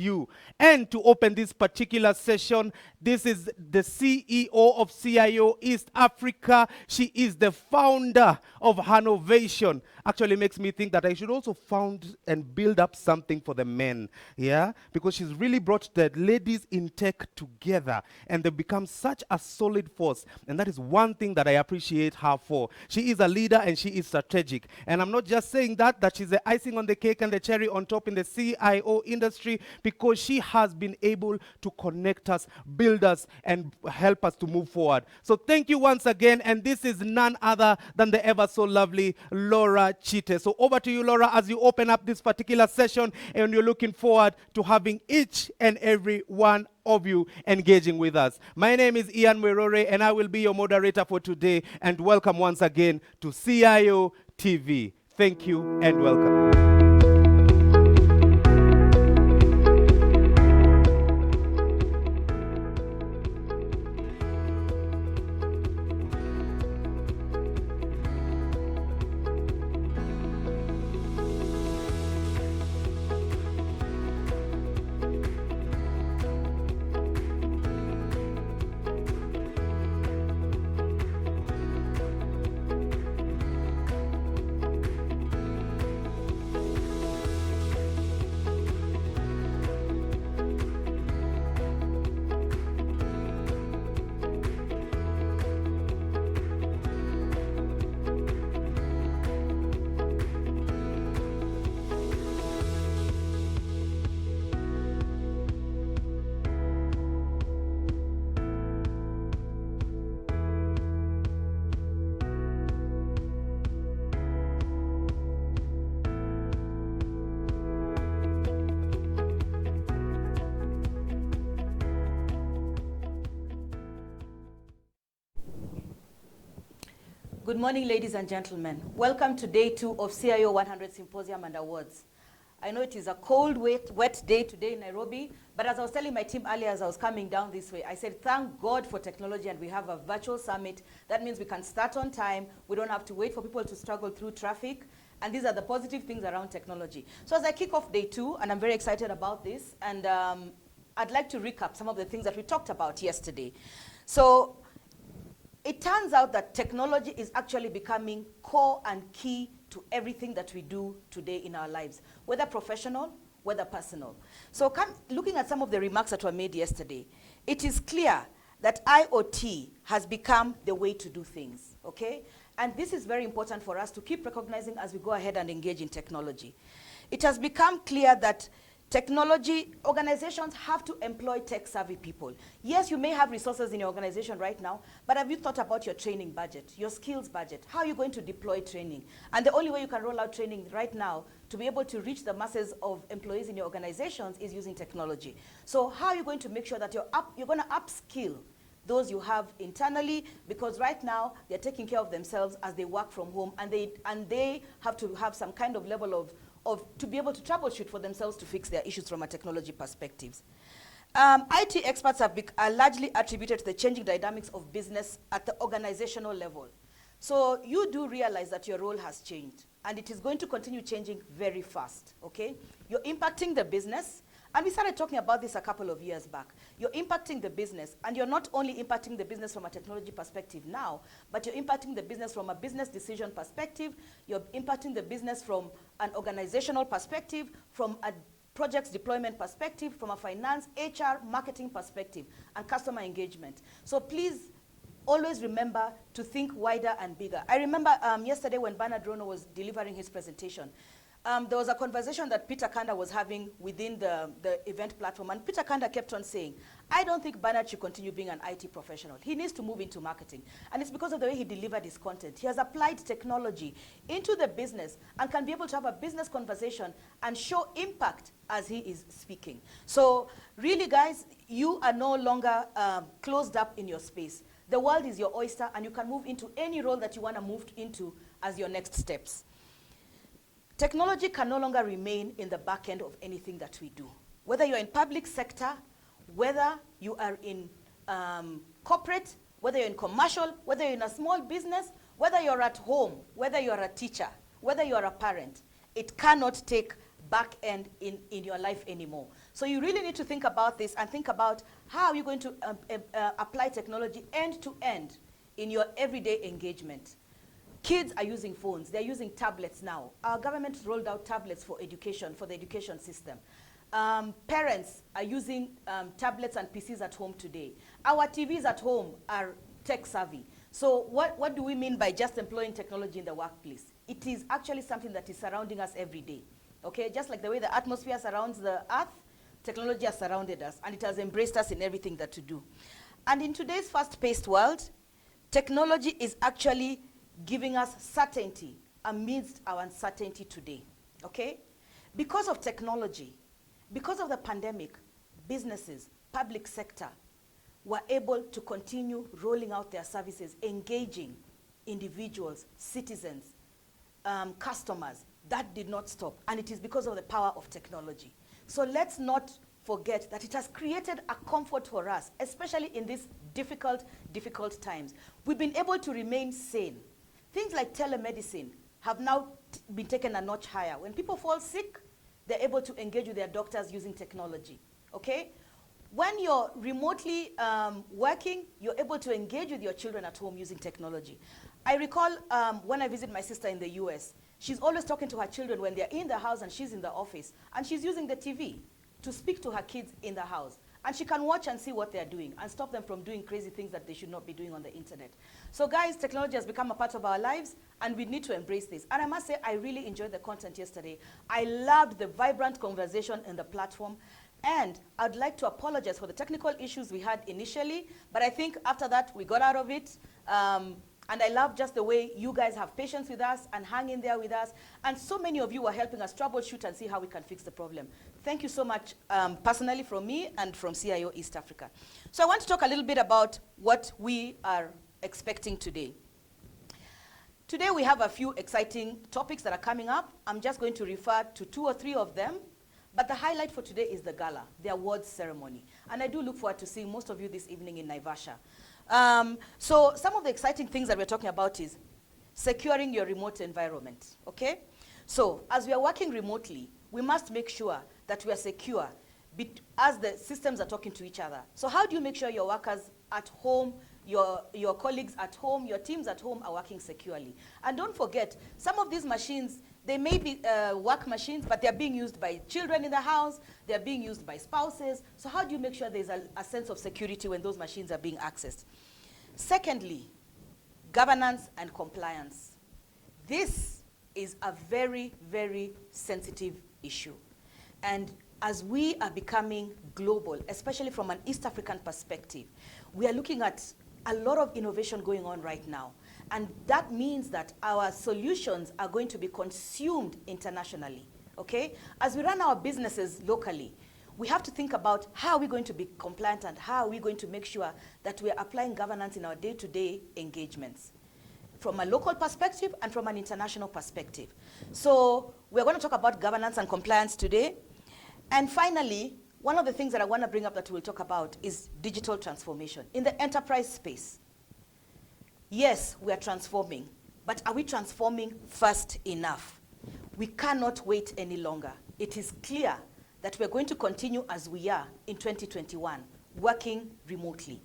you. And to open this particular session, this is the CEO of CIO East Africa. She is the founder of Hanovation. Actually makes me think that I should also found and build up something for the men, yeah? Because she's really brought the ladies in tech together and they've become such a solid force. And that is one thing that I appreciate her for. She is a leader and she is strategic. And I'm not just saying that she's the icing on the cake and the cherry on top in the CIO industry, because she has been able to connect us, build us, and help us to move forward. So thank you once again. And this is none other than the ever so lovely Laura Chite. So over to you, Laura, as you open up this particular session, and you're looking forward to having each and every one of you engaging with us. My name is Ian Werore, and I will be your moderator for today. And welcome once again to CIO TV. Thank you and welcome. Good morning, ladies and gentlemen. Welcome to day 2 of CIO100 Symposium and Awards. I know it is a cold, wet day today in Nairobi, but as I was telling my team earlier as I was coming down this way, I said, thank God for technology and we have a virtual summit. That means we can start on time. We don't have to wait for people to struggle through traffic. And these are the positive things around technology. So as I kick off day 2, and I'm very excited about this, and I'd like to recap some of the things that we talked about yesterday. So it turns out that technology is actually becoming core and key to everything that we do today in our lives, whether professional, whether personal. So looking at some of the remarks that were made yesterday, it is clear that IoT has become the way to do things, okay? And this is very important for us to keep recognizing as we go ahead and engage in technology. It has become clear that technology, organizations have to employ tech-savvy people. Yes, you may have resources in your organization right now, but have you thought about your training budget, your skills budget? How are you going to deploy training? And the only way you can roll out training right now to be able to reach the masses of employees in your organizations is using technology. So how are you going to make sure that you're going to upskill those you have internally, because right now they're taking care of themselves as they work from home, and they have to have some kind of level of to be able to troubleshoot for themselves to fix their issues from a technology perspective. IT experts are largely attributed to the changing dynamics of business at the organizational level. So you do realize that your role has changed, and it is going to continue changing very fast, okay? You're impacting the business, and we started talking about this a couple of years back. You're impacting the business, and you're not only impacting the business from a technology perspective now, but you're impacting the business from a business decision perspective, you're impacting the business from an organizational perspective, from a projects deployment perspective, from a finance, HR, marketing perspective, and customer engagement. So please always remember to think wider and bigger. I remember yesterday when Bernard Rono was delivering his presentation, there was a conversation that Peter Kanda was having within the event platform, and Peter Kanda kept on saying, I don't think Bernard should continue being an IT professional. He needs to move into marketing. And it's because of the way he delivered his content. He has applied technology into the business and can be able to have a business conversation and show impact as he is speaking. So really, guys, you are no longer closed up in your space. The world is your oyster, and you can move into any role that you want to move into as your next steps. Technology can no longer remain in the back end of anything that we do. Whether you're in public sector, whether you are in corporate, whether you're in commercial, whether you're in a small business, whether you're at home, whether you're a teacher, whether you're a parent, it cannot take back end in your life anymore. So you really need to think about this and think about how you're going to apply technology end to end in your everyday engagement. Kids are using phones. They're using tablets now. Our government rolled out tablets for education, for the education system. Parents are using tablets and PCs at home today. Our TVs at home are tech savvy. So what do we mean by just employing technology in the workplace? It is actually something that is surrounding us every day. Okay, just like the way the atmosphere surrounds the earth, technology has surrounded us, and it has embraced us in everything that we do. And in today's fast-paced world, technology is actually giving us certainty amidst our uncertainty today, okay? Because of technology, because of the pandemic, businesses, public sector were able to continue rolling out their services, engaging individuals, citizens, customers. That did not stop, and it is because of the power of technology. So let's not forget that it has created a comfort for us, especially in these difficult times. We've been able to remain sane. Things like telemedicine have now been taken a notch higher. When people fall sick, they're able to engage with their doctors using technology, okay? When you're remotely working, you're able to engage with your children at home using technology. I recall when I visit my sister in the US, she's always talking to her children when they're in the house and she's in the office, and she's using the TV to speak to her kids in the house. And she can watch and see what they're doing and stop them from doing crazy things that they should not be doing on the internet. So guys, technology has become a part of our lives, and we need to embrace this. And I must say, I really enjoyed the content yesterday. I loved the vibrant conversation in the platform. And I'd like to apologize for the technical issues we had initially, but I think after that, we got out of it. And I love just the way you guys have patience with us and hang in there with us. And so many of you are helping us troubleshoot and see how we can fix the problem. Thank you so much personally from me and from CIO East Africa. So I want to talk a little bit about what we are expecting today. Today we have a few exciting topics that are coming up. I'm just going to refer to 2 or 3 of them. But the highlight for today is the gala, the awards ceremony. And I do look forward to seeing most of you this evening in Naivasha. So some of the exciting things that we're talking about is securing your remote environment, okay? So as we are working remotely, we must make sure that we are secure as the systems are talking to each other. So how do you make sure your workers at home, your colleagues at home, your teams at home are working securely? And don't forget, some of these machines, they may be work machines, but they're being used by children in the house, they're being used by spouses. So how do you make sure there's a sense of security when those machines are being accessed? Secondly, governance and compliance. This is a very, very sensitive issue. And as we are becoming global, especially from an East African perspective, we are looking at a lot of innovation going on right now. And that means that our solutions are going to be consumed internationally, okay? As we run our businesses locally, we have to think about how we're going to be compliant and how we're going to make sure that we're applying governance in our day-to-day engagements from a local perspective and from an international perspective. So we're going to talk about governance and compliance today. And finally, one of the things that I want to bring up that we'll talk about is digital transformation in the enterprise space. Yes, we are transforming, but are we transforming fast enough? We cannot wait any longer. It is clear that we're going to continue as we are in 2021, working remotely.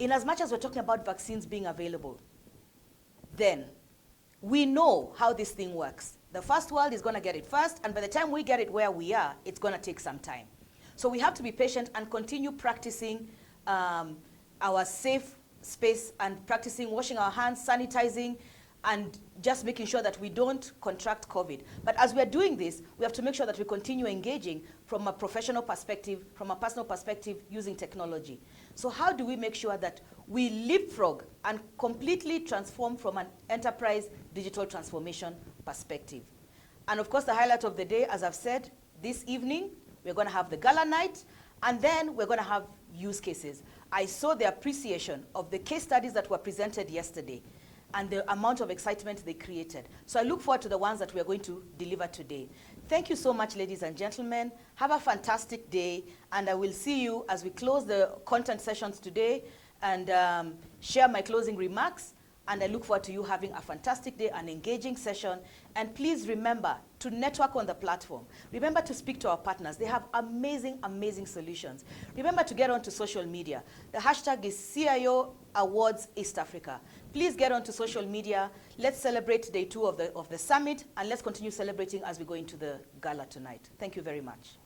In as much as we're talking about vaccines being available, then we know how this thing works. The first world is going to get it first, and by the time we get it where we are, it's going to take some time. So we have to be patient and continue practicing our safe space and practicing washing our hands, sanitizing, and just making sure that we don't contract COVID. But as we are doing this, we have to make sure that we continue engaging from a professional perspective, from a personal perspective, using technology. So how do we make sure that we leapfrog and completely transform from an enterprise digital transformation perspective? And of course, the highlight of the day, as I've said, this evening, we're going to have the gala night, and then we're going to have use cases. I saw the appreciation of the case studies that were presented yesterday and the amount of excitement they created. So I look forward to the ones that we are going to deliver today. Thank you so much, ladies and gentlemen. Have a fantastic day, and I will see you as we close the content sessions today and share my closing remarks. and I look forward to you having a fantastic day, an engaging session. And please remember to network on the platform. Remember to speak to our partners. They have amazing, amazing solutions. Remember to get onto social media. The hashtag is CIO Awards East Africa. Please get onto social media. Let's celebrate day 2 of the summit, and let's continue celebrating as we go into the gala tonight. Thank you very much.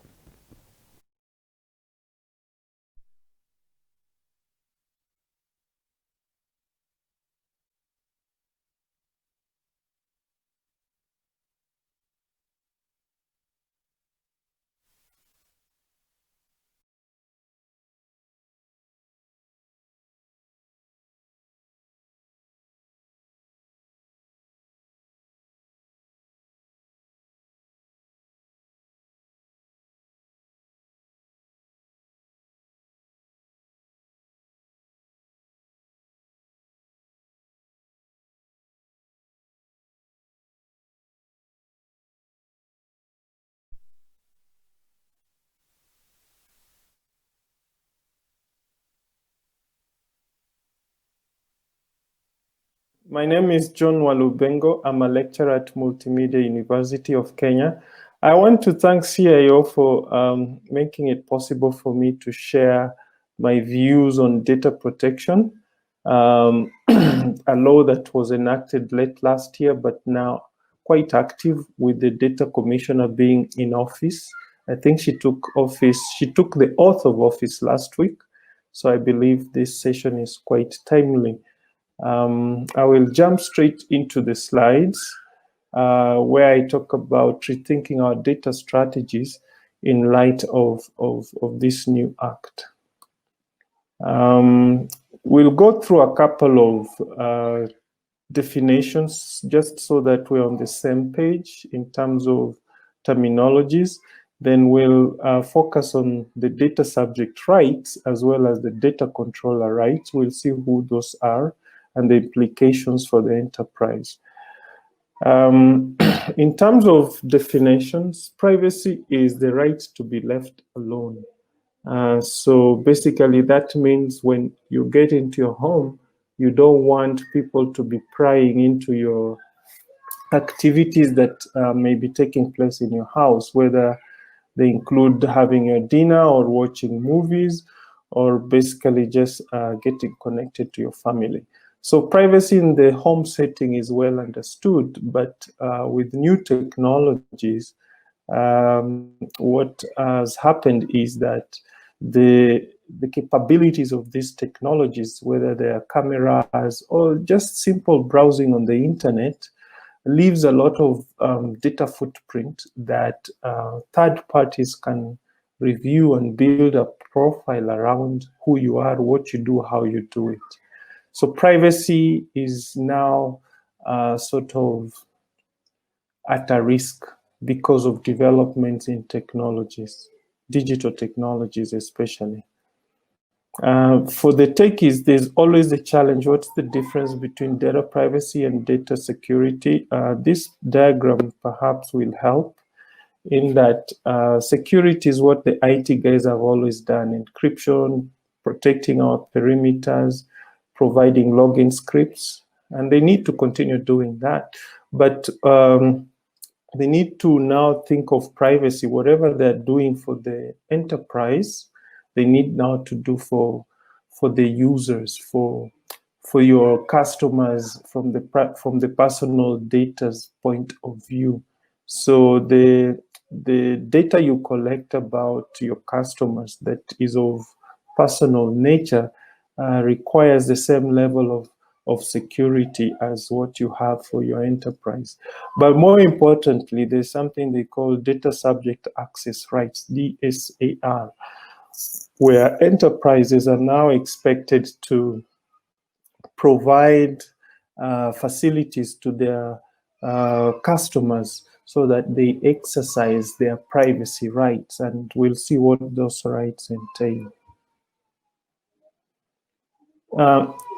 My name is John Walubengo. I'm a lecturer at Multimedia University of Kenya. I want to thank CIO for making it possible for me to share my views on data protection, a law that was enacted late last year, but now quite active with the data commissioner being in office. I think she took the oath of office last week. So I believe this session is quite timely. I will jump straight into the slides where I talk about rethinking our data strategies in light of this new act. We'll go through a couple of definitions just so that we're on the same page in terms of terminologies. Then we'll focus on the data subject rights as well as the data controller rights. We'll see who those are and the implications for the enterprise. In terms of definitions, privacy is the right to be left alone. So basically that means when you get into your home, you don't want people to be prying into your activities that may be taking place in your house, whether they include having your dinner or watching movies or basically just getting connected to your family. So privacy in the home setting is well understood, but with new technologies, what has happened is that the capabilities of these technologies, whether they are cameras or just simple browsing on the internet, leaves a lot of data footprint that third parties can review and build a profile around who you are, what you do, how you do it. So privacy is now sort of at a risk because of developments in technologies, digital technologies especially. For the techies, there's always a challenge. What's the difference between data privacy and data security? This diagram perhaps will help in that security is what the IT guys have always done: encryption, protecting our perimeters, providing login scripts, and they need to continue doing that. But they need to now think of privacy. Whatever they're doing for the enterprise, they need now to do for the users, for your customers, from the personal data's point of view. So the data you collect about your customers that is of personal nature requires the same level of security as what you have for your enterprise. But more importantly, there's something they call data subject access rights, DSAR, where enterprises are now expected to provide facilities to their customers so that they exercise their privacy rights, and we'll see what those rights entail.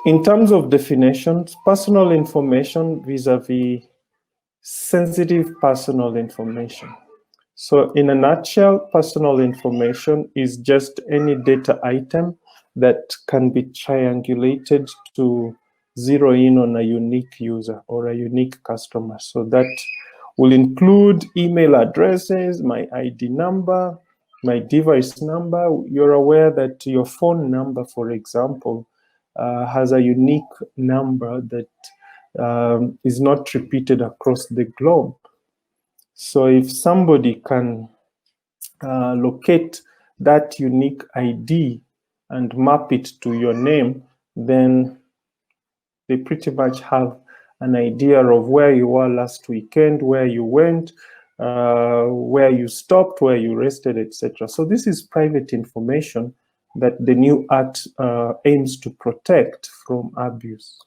In terms of definitions, personal information vis-a-vis sensitive personal information. So in a nutshell, personal information is just any data item that can be triangulated to zero in on a unique user or a unique customer. So that will include email addresses, my ID number, my device number. You're aware that your phone number, for example, has a unique number that is not repeated across the globe. So if somebody can locate that unique ID and map it to your name, then they pretty much have an idea of where you were last weekend, where you went, where you stopped, where you rested, etc. So this is private information that the new act aims to protect from abuse.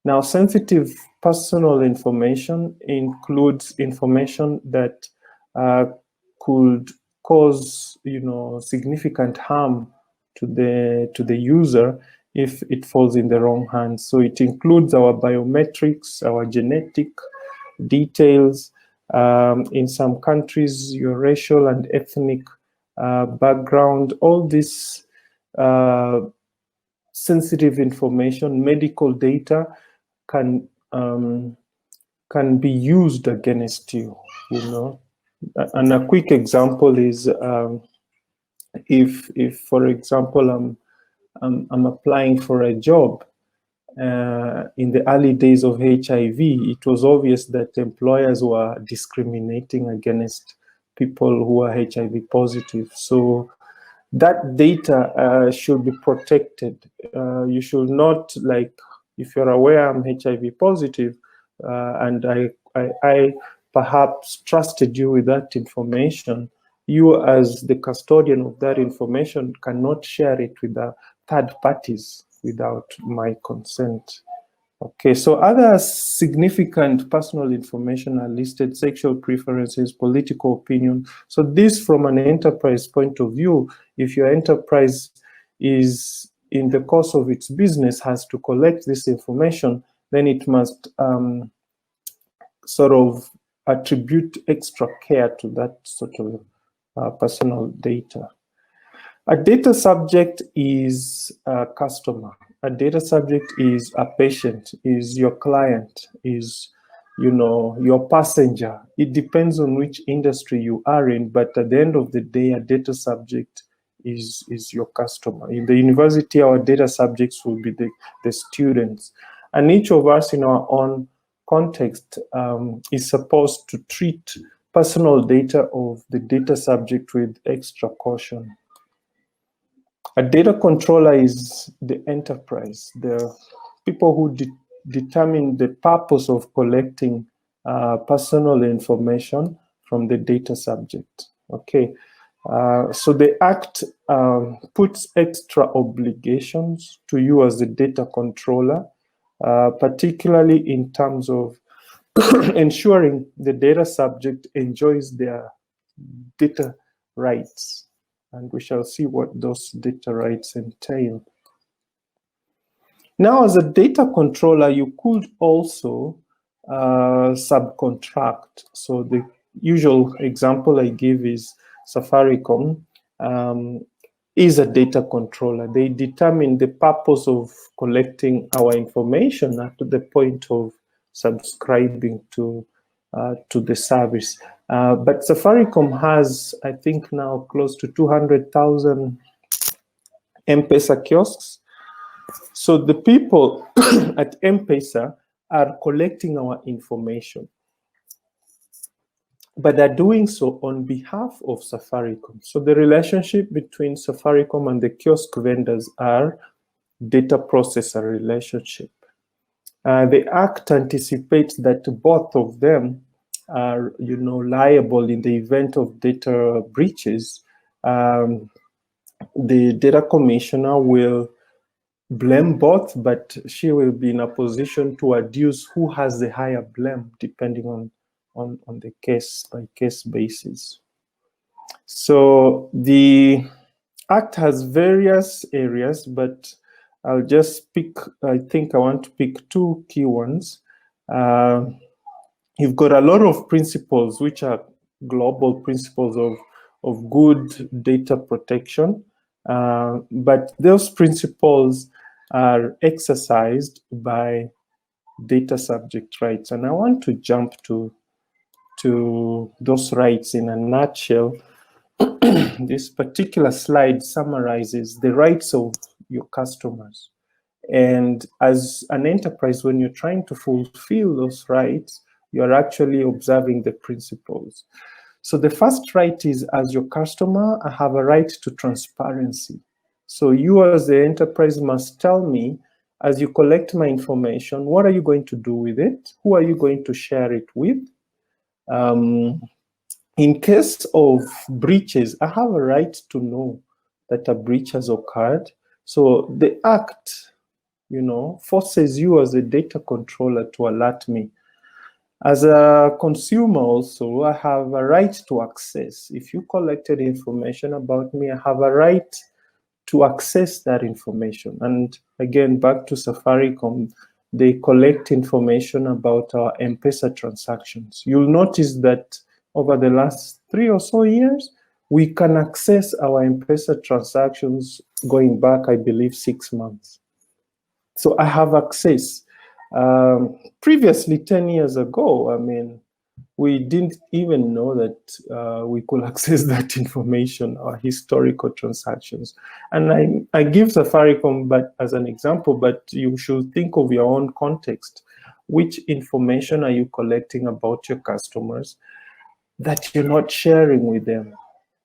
Now, sensitive personal information includes information that could cause, significant harm to the user if it falls in the wrong hands. So it includes our biometrics, our genetic details, in some countries, your racial and ethnic background, all this sensitive information, medical data can be used against you, And a quick example is if for example, I'm applying for a job. In the early days of HIV, it was obvious that employers were discriminating against people who are HIV positive. So that data should be protected. You should not, like, if you're aware I'm HIV positive, and I perhaps trusted you with that information, you as the custodian of that information cannot share it with the third parties without my consent. Okay, so other significant personal information are listed: sexual preferences, political opinion. So this, from an enterprise point of view, if your enterprise is in the course of its business has to collect this information, then it must sort of attribute extra care to that sort of personal data. A data subject is a customer. A data subject is a patient, is your client, is your passenger. It depends on which industry you are in, but at the end of the day, a data subject is your customer. In the university, our data subjects will be the students. And each of us in our own context is supposed to treat personal data of the data subject with extra caution. A data controller is the enterprise, the people who determine the purpose of collecting personal information from the data subject. Okay, so the Act puts extra obligations to you as the data controller, particularly in terms of ensuring the data subject enjoys their data rights. And we shall see what those data rights entail. Now, as a data controller, you could also subcontract. So the usual example I give is Safaricom is a data controller. They determine the purpose of collecting our information up to the point of subscribing to the service. But Safaricom has, I think now, close to 200,000 M-Pesa kiosks. So the people at M-Pesa are collecting our information, but they're doing so on behalf of Safaricom. So the relationship between Safaricom and the kiosk vendors are data processor relationship. The Act anticipates that both of them are, liable in the event of data breaches. The data commissioner will blame both, but she will be in a position to adduce who has the higher blame, depending on the case-by-case basis. So the Act has various areas, but I'll just pick, I think I want to pick two key ones. You've got a lot of principles, which are global principles of good data protection. But those principles are exercised by data subject rights. And I want to jump to those rights in a nutshell. This particular slide summarizes the rights of your customers. And as an enterprise, when you're trying to fulfill those rights, you're actually observing the principles. So the first right is, as your customer, I have a right to transparency. So you as the enterprise must tell me, as you collect my information, what are you going to do with it? Who are you going to share it with? In case of breaches, I have a right to know that a breach has occurred. So the act, forces you as a data controller to alert me. As a consumer also, I have a right to access. If you collected information about me, I have a right to access that information. And again, back to Safaricom, they collect information about our M-Pesa transactions. You'll notice that over the last 3 or so years, we can access our M-Pesa transactions going back, I believe, 6 months. So I have access. Previously, 10 years ago, I mean, we didn't even know that we could access that information, our historical transactions. And I give Safaricom but as an example, but you should think of your own context. Which information are you collecting about your customers that you're not sharing with them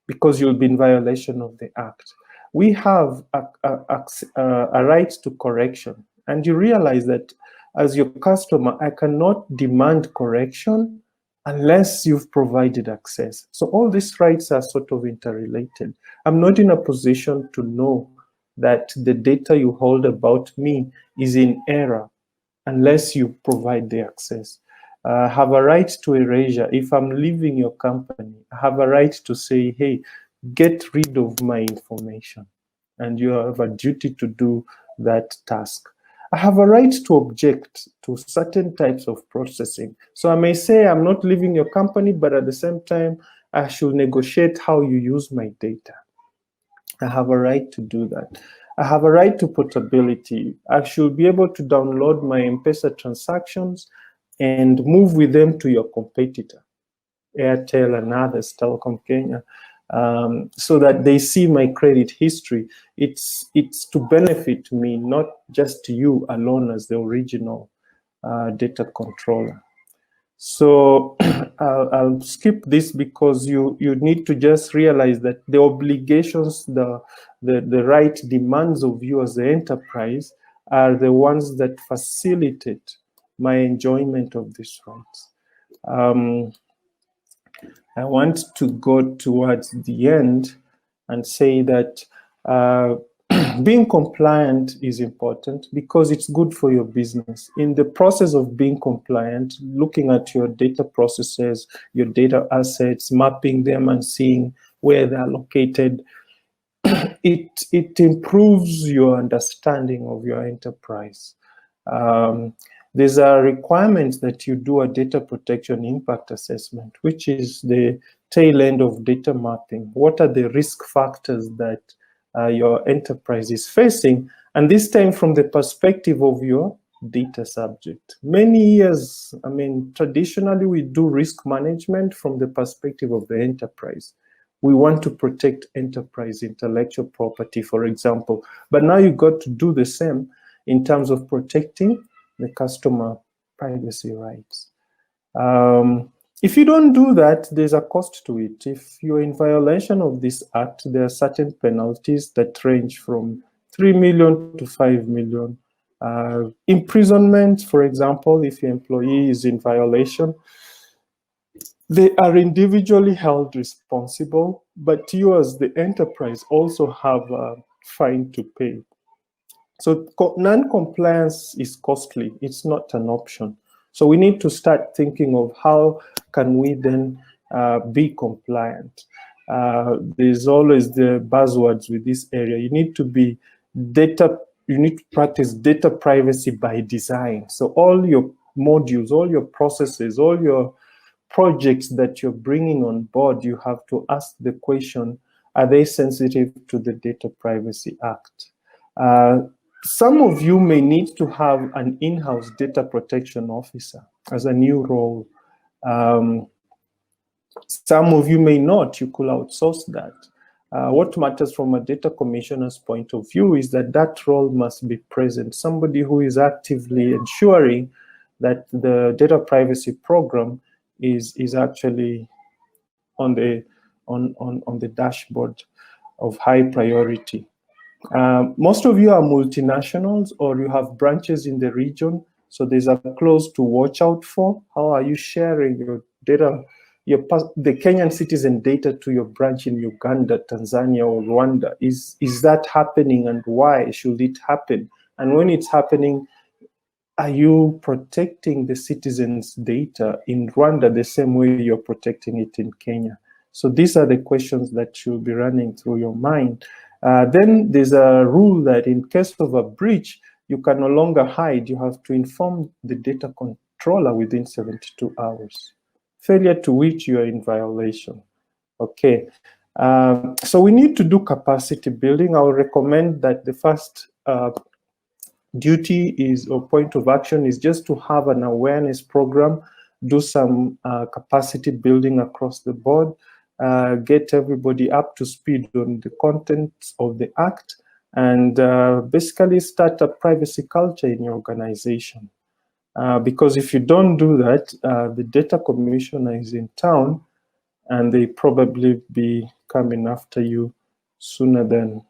because you'll be in violation of the act? We have a right to correction. And you realize that as your customer, I cannot demand correction unless you've provided access. So all these rights are sort of interrelated. I'm not in a position to know that the data you hold about me is in error unless you provide the access. I have a right to erasure. If I'm leaving your company, I have a right to say, hey, get rid of my information. And you have a duty to do that task. I have a right to object to certain types of processing. So I may say I'm not leaving your company, but at the same time, I should negotiate how you use my data. I have a right to do that. I have a right to portability. I should be able to download my M-Pesa transactions and move with them to your competitor, Airtel and others, Telecom Kenya, so that they see my credit history. It's to benefit me, not just you alone as the original data controller. So I'll skip this because you need to just realize that the obligations, the right demands of you as the enterprise are the ones that facilitate my enjoyment of these rights. I want to go towards the end and say that being compliant is important because it's good for your business. In the process of being compliant, looking at your data processes, your data assets, mapping them and seeing where they're located, it improves your understanding of your enterprise. There's a requirement that you do a data protection impact assessment, which is the tail end of data mapping. What are the risk factors that your enterprise is facing? And this time from the perspective of your data subject. Many years, I mean, traditionally we do risk management from the perspective of the enterprise. We want to protect enterprise intellectual property, for example. But now you got to do the same in terms of protecting the customer privacy rights. If you don't do that, there's a cost to it. If you're in violation of this act, there are certain penalties that range from 3 million to 5 million. Imprisonment, for example, if your employee is in violation, they are individually held responsible, but you as the enterprise also have a fine to pay. So non-compliance is costly. It's not an option. So we need to start thinking of how can we then be compliant. There's always the buzzwords with this area. You need to practice data privacy by design. So all your modules, all your processes, all your projects that you're bringing on board, you have to ask the question, are they sensitive to the Data Privacy Act? Some of you may need to have an in-house data protection officer as a new role. Some of you may not, you could outsource that. What matters from a data commissioner's point of view is that that role must be present. Somebody who is actively ensuring that the data privacy program is actually on the dashboard of high priority. Most of you are multinationals or you have branches in the region, so there's a clause to watch out for. How are you sharing your data, the Kenyan citizen data to your branch in Uganda, Tanzania, or Rwanda? Is that happening, and why should it happen? And when it's happening, are you protecting the citizens' data in Rwanda the same way you're protecting it in Kenya? So these are the questions that should be running through your mind. Then there's a rule that in case of a breach, you can no longer hide. You have to inform the data controller within 72 hours. Failure to which you are in violation. Okay. So we need to do capacity building. I would recommend that the first duty is, or point of action is, just to have an awareness program, do some capacity building across the board, get everybody up to speed on the contents of the act, and basically start a privacy culture in your organization. Because if you don't do that, the data commissioner is in town and they probably be coming after you sooner than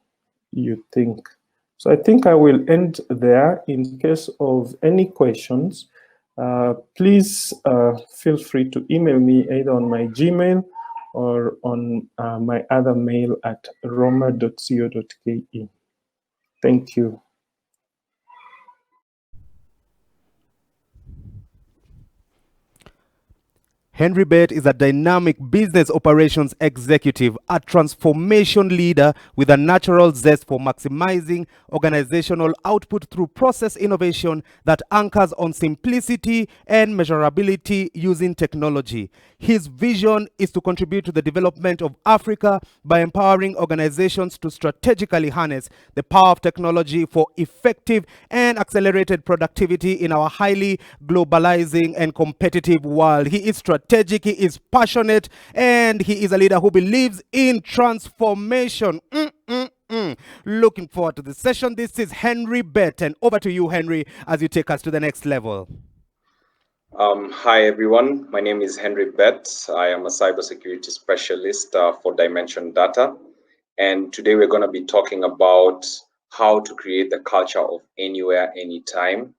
you think. So I think I will end there. In case of any questions, please feel free to email me either on my Gmail or on my other mail at roma.co.ke. Thank you. Henry Bett is a dynamic business operations executive, a transformation leader with a natural zest for maximizing organizational output through process innovation that anchors on simplicity and measurability using technology. His vision is to contribute to the development of Africa by empowering organizations to strategically harness the power of technology for effective and accelerated productivity in our highly globalizing and competitive world. He is strategic, he is passionate, and he is a leader who believes in transformation. Looking forward to the session. This is Henry Bett, and over to you, Henry, as you take us to the next level. Hi, everyone. My name is Henry Bett. I am a cybersecurity specialist for Dimension Data. And today we're going to be talking about how to create the culture of anywhere, anytime.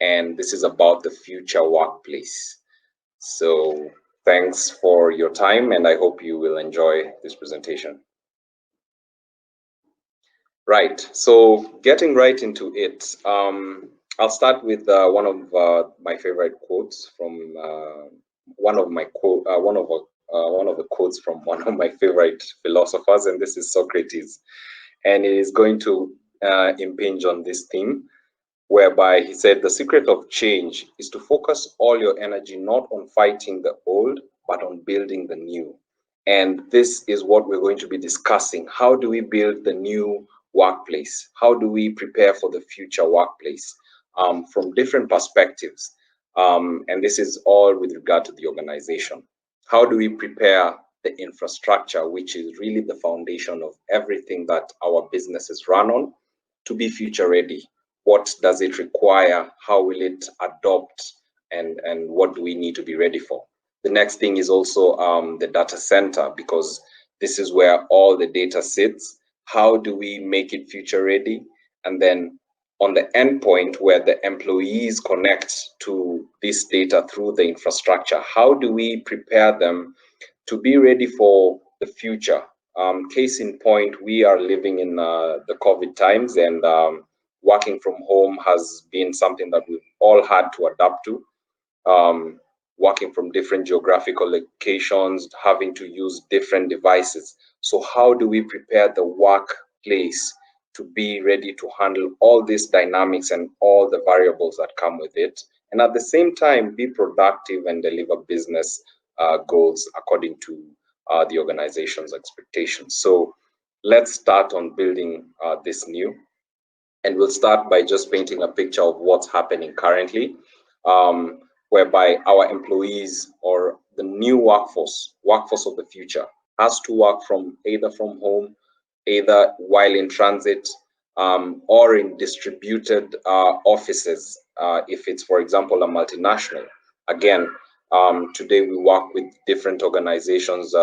And this is about the future workplace. So thanks for your time, and I hope you will enjoy this presentation. Right, so getting right into it, I'll start with one of my favorite quotes from one of the quotes from one of my favorite philosophers, and this is Socrates, and it is going to impinge on this theme, whereby he said, the secret of change is to focus all your energy not on fighting the old, but on building the new. And this is what we're going to be discussing. How do we build the new workplace? How do we prepare for the future workplace from different perspectives? And this is all with regard to the organization. How do we prepare the infrastructure, which is really the foundation of everything that our businesses run on, to be future ready? What does it require? How will it adopt? And what do we need to be ready for? The next thing is also the data center, because this is where all the data sits. How do we make it future ready? And then on the endpoint where the employees connect to this data through the infrastructure, how do we prepare them to be ready for the future? Case in point, we are living in the COVID times, and working from home has been something that we've all had to adapt to. Working from different geographical locations, having to use different devices. So how do we prepare the workplace to be ready to handle all these dynamics and all the variables that come with it? And at the same time, be productive and deliver business goals according to the organization's expectations. So let's start on building this new. And we'll start by just painting a picture of what's happening currently, whereby our employees or the new workforce of the future has to work from either from home, either while in transit, or in distributed offices. If it's, for example, a multinational. Again, today we work with different organizations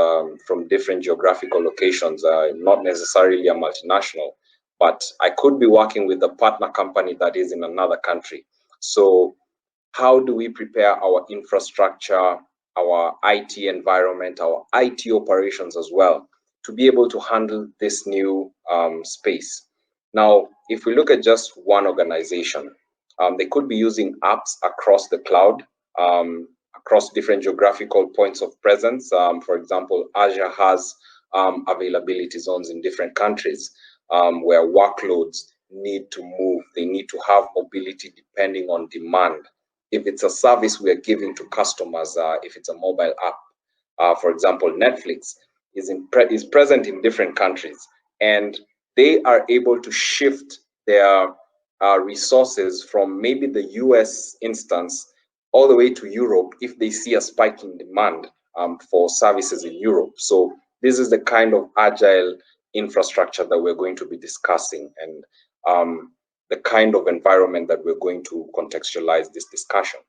from different geographical locations, not necessarily a multinational, but I could be working with a partner company that is in another country. So how do we prepare our infrastructure, our IT environment, our IT operations as well, to be able to handle this new space? Now, if we look at just one organization, they could be using apps across the cloud, across different geographical points of presence. For example, Azure has availability zones in different countries where workloads need to move. They need to have mobility depending on demand. If it's a service we are giving to customers, if it's a mobile app, for example, Netflix is present in different countries, and they are able to shift their resources from maybe the US instance all the way to Europe if they see a spike in demand for services in Europe. So this is the kind of agile infrastructure that we're going to be discussing, and the kind of environment that we're going to contextualize this discussion.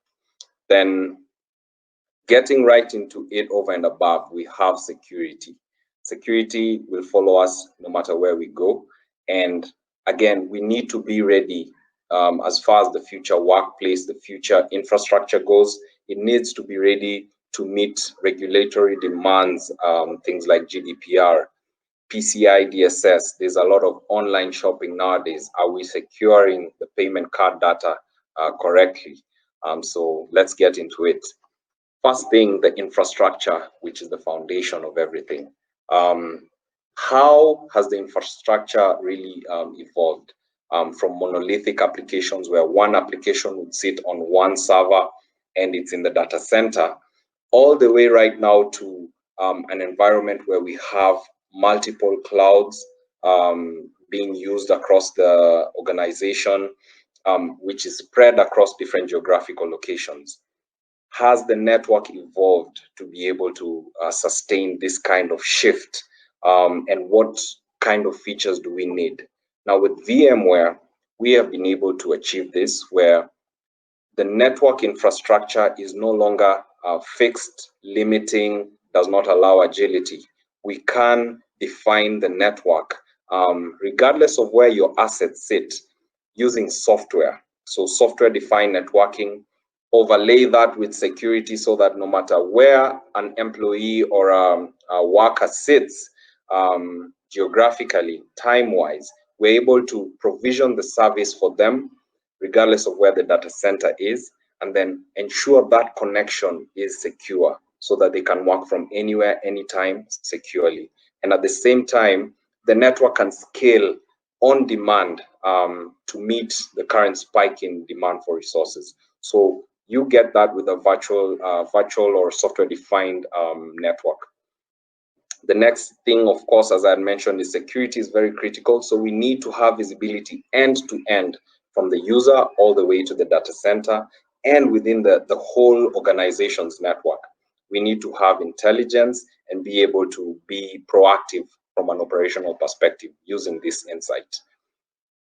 Then getting right into it over and above, we have security. Security will follow us no matter where we go. And again, we need to be ready as far as the future workplace, the future infrastructure goes. It needs to be ready to meet regulatory demands, things like GDPR, PCI DSS. There's a lot of online shopping nowadays. Are we securing the payment card data correctly? So let's get into it. First thing, the infrastructure, which is the foundation of everything. How has the infrastructure really evolved from monolithic applications where one application would sit on one server and it's in the data center, all the way right now to an environment where we have multiple clouds being used across the organization, which is spread across different geographical locations. Has the network evolved to be able to sustain this kind of shift? And what kind of features do we need? Now with VMware, we have been able to achieve this, where the network infrastructure is no longer fixed, limiting, does not allow agility. We can define the network regardless of where your assets sit using software. So software-defined networking, overlay that with security so that no matter where an employee or a worker sits geographically, time-wise, we're able to provision the service for them regardless of where the data center is, and then ensure that connection is secure so that they can work from anywhere, anytime securely. And at the same time, the network can scale on demand to meet the current spike in demand for resources. So you get that with a virtual or software-defined network. The next thing, of course, as I had mentioned, is security is very critical. So we need to have visibility end to end from the user all the way to the data center and within the whole organization's network. We need to have intelligence and be able to be proactive from an operational perspective using this insight.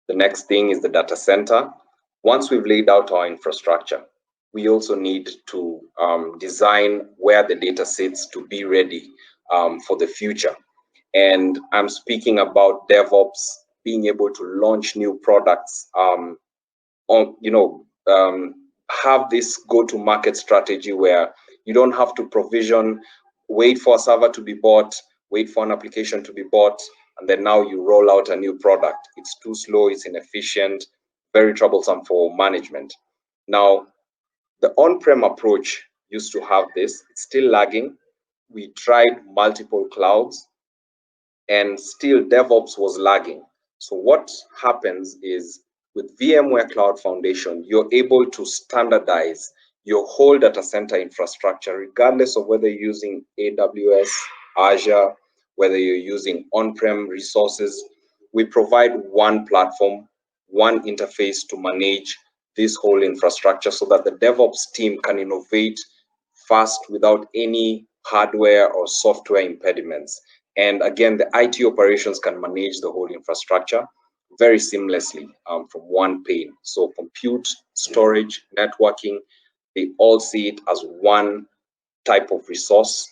The next thing is the data center. Once we've laid out our infrastructure, we also need to design where the data sits to be ready for the future. And I'm speaking about DevOps, being able to launch new products, have this go-to-market strategy where you don't have to provision, wait for a server to be bought, wait for an application to be bought, and then now you roll out a new product. It's too slow, it's inefficient, very troublesome for management. Now, the on-prem approach used to have this, it's still lagging. We tried multiple clouds and still DevOps was lagging. So what happens is with VMware Cloud Foundation, you're able to standardize your whole data center infrastructure, regardless of whether you're using AWS, Azure, whether you're using on-prem resources. We provide one platform, one interface to manage this whole infrastructure so that the DevOps team can innovate fast without any hardware or software impediments. And again, the IT operations can manage the whole infrastructure very seamlessly from one pane. So compute, storage, networking, they all see it as one type of resource,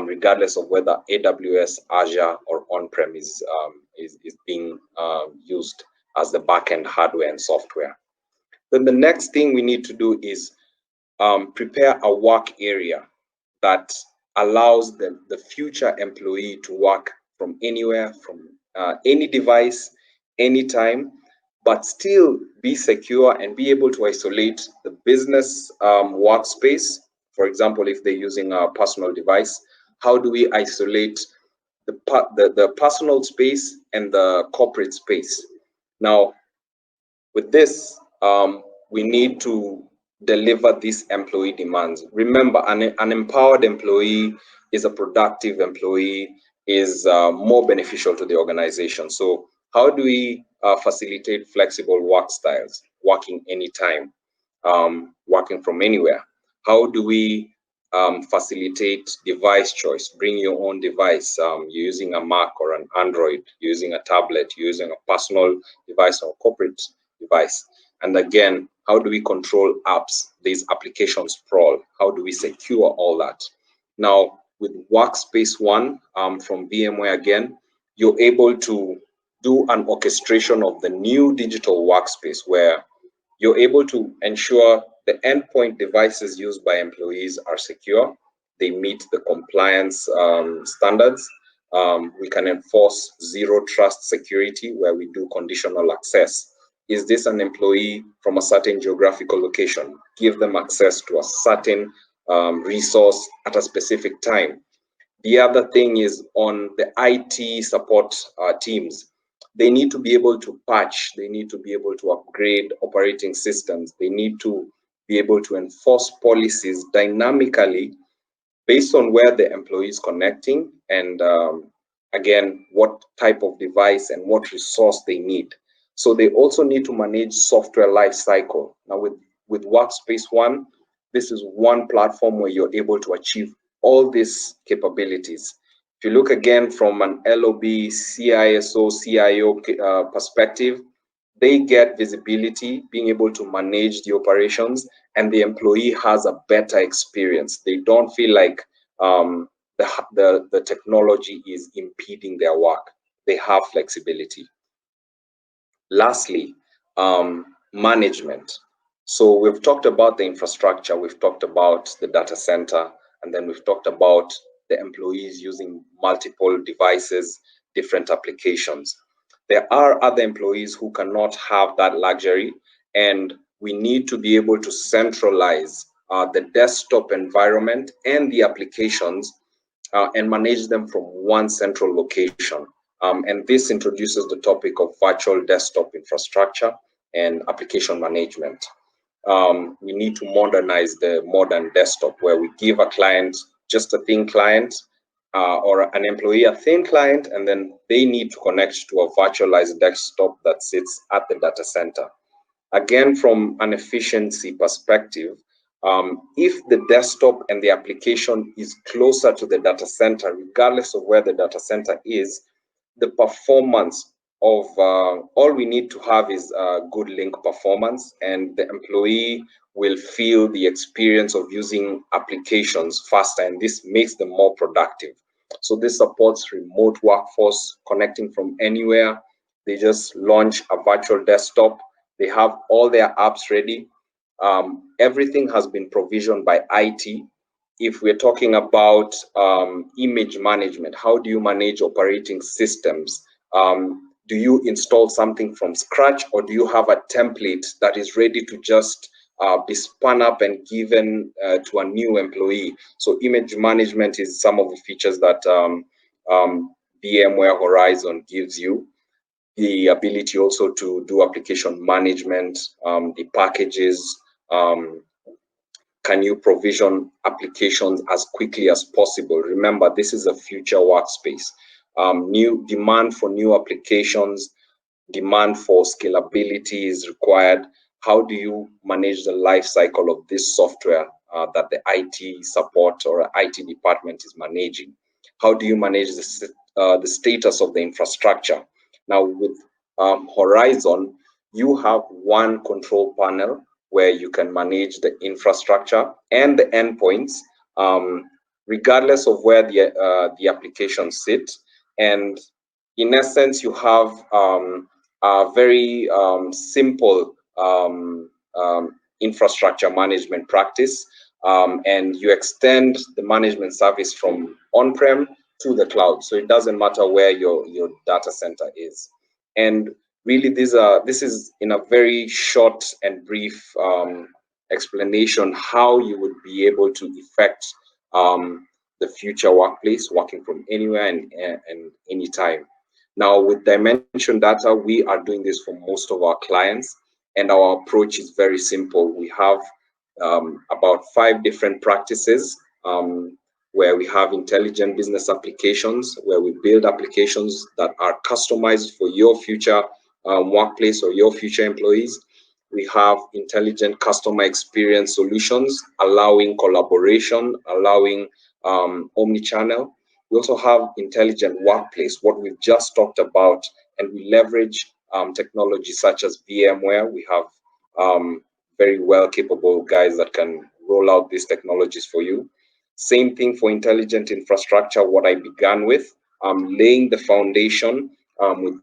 regardless of whether AWS, Azure, or on-premise is being used as the backend hardware and software. Then the next thing we need to do is prepare a work area that allows the future employee to work from anywhere, from any device, anytime, but still be secure and be able to isolate the business workspace. For example, if they're using a personal device, how do we isolate the personal space and the corporate space? Now, with this, we need to deliver these employee demands. Remember, an empowered employee is a productive employee, is more beneficial to the organization. So how do we facilitate flexible work styles, working anytime, working from anywhere? How do we facilitate device choice? Bring your own device. You're using a Mac or an Android, you're using a tablet, you're using a personal device or corporate device. And again, how do we control apps, these application sprawl? How do we secure all that? Now, with Workspace ONE from VMware again, you're able to do an orchestration of the new digital workspace where you're able to ensure the endpoint devices used by employees are secure. They meet the compliance standards. We can enforce zero trust security where we do conditional access. Is this an employee from a certain geographical location? Give them access to a certain resource at a specific time. The other thing is on the IT support teams. They need to be able to patch, they need to be able to upgrade operating systems, they need to be able to enforce policies dynamically based on where the employee is connecting and again, what type of device and what resource they need. So they also need to manage software lifecycle. Now with Workspace ONE, this is one platform where you're able to achieve all these capabilities. If you look again from an LOB, CISO, CIO perspective, they get visibility, being able to manage the operations, and the employee has a better experience. They don't feel like the technology is impeding their work. They have flexibility. Lastly, management. So we've talked about the infrastructure, we've talked about the data center, and then we've talked about the employees using multiple devices, different applications. There are other employees who cannot have that luxury, and we need to be able to centralize the desktop environment and the applications and manage them from one central location. And this introduces the topic of virtual desktop infrastructure and application management. We need to modernize the modern desktop where we give a client just a thin client or an employee a thin client, and then they need to connect to a virtualized desktop that sits at the data center. Again, from an efficiency perspective, if the desktop and the application is closer to the data center, regardless of where the data center is, the performance of all we need to have is good link performance, and the employee will feel the experience of using applications faster, and this makes them more productive. So this supports remote workforce connecting from anywhere. They just launch a virtual desktop. They have all their apps ready. Everything has been provisioned by IT. If we're talking about image management, how do you manage operating systems? Do you install something from scratch, or do you have a template that is ready to just be spun up and given to a new employee? So image management is some of the features that VMware Horizon gives you. The ability also to do application management, the packages, can you provision applications as quickly as possible? Remember, this is a future workspace. New demand for new applications demand for scalability is required. How do you manage the life cycle of this software that the IT support or IT department is managing? How do you manage the status of the infrastructure? Now with Horizon, you have one control panel where you can manage the infrastructure and the endpoints, regardless of where the applications sit. And in essence, you have a very simple infrastructure management practice, and you extend the management service from on-prem to the cloud. So it doesn't matter where your data center is. And really, this is in a very short and brief explanation how you would be able to effect the future workplace, working from anywhere and anytime. Now, with dimension data, we are doing this for most of our clients, and our approach is very simple. We have about 5 different practices where we have intelligent business applications, where we build applications that are customized for your future workplace or your future employees. We have intelligent customer experience solutions, allowing collaboration, allowing omni-channel. We also have intelligent workplace, what we've just talked about, and we leverage technology such as VMware. We have very well capable guys that can roll out these technologies for you. Same thing for intelligent infrastructure, what I began with, laying the foundation with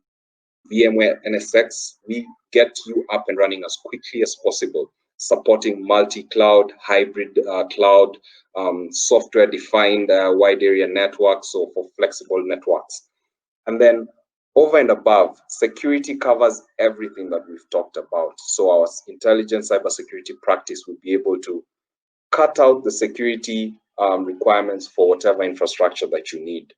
VMware NSX. We get you up and running as quickly as possible, supporting multi-cloud, hybrid cloud, software-defined wide area networks, or for flexible networks. And then over and above, security covers everything that we've talked about. So our intelligent cybersecurity practice will be able to cut out the security requirements for whatever infrastructure that you need.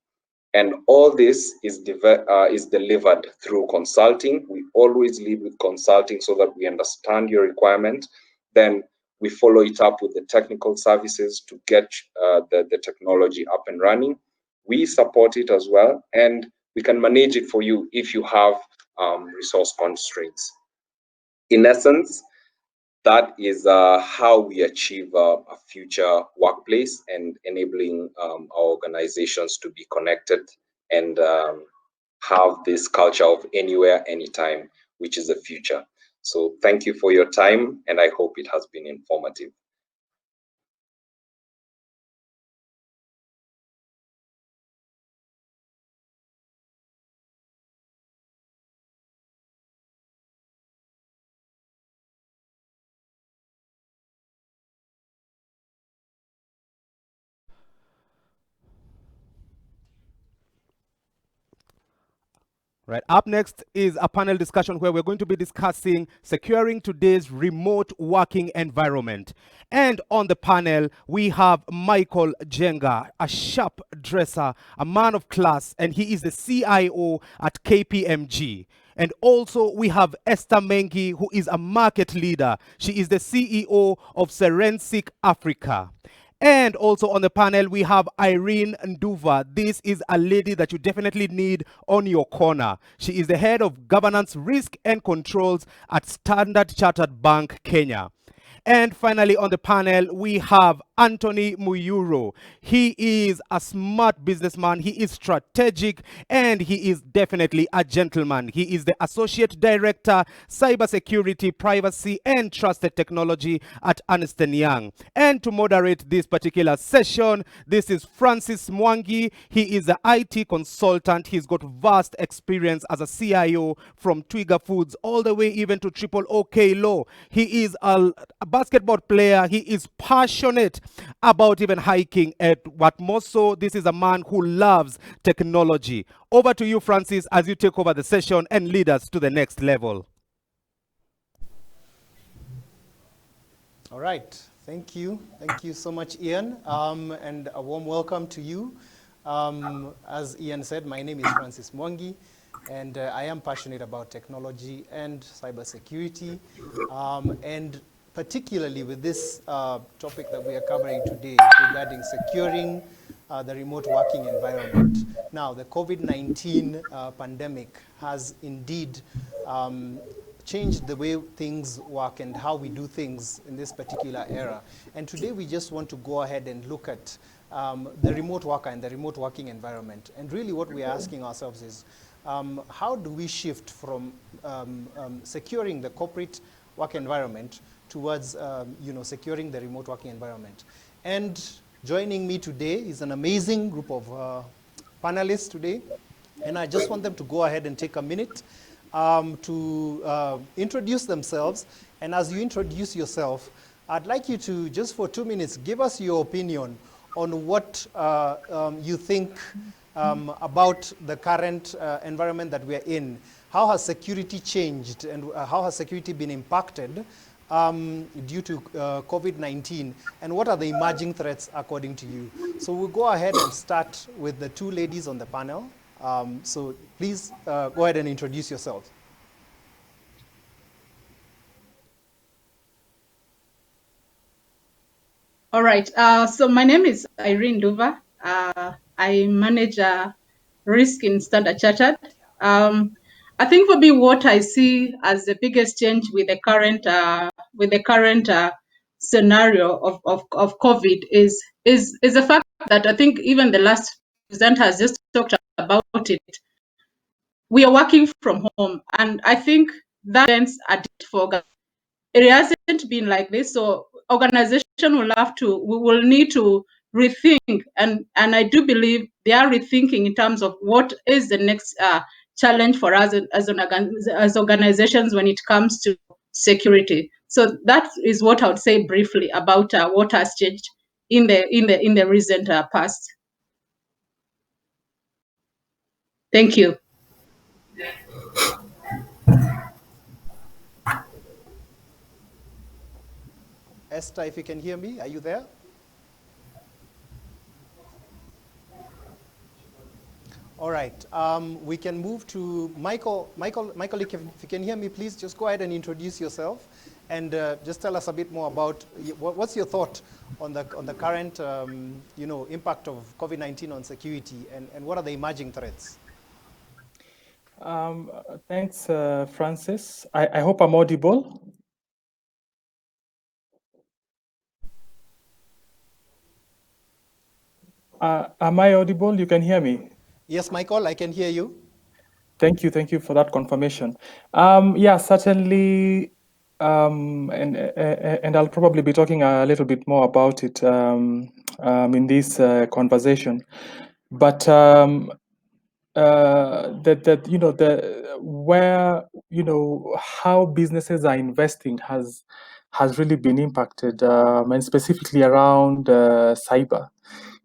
And all this is delivered through consulting. We always lead with consulting so that we understand your requirement. Then we follow it up with the technical services to get the technology up and running. We support it as well, and we can manage it for you if you have resource constraints. In essence, that is how we achieve a future workplace and enabling our organizations to be connected and have this culture of anywhere, anytime, which is the future. So thank you for your time, and I hope it has been informative. Right. Up next is a panel discussion where we're going to be discussing securing today's remote working environment. And on the panel, we have Michael Jenga, a sharp dresser, a man of class, and he is the CIO at KPMG. And also we have Esther Mengi, who is a market leader. She is the CEO of Serensic Africa. And also on the panel, we have Irene Nduva. This is a lady that you definitely need on your corner. She is the head of governance, risk and controls at Standard Chartered Bank, Kenya. And finally on the panel, we have Anthony Muyuro. He is a smart businessman. He is strategic, and he is definitely a gentleman. He is the Associate Director, Cybersecurity, Privacy, and Trusted Technology at Ernst & Young. And to moderate this particular session, this is Francis Mwangi. He is an IT consultant. He's got vast experience as a CIO from Twiga Foods all the way even to Triple OK Law. He is a basketball player. He is passionate about even hiking. At what more so, this is a man who loves technology. Over to you, Francis, as you take over the session and lead us to the next level. All right. Thank you. Thank you so much, Ian. And a warm welcome to you. As Ian said, my name is Francis Mwangi, and I am passionate about technology and cybersecurity. And particularly with this topic that we are covering today regarding securing the remote working environment. Now, the COVID-19 pandemic has indeed changed the way things work and how we do things in this particular era. And today we just want to go ahead and look at the remote worker and the remote working environment. And really what we are asking ourselves is, how do we shift from securing the corporate work environment towards securing the remote working environment? And joining me today is an amazing group of panelists today. And I just want them to go ahead and take a minute to introduce themselves. And as you introduce yourself, I'd like you to, just for 2 minutes, give us your opinion on what you think about the current environment that we are in. How has security changed, and how has security been impacted due to COVID-19, and what are the emerging threats according to you? So we'll go ahead and start with the two ladies on the panel. So please go ahead and introduce yourselves. All right. So my name is Irene Duva. I manage risk in Standard Chartered. I think for me, what I see as the biggest change with the current scenario of COVID is the fact that I think even the last presenter has just talked about it. We are working from home, and I think that ends a for it hasn't been like this, so organization we will need to rethink, and I do believe they are rethinking in terms of what is the next challenge for us as organizations when it comes to security. So that is what I would say briefly about what has changed in the recent past. Thank you. Esther, if you can hear me, are you there? All right, we can move to Michael. Michael, if you can hear me, please just go ahead and introduce yourself and just tell us a bit more about what's your thought on the current impact of COVID-19 on security, and what are the emerging threats? Thanks, Francis. I hope I'm audible. Am I audible? You can hear me? Yes, Michael, I can hear you. Thank you for that confirmation. Yeah, certainly, and I'll probably be talking a little bit more about it in this conversation. But how businesses are investing has really been impacted, and specifically around cyber.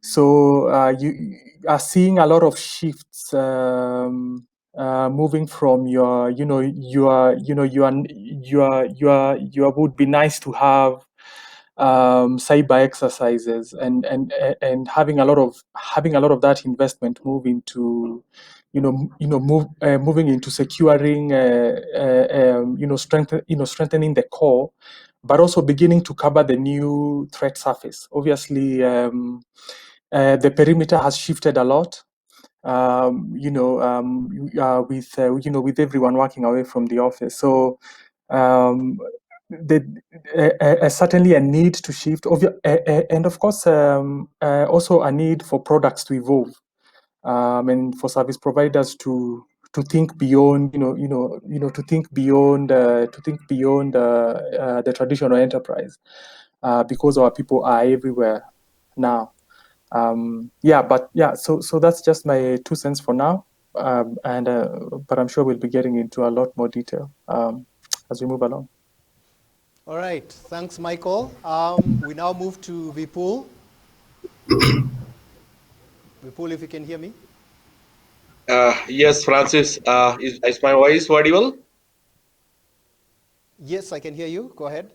So you are seeing a lot of shifts moving from your would be nice to have cyber exercises, and having a lot of that investment move into moving into securing strengthening the core, but also beginning to cover the new threat surface. Obviously, the perimeter has shifted a lot. With everyone working away from the office, so certainly a need to shift, and of course, also a need for products to evolve, and for service providers to think beyond, to think beyond the traditional enterprise, because our people are everywhere now. So that's just my 2 cents for now, but I'm sure we'll be getting into a lot more detail as we move along. All right, thanks, Michael. We now move to Vipul. Vipul, if you can hear me. Yes, Francis, is my voice audible? Yes, I can hear you. Go ahead.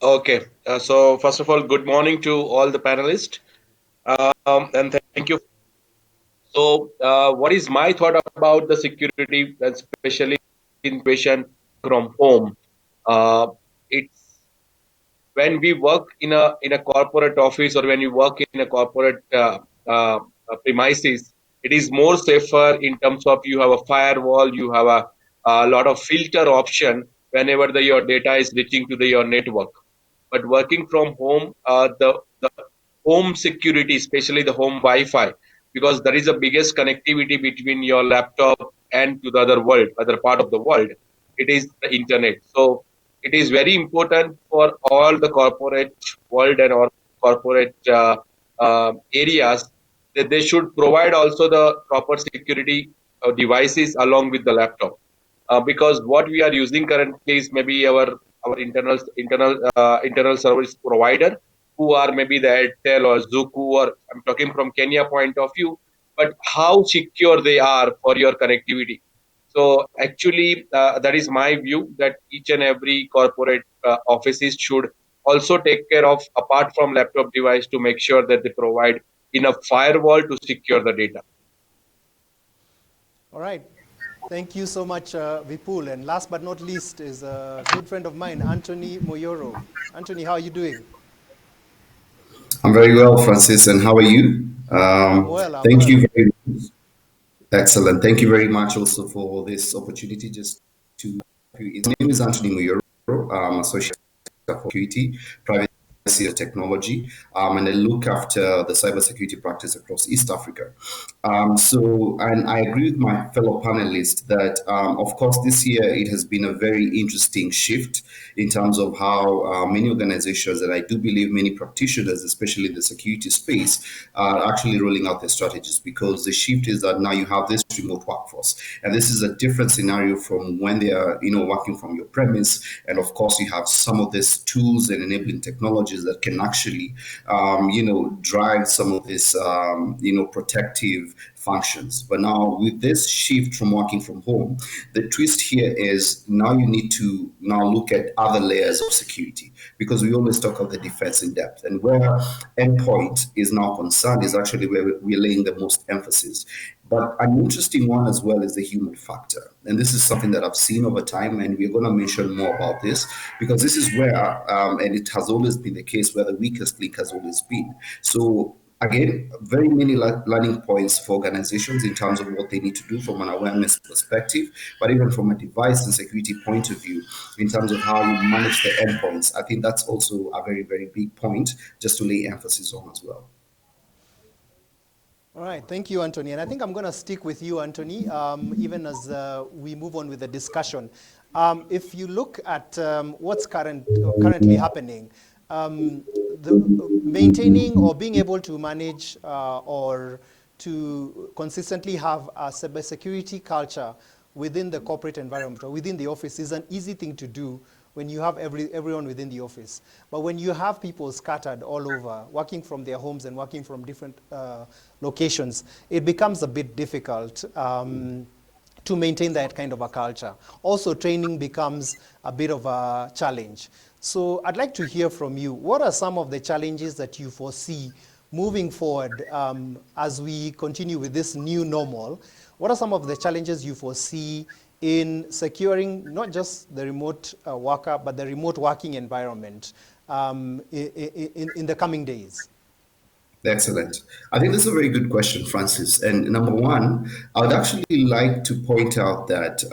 Okay, so first of all, good morning to all the panelists, and thank you. So what is my thought about the security, especially in patient from home? It's when we work in a corporate office, or when you work in a corporate premises, it is more safer in terms of you have a firewall, you have a lot of filter option whenever your data is reaching to your network. But working from home, the home security, especially the home Wi-Fi, because there is a biggest connectivity between your laptop and to the other world, other part of the world. It is the internet. So it is very important for all the corporate world and all corporate areas that they should provide also the proper security devices along with the laptop. Because what we are using currently is maybe our internal service provider, who are maybe the Airtel or Zuku, or I'm talking from Kenya point of view, but how secure they are for your connectivity. So actually, that is my view, that each and every corporate offices should also take care of, apart from laptop device, to make sure that they provide enough firewall to secure the data. All right. Thank you so much, Vipul. And last but not least is a good friend of mine, Anthony Moyoro. Anthony, how are you doing? I'm very well, Francis, and how are you? I'm well, I'm Thank well. you very much. Excellent. Thank you very much also for this opportunity. Just to my name is Anthony Muyoro, associate for security, privacy and technology, and I look after the cybersecurity practice across East Africa. And I agree with my fellow panelists that, of course, this year it has been a very interesting shift in terms of how many organizations, and I do believe many practitioners, especially in the security space, are actually rolling out their strategies, because the shift is that now you have this remote workforce, and this is a different scenario from when they are, working from your premise. And of course, you have some of these tools and enabling technologies that can actually, drive some of this, protective functions. But now with this shift from working from home, the twist here is now you need to now look at other layers of security, because we always talk of the defense in depth, and where endpoint is now concerned is actually where we're laying the most emphasis. But an interesting one as well is the human factor. And this is something that I've seen over time, and we're going to mention more about this, because this is where, and it has always been the case, where the weakest link has always been. So again, very many learning points for organizations in terms of what they need to do from an awareness perspective, but even from a device and security point of view, in terms of how you manage the endpoints. I think that's also a very, very big point just to lay emphasis on as well. All right, thank you, Anthony. And I think I'm going to stick with you, Anthony, even as we move on with the discussion. If you look at what's currently happening, maintaining or being able to manage or to consistently have a cybersecurity culture within the corporate environment or within the office is an easy thing to do when you have everyone within the office. But when you have people scattered all over, working from their homes and working from different locations, it becomes a bit difficult to maintain that kind of a culture. Also, training becomes a bit of a challenge. So I'd like to hear from you. What are some of the challenges that you foresee moving forward as we continue with this new normal? What are some of the challenges you foresee in securing not just the remote worker, but the remote working environment in the coming days? Excellent. I think that's a very good question, Francis. And number one, I would actually like to point out that,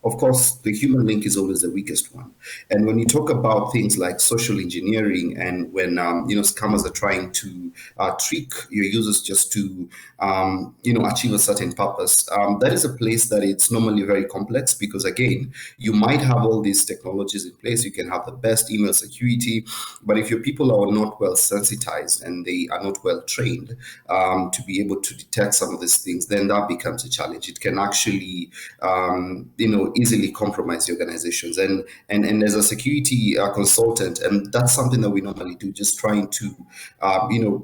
of course, the human link is always the weakest one. And when you talk about things like social engineering, and when scammers are trying to trick your users just to achieve a certain purpose, that is a place that it's normally very complex, because again, you might have all these technologies in place. You can have the best email security, but if your people are not well sensitized and they are not well trained to be able to detect some of these things, then that becomes a challenge. It can actually, easily compromise the organizations. And as a security consultant, and that's something that we normally do, just trying to,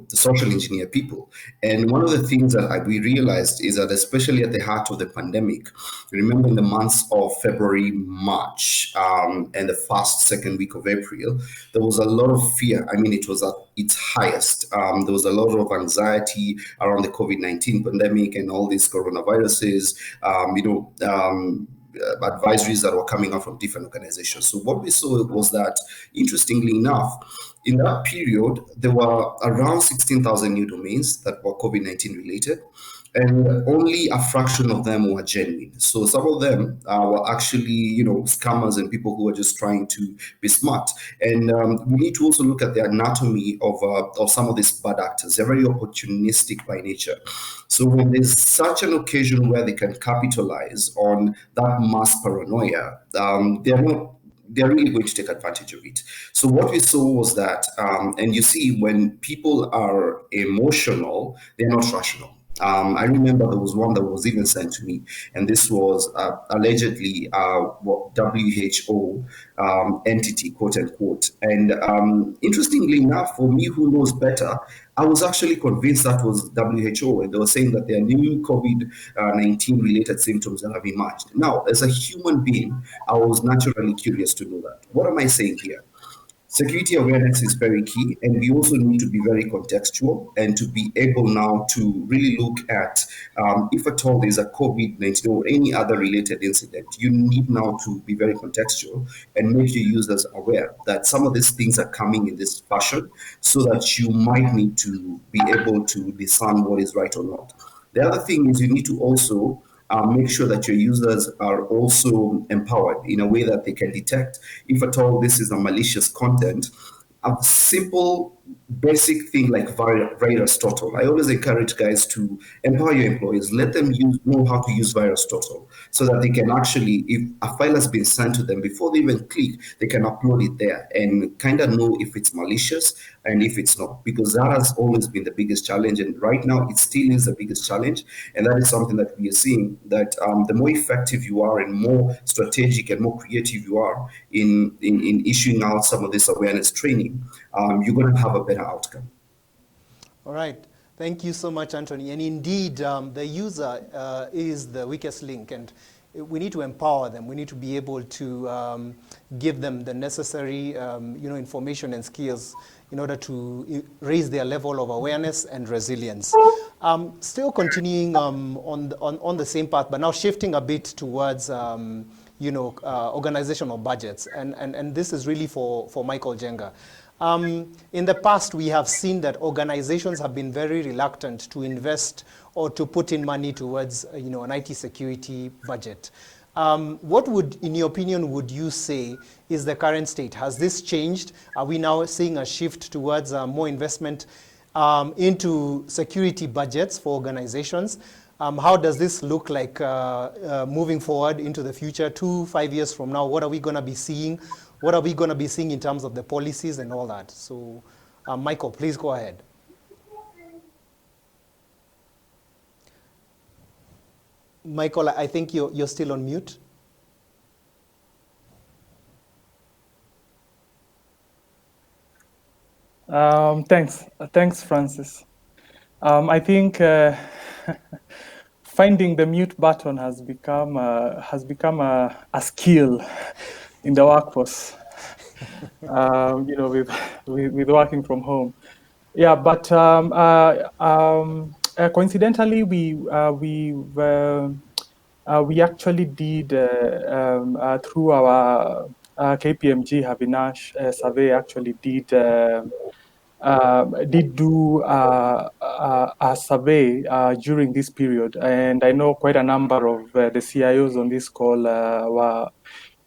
social engineer people. And one of the things that we realized is that, especially at the heart of the pandemic, remember in the months of February, March, and the second week of April, there was a lot of fear. I mean, it was at its highest. There was a lot of anxiety around the COVID-19 pandemic and all these coronaviruses. advisories that were coming out from different organizations. So what we saw was that, interestingly enough, in that period, there were around 16,000 new domains that were COVID-19 related, and only a fraction of them were genuine. So some of them were actually, scammers and people who were just trying to be smart. And we need to also look at the anatomy of some of these bad actors. They're very opportunistic by nature. So when there's such an occasion where they can capitalize on that mass paranoia, they're really going to take advantage of it. So what we saw was that, and you see, when people are emotional, they're not rational. I remember there was one that was even sent to me, and this was allegedly WHO entity, quote unquote. And interestingly enough, for me, who knows better, I was actually convinced that was WHO, and they were saying that there are new COVID-19 related symptoms that have emerged. Now, as a human being, I was naturally curious to know that. What am I saying here? Security awareness is very key, and we also need to be very contextual and to be able now to really look at if at all there's a COVID-19 or any other related incident, you need now to be very contextual and make your users aware that some of these things are coming in this fashion, so that you might need to be able to discern what is right or not. The other thing is, you need to also make sure that your users are also empowered in a way that they can detect if at all this is a malicious content. A simple basic thing like VirusTotal. I always encourage guys to empower your employees, let them know how to use VirusTotal, so that they can actually, if a file has been sent to them, before they even click, they can upload it there and kind of know if it's malicious and if it's not, because that has always been the biggest challenge, and right now it still is the biggest challenge. And that is something that we are seeing, that the more effective you are and more strategic and more creative you are in issuing out some of this awareness training, you're going to have a better outcome. All right. Thank you so much, Anthony. And indeed, the user is the weakest link, and we need to empower them. We need to be able to give them the necessary information and skills in order to raise their level of awareness and resilience. Still continuing on the same path, but now shifting a bit towards organizational budgets. And this is really for Michael Jenga. In the past, we have seen that organizations have been very reluctant to invest or to put in money towards an IT security budget. What would, in your opinion, would you say is the current state? Has this changed? Are we now seeing a shift towards more investment into security budgets for organizations? How does this look like moving forward into the future, 2-5 years from now? What are we going to be seeing? What are we going to be seeing in terms of the policies and all that? So, Michael, please go ahead. Michael, I think you're still on mute. Thanks, Francis. I think finding the mute button has become a skill in the workforce. With working from home. Yeah, but coincidentally, we actually did through our KPMG Havinash survey, actually did do a survey during this period, and I know quite a number of the CIOs on this call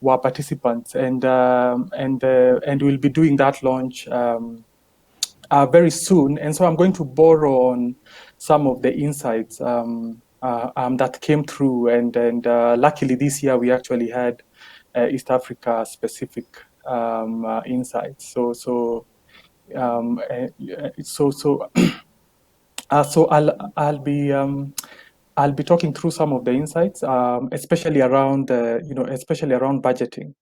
were participants, and we'll be doing that launch very soon. And so I'm going to borrow on some of the insights that came through, and luckily this year we actually had East Africa specific insights. So I'll be talking through some of the insights, especially around budgeting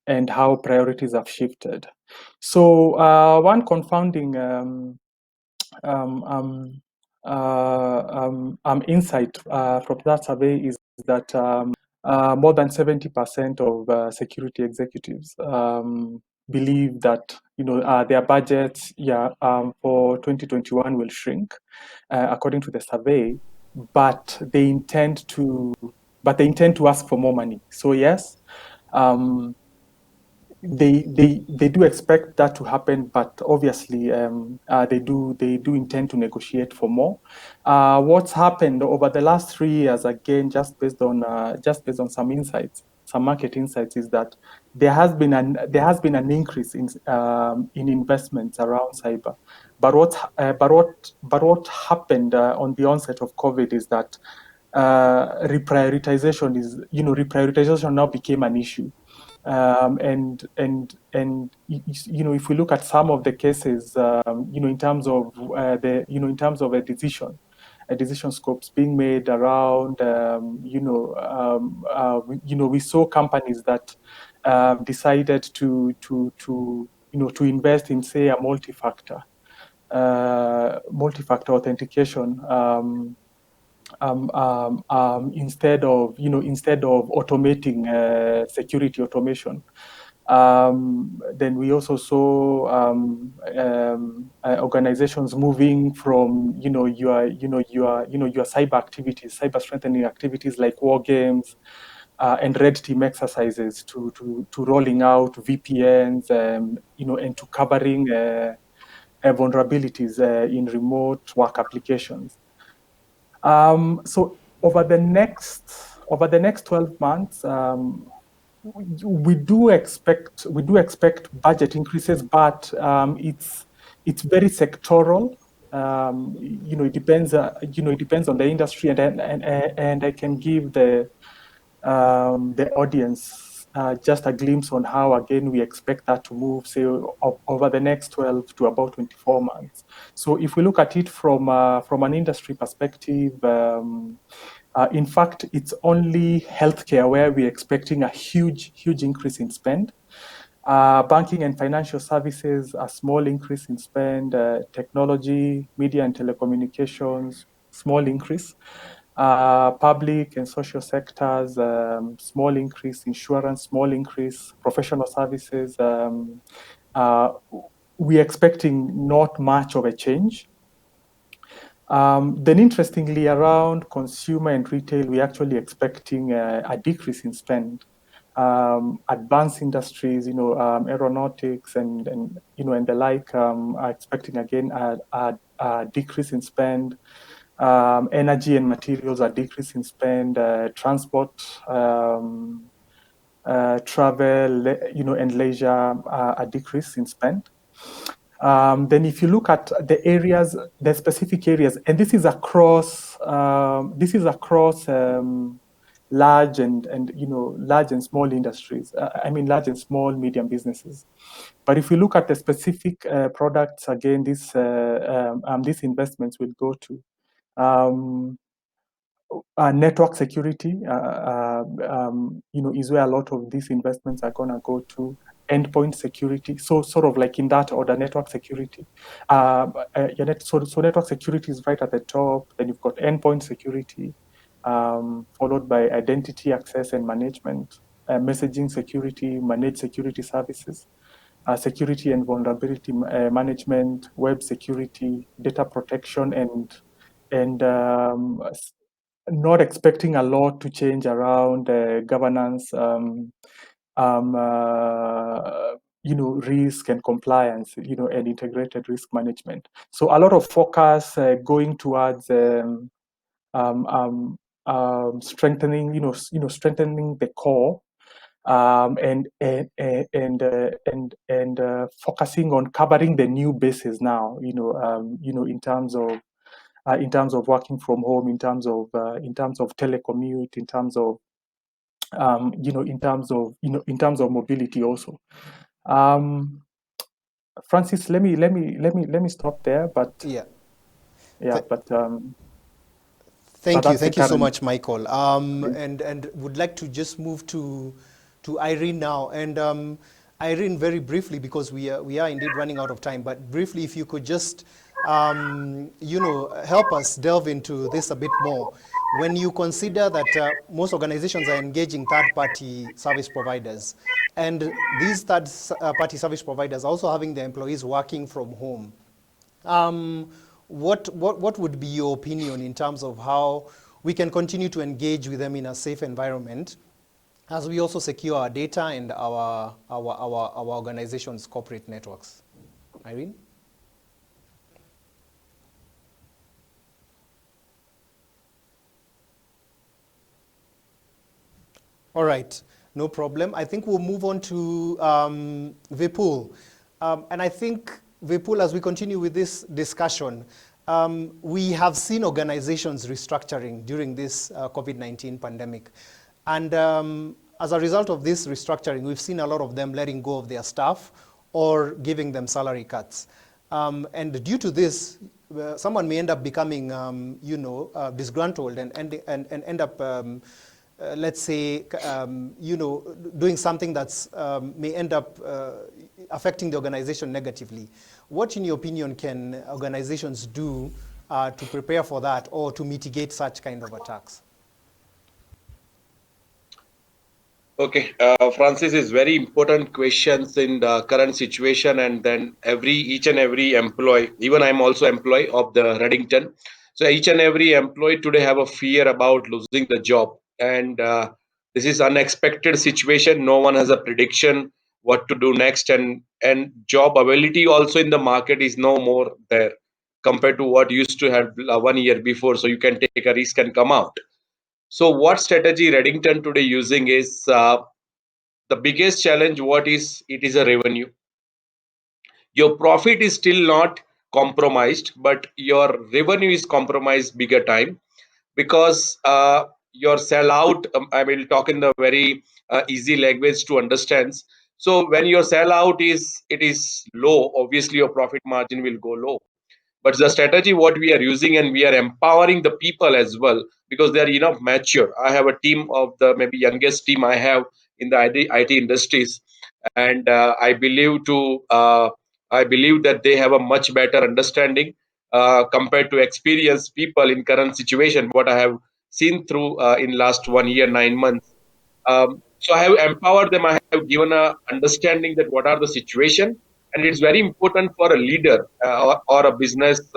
and how priorities have shifted. So one confounding insight from that survey is that more than 70% of security executives believe that their budgets for 2021 will shrink, according to the survey, but they intend to but they intend to ask for more money. So yes, they do expect that to happen, but obviously they do intend to negotiate for more. What's happened over the last 3 years, again, just based on some insights, some market insights, is that there has been an increase in investments around cyber. But what happened on the onset of COVID is that reprioritization now became an issue. If we look at some of the cases, in terms of a decision scopes being made around, we saw companies that decided to invest in, say, a multi-factor authentication. Instead of automating security automation. Then we also saw organizations moving from your cyber activities, cyber strengthening activities like war games and red team exercises to rolling out VPNs, and to covering vulnerabilities in remote work applications. So over the next 12 months, we do expect budget increases, but it's very sectoral. It depends. It depends on the industry, and I can give the audience just a glimpse on how, again, we expect that to move, say, over the next 12 to about 24 months. So if we look at it from an industry perspective, in fact, it's only healthcare where we're expecting a huge increase in spend. Banking and financial services, a small increase in spend. Technology, media and telecommunications, small increase. Public and social sectors, small increase. Insurance, small increase. Professional services, we're expecting not much of a change. Then interestingly, around consumer and retail, we're actually expecting a decrease in spend. Advanced industries, aeronautics and the like, are expecting, again, a decrease in spend. Energy and materials are decreasing spend. Transport, travel, and leisure are a decrease in spend. Then if you look at the specific areas, and this is across large and small industries. I mean, large and small, medium businesses. But if you look at the specific products, again, these investments will go to network security. Is where a lot of these investments are gonna go to. Endpoint security, so sort of like in that order. Network security. So network security is right at the top. Then you've got endpoint security, followed by identity access and management, messaging security, managed security services, security and vulnerability management, web security, data protection, and not expecting a lot to change around governance, risk and compliance, and integrated risk management. So a lot of focus going towards strengthening, strengthening the core, and focusing on covering the new bases now. In terms of working from home, in terms of telecommute, in terms of mobility also. Francis, let me stop there. But yeah, but thank you so current. much, Michael. And would like to just move to Irene now. And Irene, very briefly, because we are indeed running out of time, but briefly, if you could just help us delve into this a bit more. When you consider that most organizations are engaging third-party service providers, and these third-party service providers are also having their employees working from home, what would be your opinion in terms of how we can continue to engage with them in a safe environment as we also secure our data and our organization's corporate networks. Irene? All right, no problem. I think we'll move on to Vipul. And I think, Vipul, as we continue with this discussion, we have seen organizations restructuring during this COVID-19 pandemic. And as a result of this restructuring, we've seen a lot of them letting go of their staff or giving them salary cuts. And due to this, someone may end up becoming, disgruntled and end up let's say, doing something that's may end up affecting the organization negatively. What, in your opinion, can organizations do to prepare for that or to mitigate such kind of attacks? Okay, Francis, is very important questions in the current situation, and then each and every employee, even I'm also employee of the Reddington. So each and every employee today have a fear about losing the job, and this is unexpected situation. No one has a prediction what to do next, and job availability also in the market is no more there compared to what used to have 1 year before. So you can take a risk and come out. So what strategy Reddington today using is the biggest challenge. What is it is a revenue. Your profit is still not compromised, but your revenue is compromised bigger time because your sell out. I will talk in the very easy language to understand. So when your sell out is low, obviously your profit margin will go low. But the strategy what we are using, and we are empowering the people as well because they are enough mature. I have a team of the maybe youngest team I have in the IT industries, and I believe that they have a much better understanding compared to experienced people in current situation what I have seen through in last 1 year 9 months. So I have empowered them. I have given a understanding that what are the situation, and it's very important for a leader or a business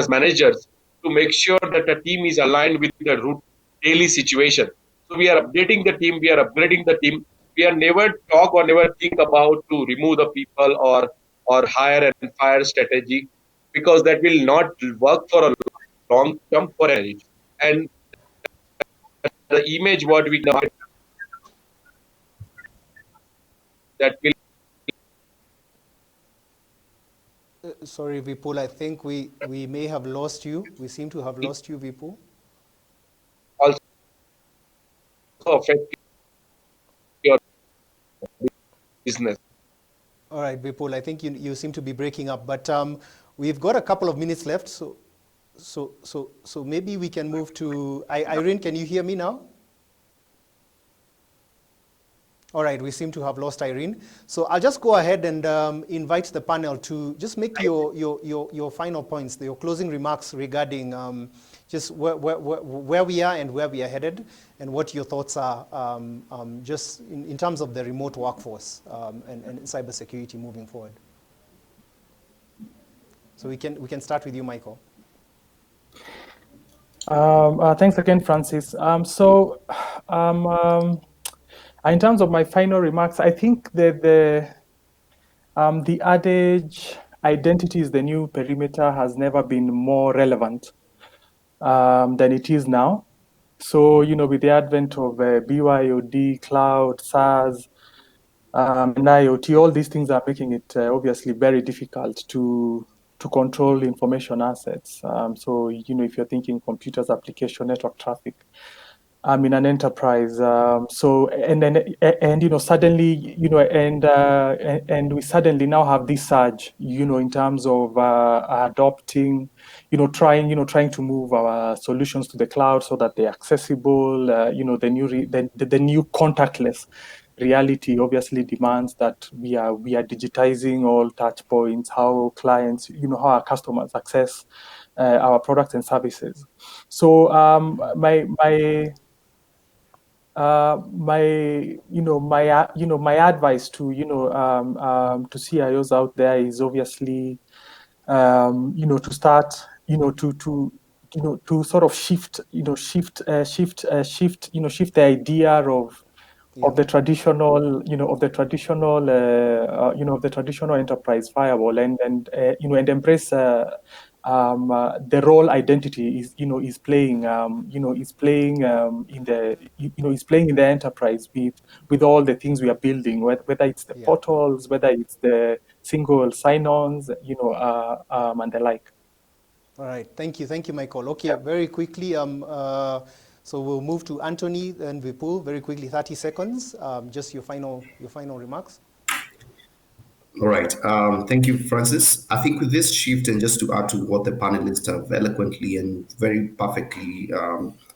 managers to make sure that the team is aligned with the daily situation. So we are updating the team, we are upgrading the team. We are never talk or never think about to remove the people or hire and fire strategy because that will not work for a long term for any. And the image what we know that will Sorry, Vipul, I think we may have lost you. We seem to have lost you, Vipul. also affect your business. All right, Vipul, I think you seem to be breaking up, but we've got a couple of minutes left, so maybe we can move to Irene. Can you hear me now? All right, we seem to have lost Irene. So I'll just go ahead and invite the panel to just make your final points, your closing remarks regarding just where we are and where we are headed, and what your thoughts are just in terms of the remote workforce and cybersecurity moving forward. So we can start with you, Michael. Thanks again, Francis. In terms of my final remarks, I think that the adage "identity is the new perimeter" has never been more relevant than it is now. So, with the advent of BYOD, cloud, SaaS, and IoT, all these things are making it obviously very difficult to control information assets. So, if you're thinking computers, application, network traffic, in an enterprise. Suddenly, and we suddenly now have this surge, in terms of adopting, trying to move our solutions to the cloud so that they're accessible. The new contactless reality obviously demands that we are digitizing all touch points, how clients, how our customers access our products and services. So my advice to to CIOs out there is obviously to start to to sort of shift the idea of the traditional, of the traditional enterprise firewall, and embrace the role identity is playing, is playing in the enterprise with all the things we are building, whether it's the portals, whether it's the single sign-ons, and the like. All right, thank you, Michael. Okay, very quickly, so we'll move to Anthony and Vipul very quickly, 30 seconds. Just your final remarks. All right. Thank you, Francis. I think with this shift, and just to add to what the panelists have eloquently and very perfectly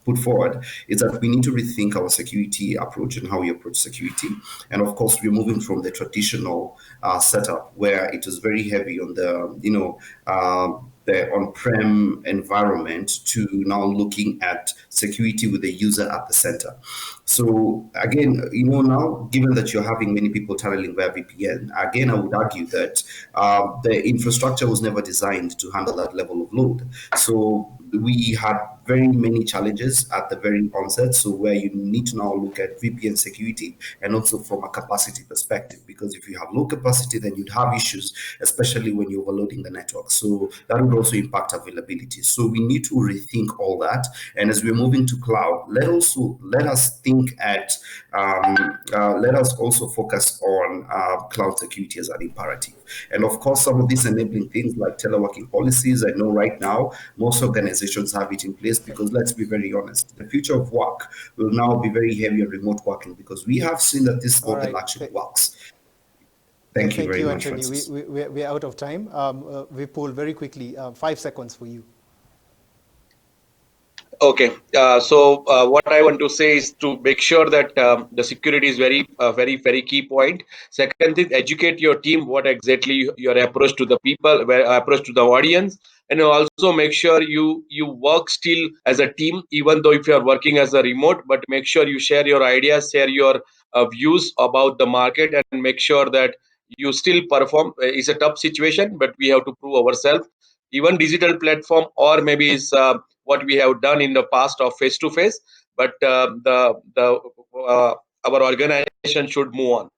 put forward, is that we need to rethink our security approach and how we approach security. And of course, we're moving from the traditional setup where it was very heavy on the, the on-prem environment, to now looking at security with the user at the center. So again, now given that you're having many people tunneling via VPN, again, I would argue that the infrastructure was never designed to handle that level of load. So we had very many challenges at the very onset. So where you need to now look at VPN security, and also from a capacity perspective, because if you have low capacity, then you'd have issues, especially when you're overloading the network. So that would also impact availability. So we need to rethink all that. And as we're moving to cloud, let us think at, let us also focus on cloud security as an imperative. And of course, some of these enabling things like teleworking policies, I know right now most organizations have it in place, because let's be very honest, the future of work will now be very heavy on remote working, because we have seen that this model actually works. Thank you very much, Anthony. Francis. We're out of time. Vipul, very quickly, 5 seconds for you. Okay, so what I want to say is to make sure that the security is very key point. Second thing, educate your team what exactly your approach to the people, approach to the audience, and also make sure you work still as a team, even though if you are working as a remote, but make sure you share your ideas, share your views about the market, and make sure that you still perform. It's a tough situation, but we have to prove ourselves. Even digital platform, or maybe is what we have done in the past of face-to-face, but our organization should move on.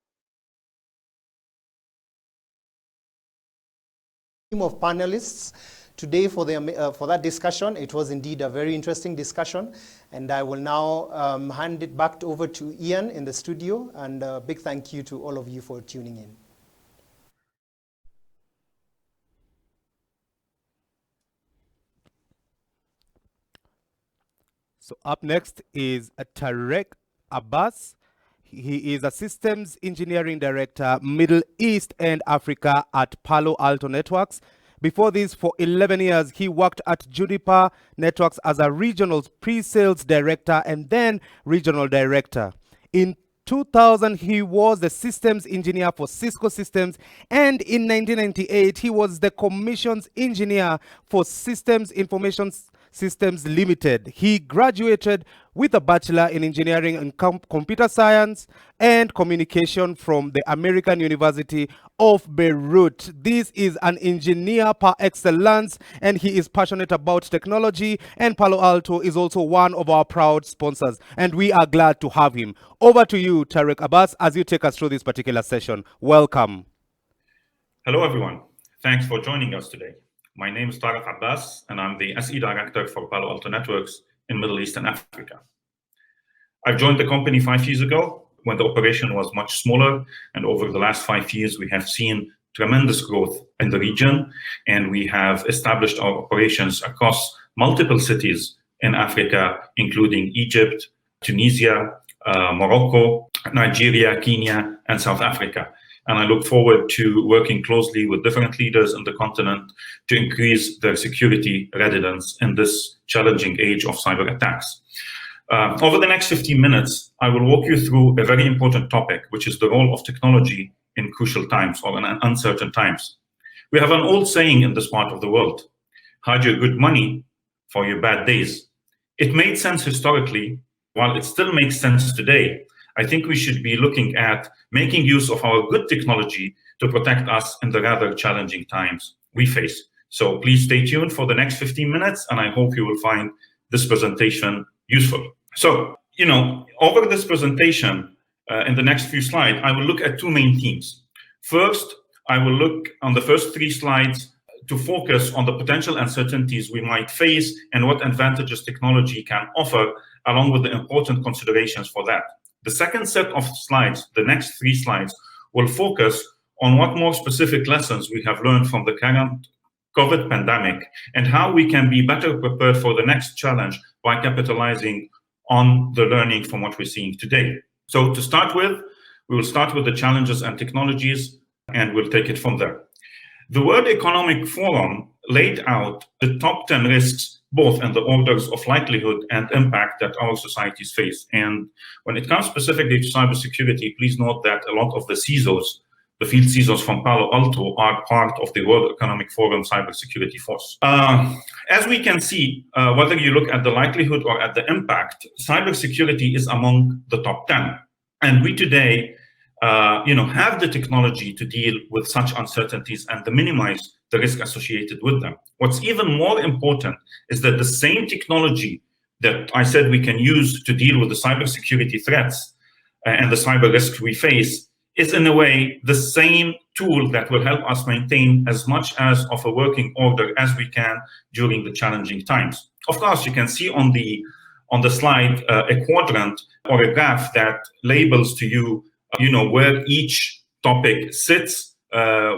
Team of panelists today for that discussion. It was indeed a very interesting discussion, and I will now hand it back over to Ian in the studio, and a big thank you to all of you for tuning in. So up next is Tarek Abbas. He is a systems engineering director, Middle East and Africa at Palo Alto Networks. Before this, for 11 years, he worked at Juniper Networks as a regional pre-sales director and then regional director. In 2000, he was the systems engineer for Cisco Systems, and in 1998, he was the commissions engineer for Systems Information Systems Limited. He graduated with a Bachelor in Engineering and Computer Science and Communication from the American University of Beirut. This is an engineer par excellence, and he is passionate about technology, and Palo Alto is also one of our proud sponsors, and we are glad to have him. Over to you, Tarek Abbas, as you take us through this particular session. Welcome. Hello, everyone. Thanks for joining us today. My name is Tarek Abbas, and I'm the SE Director for Palo Alto Networks in Middle East and Africa. I joined the company 5 years ago when the operation was much smaller, and over the last 5 years, we have seen tremendous growth in the region, and we have established our operations across multiple cities in Africa, including Egypt, Tunisia, Morocco, Nigeria, Kenya, and South Africa. And I look forward to working closely with different leaders in the continent to increase their security readiness in this challenging age of cyber attacks. Over the next 15 minutes, I will walk you through a very important topic, which is the role of technology in crucial times or in uncertain times. We have an old saying in this part of the world: hide your good money for your bad days. It made sense historically. While it still makes sense today, I think we should be looking at making use of our good technology to protect us in the rather challenging times we face. So please stay tuned for the next 15 minutes, and I hope you will find this presentation useful. So, over this presentation, in the next few slides, I will look at two main themes. First, I will look on the first 3 slides to focus on the potential uncertainties we might face and what advantages technology can offer, along with the important considerations for that. The second set of slides, the next 3 slides, will focus on what more specific lessons we have learned from the current COVID pandemic and how we can be better prepared for the next challenge by capitalizing on the learning from what we're seeing today. So to start with, we will start with the challenges and technologies, and we'll take it from there. The World Economic Forum laid out the top 10 risks, both in the orders of likelihood and impact that our societies face. And when it comes specifically to cybersecurity, please note that a lot of the CISOs, the field CISOs from Palo Alto, are part of the World Economic Forum cybersecurity force. As we can see, whether you look at the likelihood or at the impact, cybersecurity is among the top 10. And we today have the technology to deal with such uncertainties and to minimize the risk associated with them. What's even more important is that the same technology that I said we can use to deal with the cybersecurity threats and the cyber risks we face is in a way the same tool that will help us maintain as much as of a working order as we can during the challenging times. Of course, you can see on the slide a quadrant or a graph that labels to you where each topic sits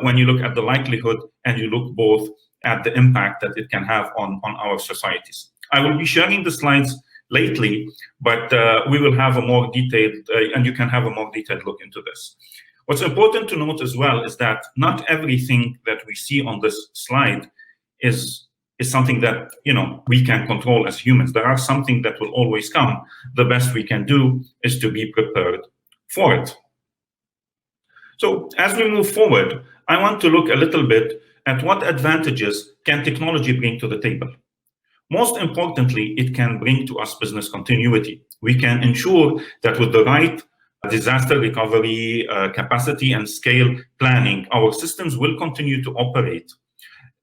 when you look at the likelihood and you look both at the impact that it can have on our societies. I will be sharing the slides lately, but we will have a more detailed, and you can have a more detailed look into this. What's important to note as well is that not everything that we see on this slide is something that we can control as humans. There are something that will always come. The best we can do is to be prepared for it. So as we move forward, I want to look a little bit at what advantages can technology bring to the table. Most importantly, it can bring to us business continuity. We can ensure that with the right disaster recovery capacity and scale planning, our systems will continue to operate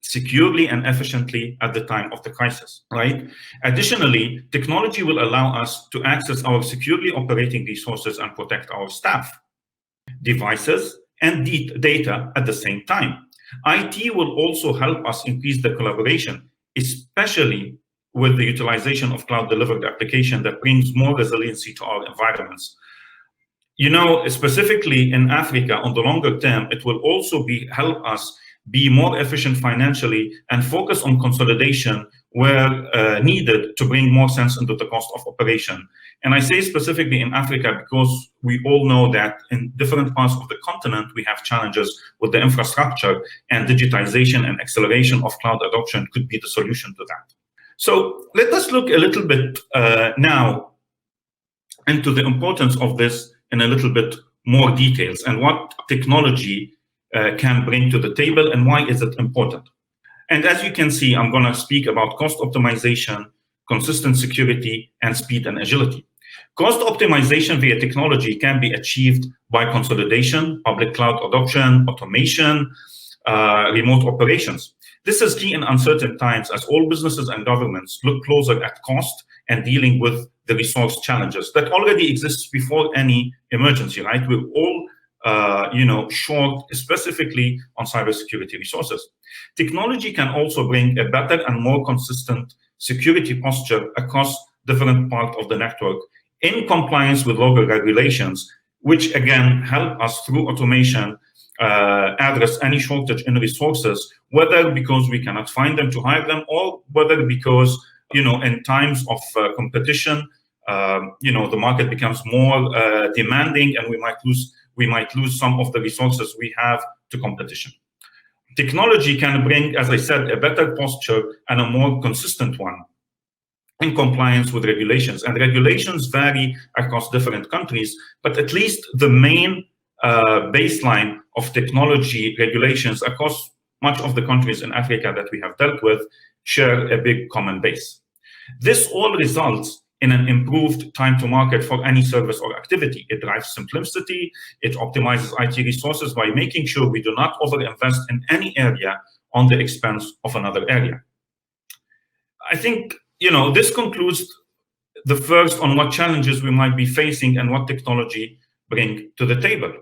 securely and efficiently at the time of the crisis, right? Additionally, technology will allow us to access our securely operating resources and protect our staff, devices, and data at the same time. IT will also help us increase the collaboration, especially with the utilization of cloud-delivered application that brings more resiliency to our environments. Specifically in Africa, on the longer term, it will also help us be more efficient financially and focus on consolidation where needed to bring more sense into the cost of operation. And I say specifically in Africa because we all know that in different parts of the continent, we have challenges with the infrastructure, and digitization and acceleration of cloud adoption could be the solution to that. So let us look a little bit now into the importance of this in a little bit more details and what technology can bring to the table and why is it important. And as you can see, I'm going to speak about cost optimization, consistent security, and speed and agility. Cost optimization via technology can be achieved by consolidation, public cloud adoption, automation, remote operations. This is key in uncertain times as all businesses and governments look closer at cost and dealing with the resource challenges that already exists before any emergency, right? We're all short specifically on cybersecurity resources. Technology can also bring a better and more consistent security posture across different parts of the network in compliance with local regulations, which again help us through automation address any shortage in resources, whether because we cannot find them to hire them or whether because, in times of competition, the market becomes more demanding and we might lose some of the resources we have to competition. Technology can bring, as I said, a better posture and a more consistent one in compliance with regulations. And regulations vary across different countries, but at least the main baseline of technology regulations across much of the countries in Africa that we have dealt with share a big common base. This all results in an improved time to market for any service or activity. It drives simplicity, it optimizes IT resources by making sure we do not overinvest in any area on the expense of another area. I think, this concludes the first on what challenges we might be facing and what technology bring to the table.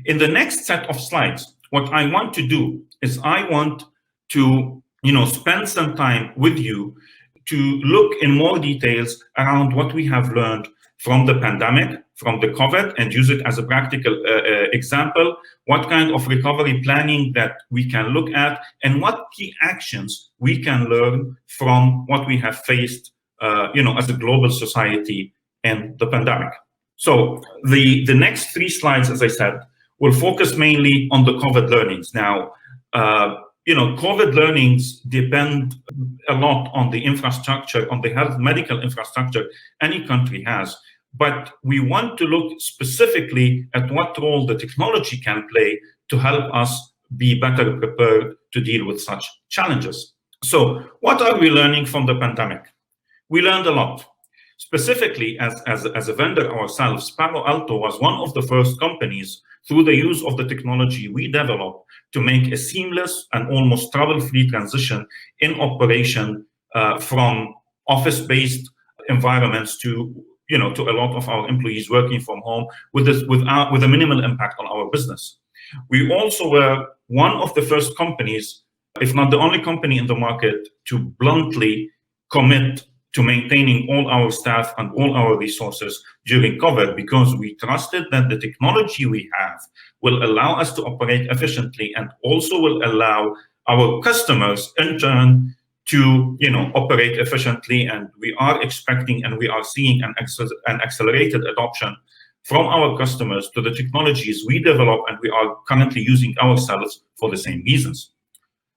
In the next set of slides, what I want to do is I want to, spend some time with you to look in more details around what we have learned from the pandemic, from the COVID, and use it as a practical example, what kind of recovery planning that we can look at, and what key actions we can learn from what we have faced, as a global society in the pandemic. So the next 3 slides, as I said, will focus mainly on the COVID learnings. Now, COVID learnings depend a lot on the infrastructure, on the health medical infrastructure any country has. But we want to look specifically at what role the technology can play to help us be better prepared to deal with such challenges. So what are we learning from the pandemic? We learned a lot. Specifically, as a vendor ourselves, Palo Alto was one of the first companies, through the use of the technology we developed, to make a seamless and almost trouble-free transition in operation from office-based environments to a lot of our employees working from home with a minimal impact on our business. We also were one of the first companies, if not the only company in the market, to bluntly commit to maintaining all our staff and all our resources during COVID, because we trusted that the technology we have will allow us to operate efficiently and also will allow our customers in turn to operate efficiently. And we are expecting and we are seeing an accelerated adoption from our customers to the technologies we develop and we are currently using ourselves for the same reasons.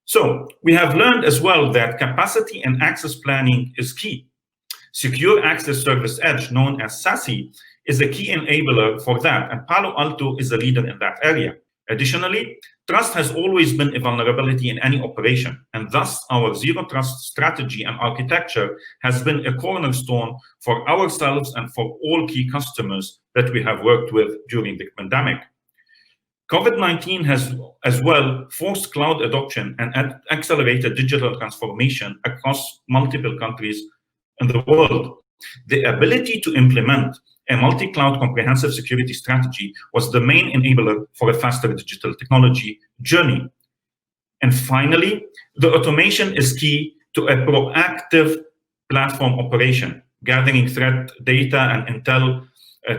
So we have learned as well that capacity and access planning is key. Secure Access Service Edge, known as SASE, is a key enabler for that, and Palo Alto is a leader in that area. Additionally, trust has always been a vulnerability in any operation, and thus our zero trust strategy and architecture has been a cornerstone for ourselves and for all key customers that we have worked with during the pandemic. COVID-19 has as well forced cloud adoption and accelerated digital transformation across multiple countries in the world. The ability to implement a multi-cloud comprehensive security strategy was the main enabler for a faster digital technology journey. And finally, the automation is key to a proactive platform operation, gathering threat data and intel,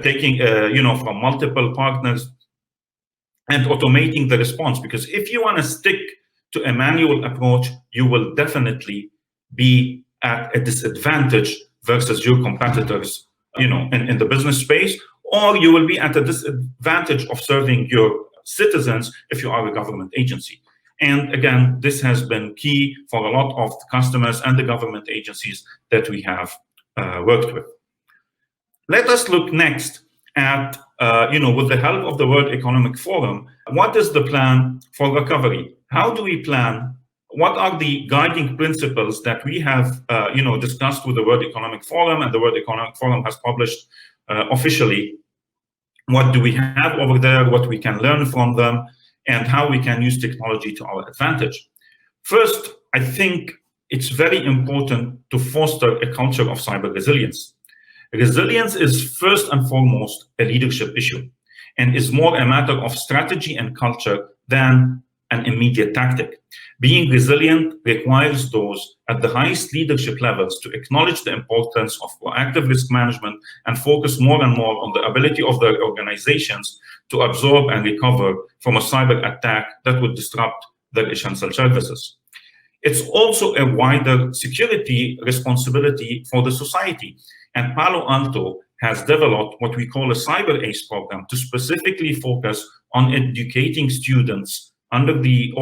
taking from multiple partners, and automating the response. Because if you want to stick to a manual approach, you will definitely be at a disadvantage versus your competitors, in the business space, or you will be at a disadvantage of serving your citizens if you are a government agency. And again, this has been key for a lot of the customers and the government agencies that we have worked with. Let us look next at, with the help of the World Economic Forum, what is the plan for recovery? How do we plan? What are the guiding principles that we have, discussed with the World Economic Forum, and the World Economic Forum has published officially? What do we have over there? What we can learn from them, and how we can use technology to our advantage? First, I think it's very important to foster a culture of cyber resilience. Resilience is first and foremost a leadership issue, and is more a matter of strategy and culture than an immediate tactic. Being resilient requires those at the highest leadership levels to acknowledge the importance of proactive risk management and focus more and more on the ability of their organizations to absorb and recover from a cyber attack that would disrupt their essential services. It's also a wider security responsibility for the society, and Palo Alto has developed what we call a Cyber ACE program to specifically focus on educating students under the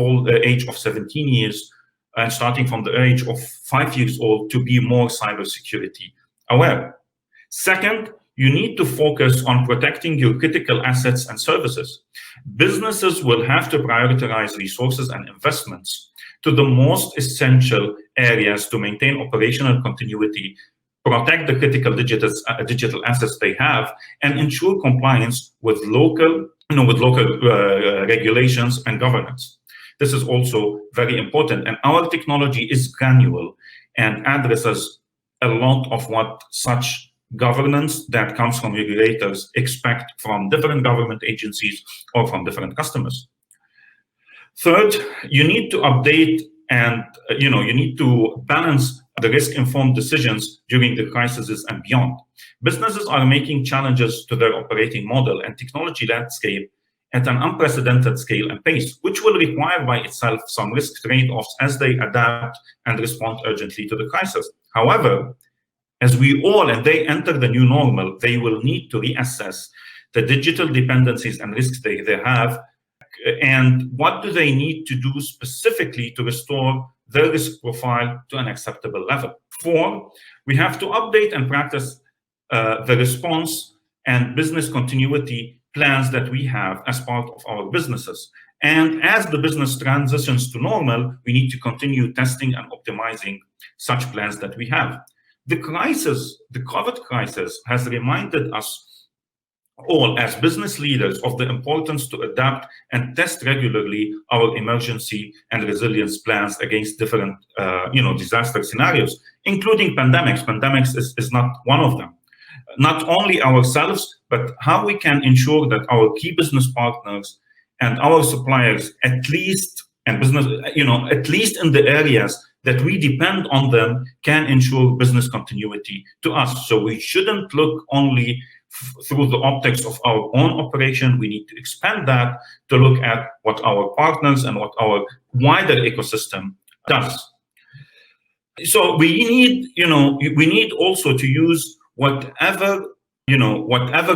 age of 17 years and starting from the age of 5 years old to be more cybersecurity aware. Second, you need to focus on protecting your critical assets and services. Businesses will have to prioritize resources and investments to the most essential areas to maintain operational continuity, protect the critical digital assets they have, and ensure compliance with local regulations and governance. This is also very important. And our technology is granular and addresses a lot of what such governance that comes from regulators expect from different government agencies or from different customers. Third, you need to update and you need to balance the risk-informed decisions during the crises and beyond. Businesses are making challenges to their operating model and technology landscape at an unprecedented scale and pace, which will require by itself some risk trade-offs as they adapt and respond urgently to the crisis. However, as we all, and they enter the new normal, they will need to reassess the digital dependencies and risks they have, and what do they need to do specifically to restore their risk profile to an acceptable level. 4, we have to update and practice the response and business continuity plans that we have as part of our businesses. And as the business transitions to normal, we need to continue testing and optimizing such plans that we have. The COVID crisis has reminded us all as business leaders of the importance to adapt and test regularly our emergency and resilience plans against different disaster scenarios, including pandemics. Pandemics is not one of them. Not only ourselves, but how we can ensure that our key business partners and our suppliers, at least in the areas that we depend on them, can ensure business continuity to us. So we shouldn't look only through the optics of our own operation. We need to expand that to look at what our partners and what our wider ecosystem does. So we need also to use whatever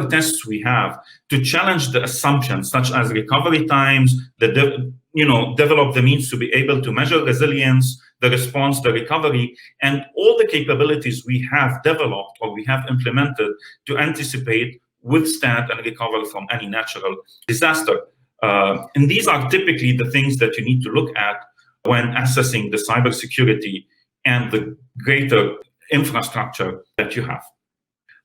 tests we have to challenge the assumptions, such as recovery times, develop the means to be able to measure resilience, the response, the recovery, and all the capabilities we have developed or we have implemented to anticipate, withstand, and recover from any natural disaster. And these are typically the things that you need to look at when assessing the cybersecurity and the greater infrastructure that you have.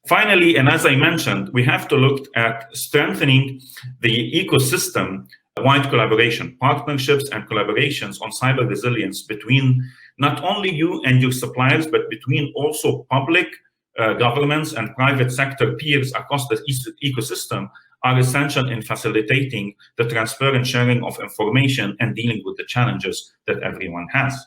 Finally, and as I mentioned, we have to look at strengthening the ecosystem-wide collaboration, partnerships and collaborations on cyber resilience between not only you and your suppliers, but between also public governments and private sector peers across the ecosystem are essential in facilitating the transparent sharing of information and dealing with the challenges that everyone has.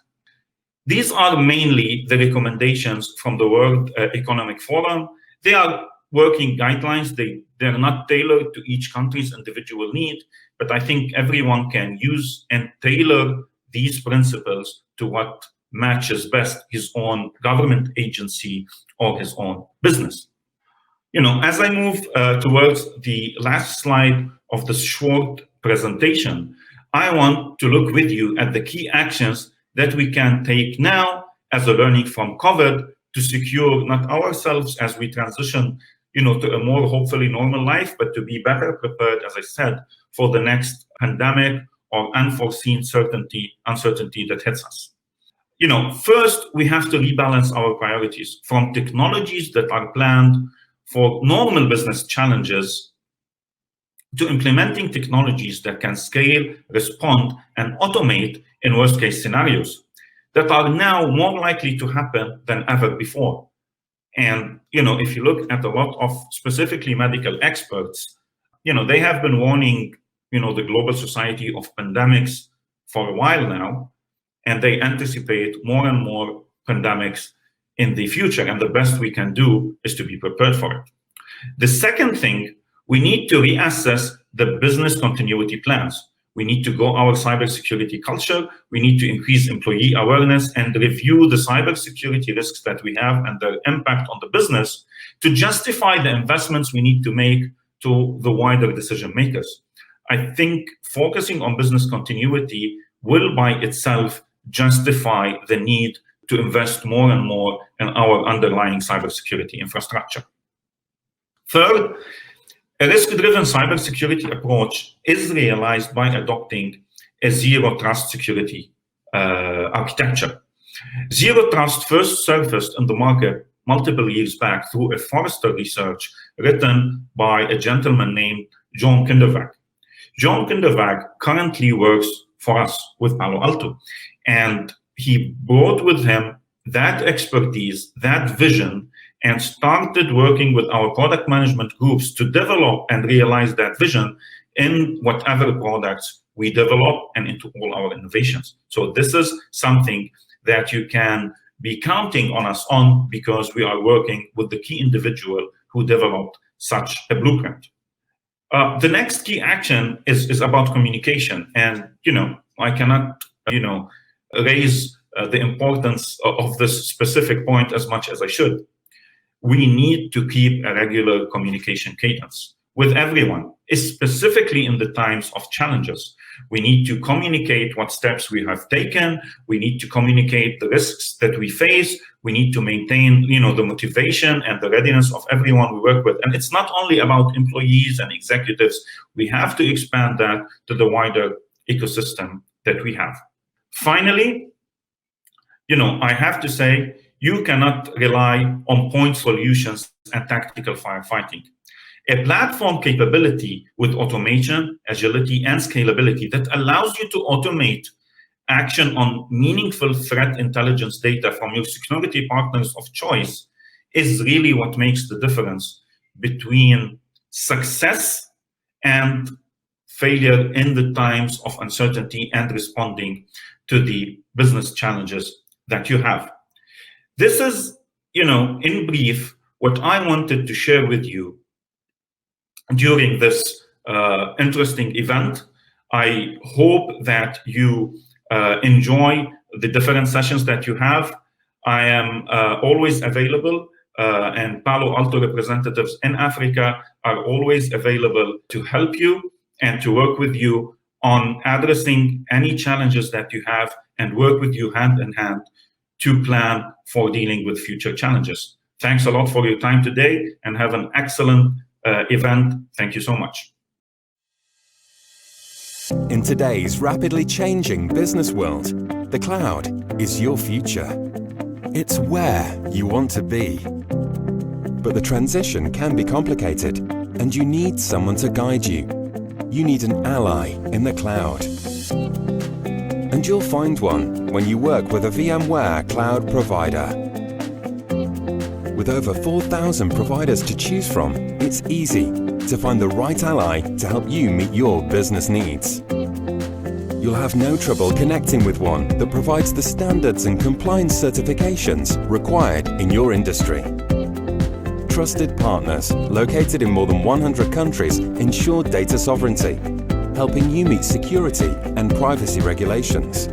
These are mainly the recommendations from the World Economic Forum. They are working guidelines. They're not tailored to each country's individual need, but I think everyone can use and tailor these principles to what matches best his own government agency or his own business. As I move towards the last slide of this short presentation, I want to look with you at the key actions that we can take now as a learning from COVID to secure not ourselves as we transition to a more hopefully normal life, but to be better prepared, as I said, for the next pandemic or unforeseen uncertainty that hits us. First, we have to rebalance our priorities from technologies that are planned for normal business challenges to implementing technologies that can scale, respond, and automate in worst-case scenarios that are now more likely to happen than ever before. And, if you look at a lot of specifically medical experts, they have been warning, the global society of pandemics for a while now, and they anticipate more and more pandemics in the future. And the best we can do is to be prepared for it. The second thing, we need to reassess the business continuity plans. We need to grow our cybersecurity culture. We need to increase employee awareness and review the cybersecurity risks that we have and their impact on the business to justify the investments we need to make to the wider decision makers. I think focusing on business continuity will by itself justify the need to invest more and more in our underlying cybersecurity infrastructure. Third, a risk-driven cybersecurity approach is realized by adopting a zero-trust security architecture. Zero trust first surfaced in the market multiple years back through a Forrester research written by a gentleman named John Kindervag. John Kindervag currently works for us with Palo Alto. And he brought with him that expertise, that vision, and started working with our product management groups to develop and realize that vision in whatever products we develop and into all our innovations. So this is something that you can be counting on us on, because we are working with the key individual who developed such a blueprint. The next key action is about communication. And, I cannot, raise the importance of this specific point as much as I should. We need to keep a regular communication cadence with everyone, specifically in the times of challenges. We need to communicate what steps we have taken. We need to communicate the risks that we face. We need to maintain, the motivation and the readiness of everyone we work with. And it's not only about employees and executives. We have to expand that to the wider ecosystem that we have. Finally, I have to say, you cannot rely on point solutions and tactical firefighting. A platform capability with automation, agility, and scalability that allows you to automate action on meaningful threat intelligence data from your security partners of choice is really what makes the difference between success and failure in the times of uncertainty and responding to the business challenges that you have. This is, in brief, what I wanted to share with you during this interesting event. I hope that you enjoy the different sessions that you have. I am always available, and Palo Alto representatives in Africa are always available to help you and to work with you on addressing any challenges that you have, and work with you hand in hand to plan for dealing with future challenges. Thanks a lot for your time today, and have an excellent event. Thank you so much. In today's rapidly changing business world, the cloud is your future. It's where you want to be. But the transition can be complicated, and you need someone to guide you. You need an ally in the cloud. And you'll find one when you work with a VMware cloud provider. With over 4,000 providers to choose from, it's easy to find the right ally to help you meet your business needs. You'll have no trouble connecting with one that provides the standards and compliance certifications required in your industry. Trusted partners located in more than 100 countries ensure data sovereignty, helping you meet security and privacy regulations.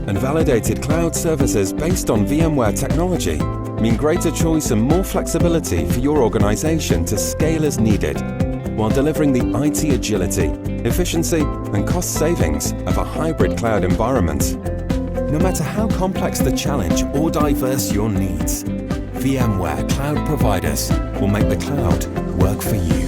And validated cloud services based on VMware technology mean greater choice and more flexibility for your organization to scale as needed, while delivering the IT agility, efficiency, and cost savings of a hybrid cloud environment. No matter how complex the challenge or diverse your needs, VMware cloud providers will make the cloud work for you.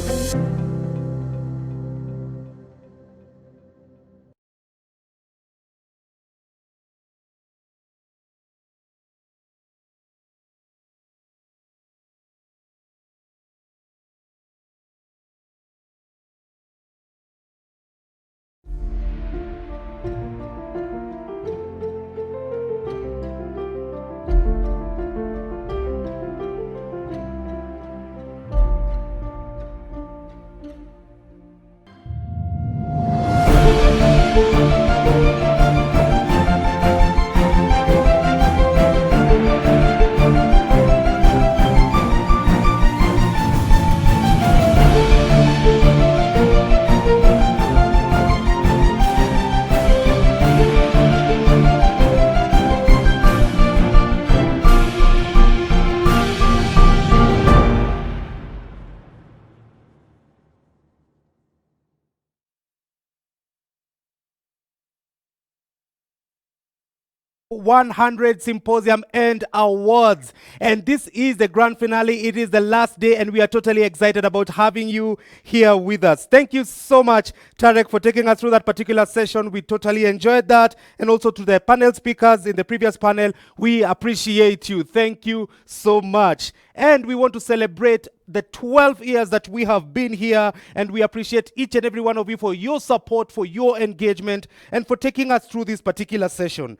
100 Symposium and Awards. And this is the grand finale. It is the last day, and we are totally excited about having you here with us. Thank you so much, Tarek, for taking us through that particular session. We totally enjoyed that. And also to the panel speakers in the previous panel, we appreciate you. Thank you so much. And we want to celebrate the 12 years that we have been here, and we appreciate each and every one of you for your support, for your engagement, and for taking us through this particular session.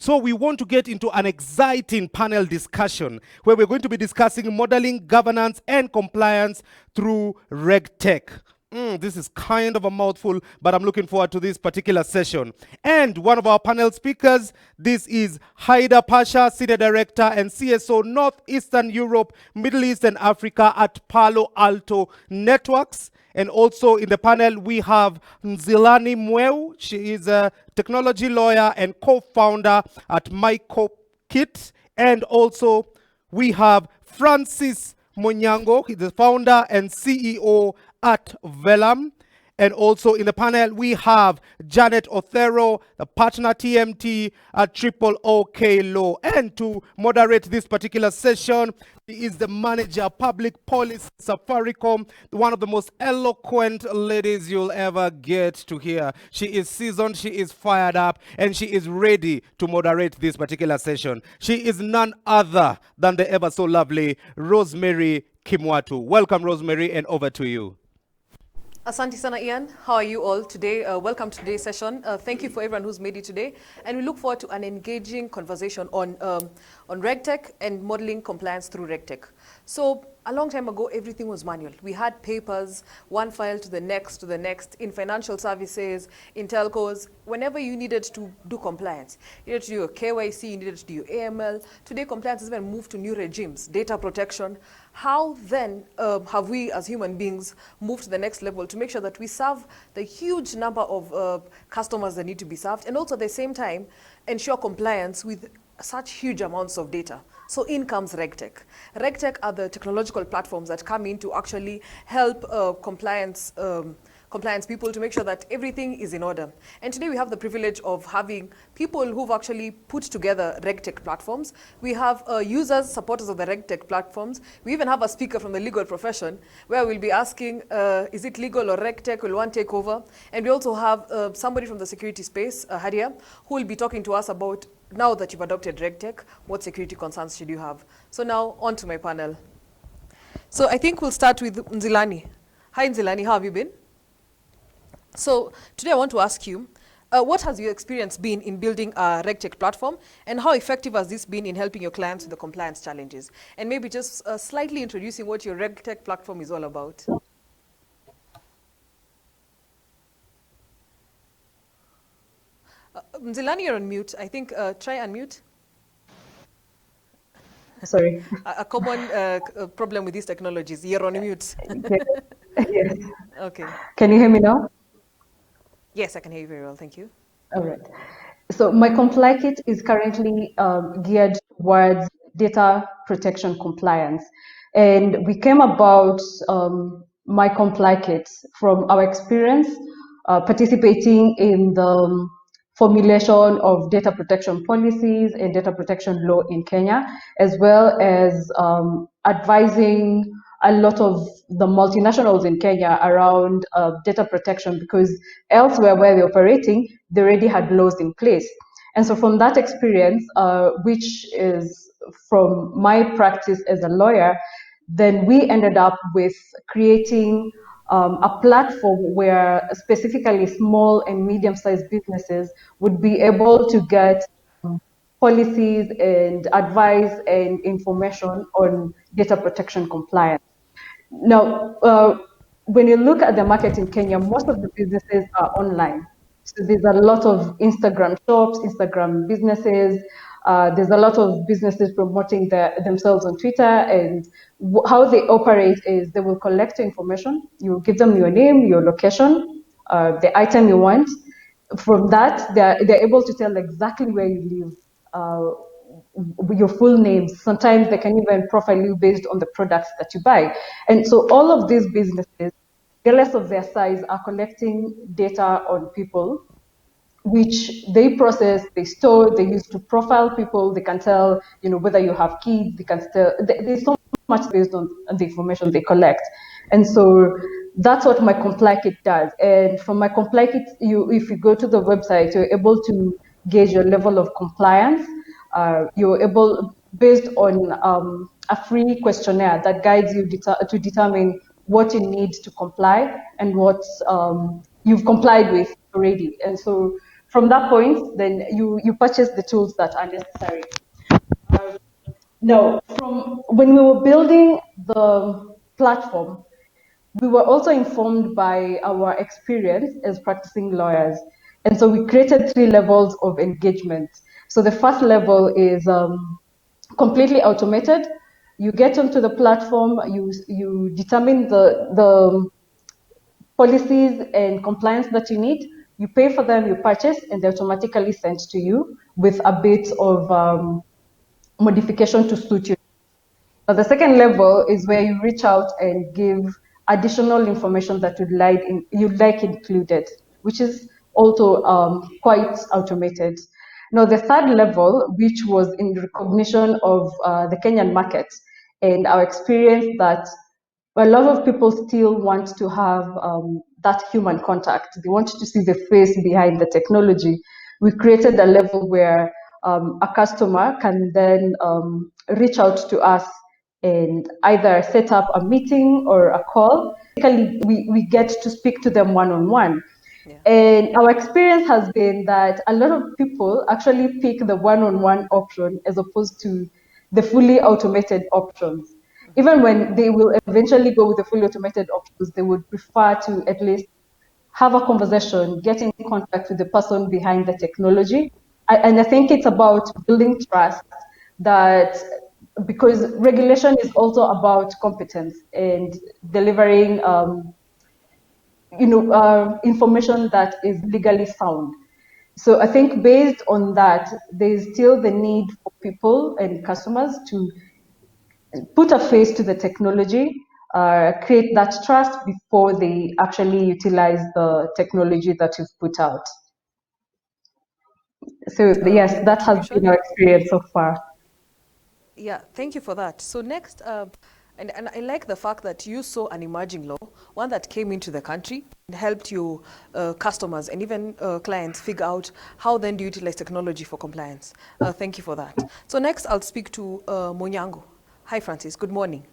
So we want to get into an exciting panel discussion where we're going to be discussing modeling, governance, and compliance through RegTech. This is kind of a mouthful, but I'm looking forward to this particular session. And one of our panel speakers, this is Haida Pasha, Senior Director and CSO Northeastern Europe, Middle East and Africa at Palo Alto Networks. And also in the panel, we have Nzilani Mweu. She is a technology lawyer and co-founder at MyCoPkit. And also we have Francis Monyango. He's the founder and CEO at Velam. And also in the panel, we have Janet Otero, the partner TMT at Triple OK Law. And to moderate this particular session, he is the manager, public policy, Safaricom, one of the most eloquent ladies you'll ever get to hear. She is seasoned, she is fired up, and she is ready to moderate this particular session. She is none other than the ever so lovely Rosemary Kimwatu. Welcome, Rosemary, and over to you. Asante sana, Ian. How are you all today? Welcome to today's session. Thank you for everyone who's made it today. And we look forward to an engaging conversation on RegTech and modeling compliance through RegTech. So a long time ago, everything was manual. We had papers, one file to the next, in financial services, in telcos. Whenever you needed to do compliance, you needed to do your KYC, you needed to do your AML. Today, compliance has even moved to new regimes, data protection. How then have we as human beings moved to the next level to make sure that we serve the huge number of customers that need to be served, and also at the same time ensure compliance with such huge amounts of data? So in comes RegTech. RegTech are the technological platforms that come in to actually help compliance people to make sure that everything is in order. And today we have the privilege of having people who've actually put together RegTech platforms. We have users, supporters of the RegTech platforms. We even have a speaker from the legal profession where we'll be asking, is it legal or RegTech? Will one take over? And we also have somebody from the security space, Hadia, who will be talking to us about, now that you've adopted RegTech, what security concerns should you have? So now on to my panel. So I think we'll start with Nzilani. Hi Nzilani, how have you been? So today I want to ask you, what has your experience been in building a RegTech platform, and how effective has this been in helping your clients with the compliance challenges? And maybe just slightly introducing what your RegTech platform is all about. Nzilani, you're on mute. I think try unmute. Sorry. A common problem with these technologies. You're on mute. Yes. Okay. Can you hear me now? Yes, I can hear you very well. Thank you. All right. So my ComplyKit is currently geared towards data protection compliance. And we came about my ComplyKit from our experience participating in the formulation of data protection policies and data protection law in Kenya, as well as advising a lot of the multinationals in Kenya around data protection, because elsewhere where they're operating, they already had laws in place. And so from that experience, which is from my practice as a lawyer, then we ended up with creating a platform where specifically small and medium-sized businesses would be able to get policies and advice and information on data protection compliance. Now, when you look at the market in Kenya, most of the businesses are online. So there's a lot of Instagram shops, Instagram businesses. There's a lot of businesses promoting themselves on Twitter, and how they operate is they will collect your information. You give them your name, your location, the item you want. From that, they're able to tell exactly where you live, your full names. Sometimes they can even profile you based on the products that you buy. And so all of these businesses, regardless of their size, are collecting data on people which they process, they store, they use to profile people. They can tell, whether you have kids. They can tell. There's so much based on the information they collect, and so that's what my Comply Kit does. And from my Comply Kit, if you go to the website, you're able to gauge your level of compliance. You're able, based on a free questionnaire that guides you to determine what you need to comply and what you've complied with already. And so from that point, then you purchase the tools that are necessary. Now, from when we were building the platform, we were also informed by our experience as practicing lawyers. And so we created 3 levels of engagement. So the first level is completely automated. You get onto the platform, you determine the policies and compliance that you need, you pay for them, you purchase, and they're automatically sent to you with a bit of modification to suit you. Now, the second level is where you reach out and give additional information that you'd like included, which is also quite automated. Now, the third level, which was in recognition of the Kenyan market and our experience that a lot of people still want to have that human contact. They want to see the face behind the technology. We created a level where a customer can then reach out to us and either set up a meeting or a call. Basically, we get to speak to them one-on-one. Yeah. And our experience has been that a lot of people actually pick the one-on-one option as opposed to the fully automated options. Even when they will eventually go with the fully automated options, they would prefer to at least have a conversation, get in contact with the person behind the technology. And I think it's about building trust, that because regulation is also about competence and delivering information that is legally sound. So I think based on that, there's still the need for people and customers to put a face to the technology, create that trust before they actually utilize the technology that you've put out. So yes, that has been our experience so far. Yeah, thank you for that. So next, and I like the fact that you saw an emerging law, one that came into the country and helped you customers and even clients figure out how then do you utilize technology for compliance. Thank you for that. So next, I'll speak to Munyango. Hi, Francis. Good morning.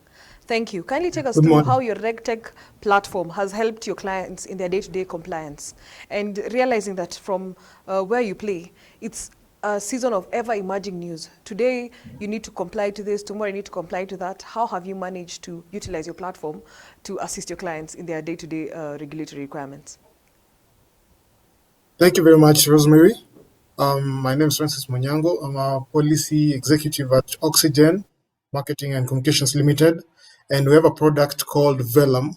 Thank you. Kindly take us through how your RegTech platform has helped your clients in their day-to-day compliance, and realizing that from where you play, it's a season of ever-emerging news. Today, you need to comply to this. Tomorrow, you need to comply to that. How have you managed to utilize your platform to assist your clients in their day-to-day regulatory requirements? Thank you very much, Rosemary. My name is Francis Munyango. I'm a policy executive at Oxygen Marketing and Communications Limited, and we have a product called Velum.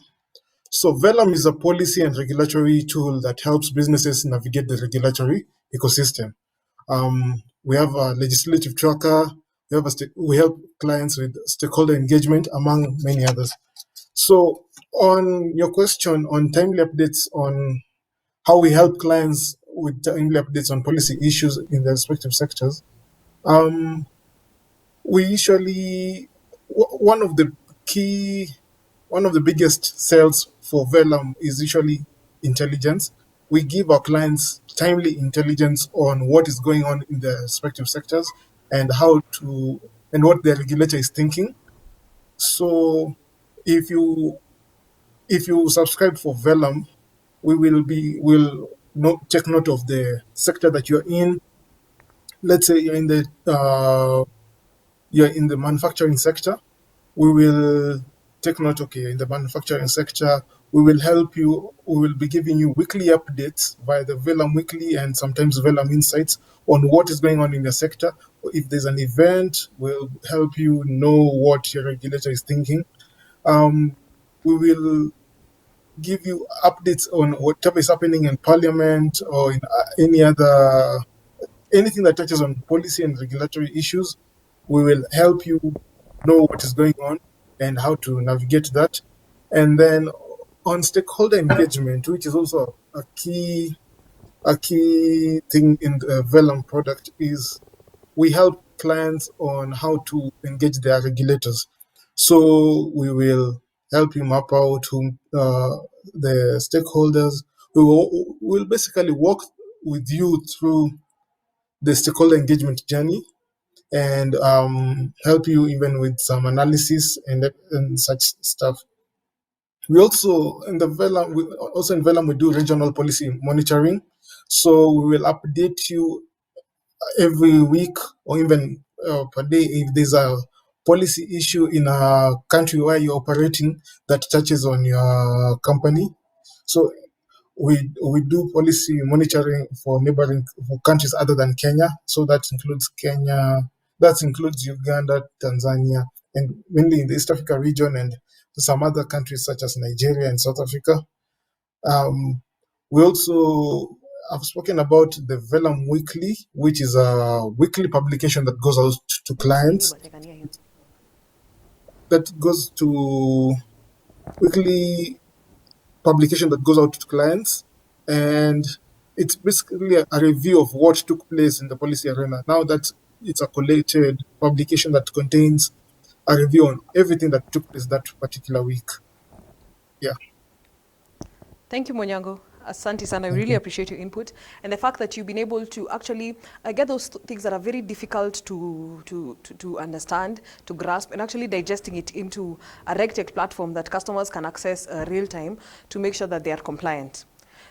So Velum is a policy and regulatory tool that helps businesses navigate the regulatory ecosystem. We have a legislative tracker. We help clients with stakeholder engagement, among many others. So on your question on timely updates on how we help clients with timely updates on policy issues in their respective sectors, we usually, one of the biggest sales for Velum is usually intelligence. We give our clients timely intelligence on what is going on in their respective sectors and what the regulator is thinking. So if you subscribe for Velum, we'll take note of the sector that you're in. Let's say you're in the manufacturing sector. We will take note, okay, in the manufacturing sector, we will help you. We will be giving you weekly updates via the Velum Weekly and sometimes Velum Insights on what is going on in the sector. If there's an event, we'll help you know what your regulator is thinking. We will give you updates on whatever is happening in Parliament or in anything that touches on policy and regulatory issues. We will help you know what is going on and how to navigate that. And then on stakeholder engagement, which is also a key a key thing in the Vellum product is we help clients on how to engage their regulators. So we will help you map out whom, the stakeholders. We'll basically walk with you through the stakeholder engagement journey and help you even with some analysis and such stuff. We also in the Vellum, we do regional policy monitoring. So we will update you every week or even per day if there's a policy issue in a country where you're operating that touches on your company. So we do policy monitoring for neighboring for countries other than Kenya. So that includes Kenya, that includes Uganda, Tanzania, and mainly in the East Africa region and some other countries such as Nigeria and South Africa. We also have spoken about the Vellum Weekly, which is a weekly publication that goes out to clients. That goes to weekly publication that goes out to clients, and it's basically a review of what took place in the policy arena. Now that it's a collated publication that contains a review on everything that took place that particular week. Yeah. Thank you, Monyango. Asante sana. I really appreciate your input and the fact that you've been able to actually get those things that are very difficult to understand, to grasp, and actually digesting it into a RegTech platform that customers can access real time to make sure that they are compliant.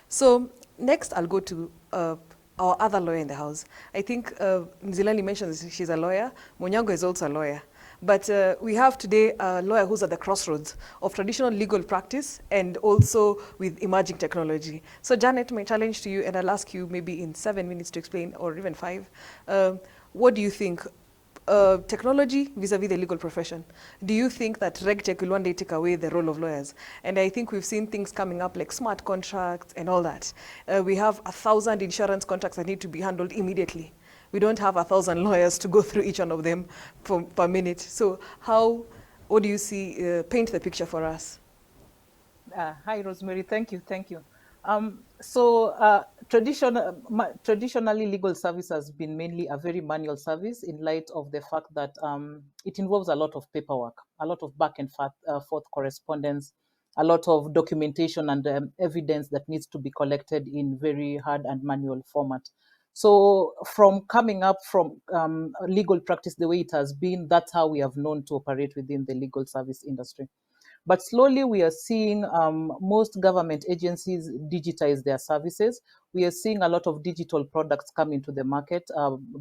So next, I'll go to our other lawyer in the house. I think Mzilani mentioned she's a lawyer. Monyango is also a lawyer. But we have today a lawyer who's at the crossroads of traditional legal practice and also with emerging technology. So Janet, my challenge to you, and I'll ask you maybe in 7 minutes to explain, or even 5, what do you think? Technology vis-a-vis the legal profession. Do you think that RegTech will one day take away the role of lawyers? And I think we've seen things coming up like smart contracts and all that. We have 1,000 insurance contracts that need to be handled immediately. We don't have 1,000 lawyers to go through each one of them per minute. So what do you see, paint the picture for us? Hi, Rosemary, thank you. Traditionally, legal service has been mainly a very manual service in light of the fact that it involves a lot of paperwork, a lot of back and forth correspondence, a lot of documentation and evidence that needs to be collected in very hard and manual format. So from coming up from legal practice the way it has been, that's how we have known to operate within the legal service industry. But slowly we are seeing most government agencies digitize their services. We are seeing a lot of digital products come into the market,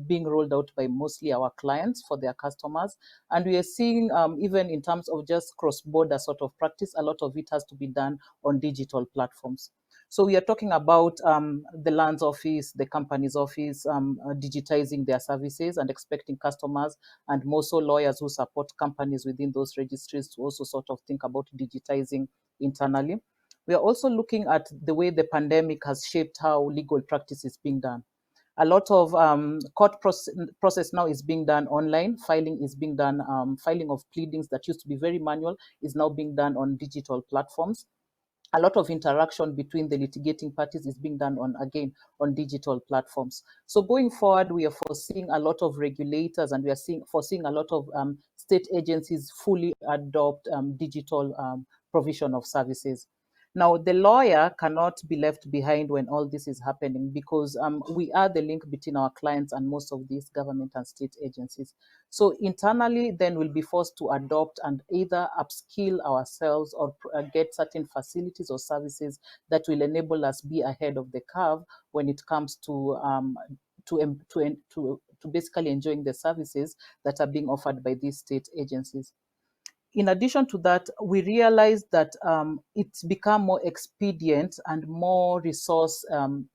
being rolled out by mostly our clients for their customers. And we are seeing even in terms of just cross-border sort of practice, a lot of it has to be done on digital platforms. So we are talking about the land's office, the company's office, digitizing their services and expecting customers and more so lawyers who support companies within those registries to also sort of think about digitizing internally. We are also looking at the way the pandemic has shaped how legal practice is being done. A lot of court process now is being done online. Filing is being done, filing of pleadings that used to be very manual is now being done on digital platforms. A lot of interaction between the litigating parties is being done on digital platforms. So going forward, we are foreseeing a lot of regulators and we are foreseeing a lot of state agencies fully adopt digital provision of services. Now, the lawyer cannot be left behind when all this is happening because we are the link between our clients and most of these government and state agencies. So internally, then we'll be forced to adopt and either upskill ourselves or get certain facilities or services that will enable us be ahead of the curve when it comes to basically enjoying the services that are being offered by these state agencies. In addition to that, we realized that it's become more expedient and more resource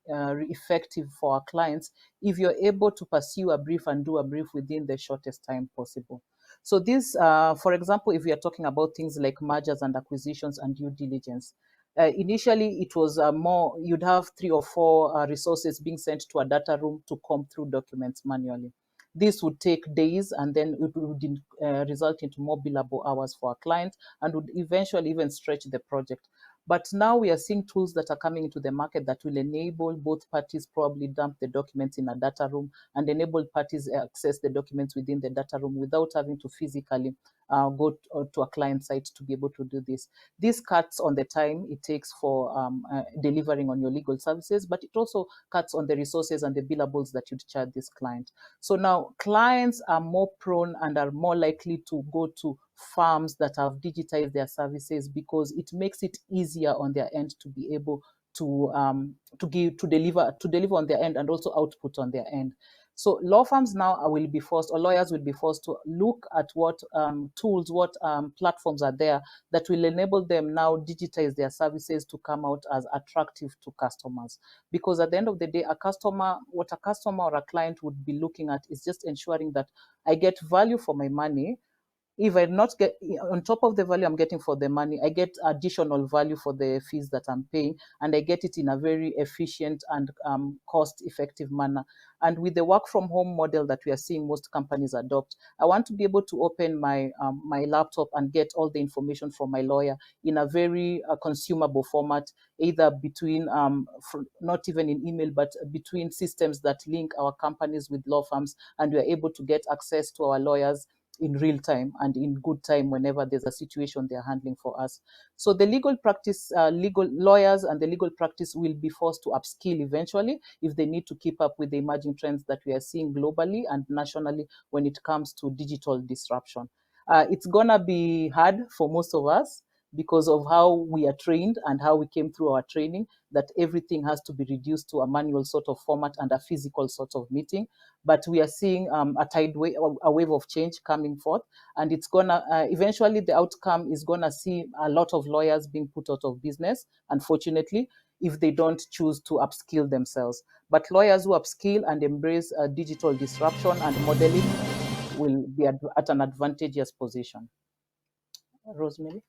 effective for our clients if you're able to pursue a brief and do a brief within the shortest time possible. So this, for example, if we are talking about things like mergers and acquisitions and due diligence, initially it was more, you'd have 3 or 4 resources being sent to a data room to comb through documents manually. This would take days and then it would result into more billable hours for our clients and would eventually even stretch the project. But now we are seeing tools that are coming into the market that will enable both parties probably dump the documents in a data room and enable parties access the documents within the data room without having to physically go to a client site to be able to do this. This cuts on the time it takes for delivering on your legal services, but it also cuts on the resources and the billables that you'd charge this client. So now clients are more prone and are more likely to go to firms that have digitized their services because it makes it easier on their end to be able to deliver on their end and also output on their end. So law firms now will be forced, or lawyers will be forced to look at what tools, what platforms are there that will enable them now digitize their services to come out as attractive to customers. Because at the end of the day, what a customer or a client would be looking at is just ensuring that I get value for my money. If I not get on top of the value I'm getting for the money, I get additional value for the fees that I'm paying, and I get it in a very efficient and cost-effective manner. And with the work from home model that we are seeing most companies adopt, I want to be able to open my my laptop and get all the information from my lawyer in a very consumable format, either between not even in email, but between systems that link our companies with law firms, and we are able to get access to our lawyers in real time and in good time whenever there's a situation they're handling for us. So the legal practice, legal lawyers and the legal practice will be forced to upskill eventually if they need to keep up with the emerging trends that we are seeing globally and nationally when it comes to digital disruption. It's gonna be hard for most of us because of how we are trained and how we came through our training, that everything has to be reduced to a manual sort of format and a physical sort of meeting. But we are seeing a wave of change coming forth, and it's gonna eventually the outcome is gonna see a lot of lawyers being put out of business, unfortunately, if they don't choose to upskill themselves. But lawyers who upskill and embrace digital disruption and modeling will be at an advantageous position. Rosemary?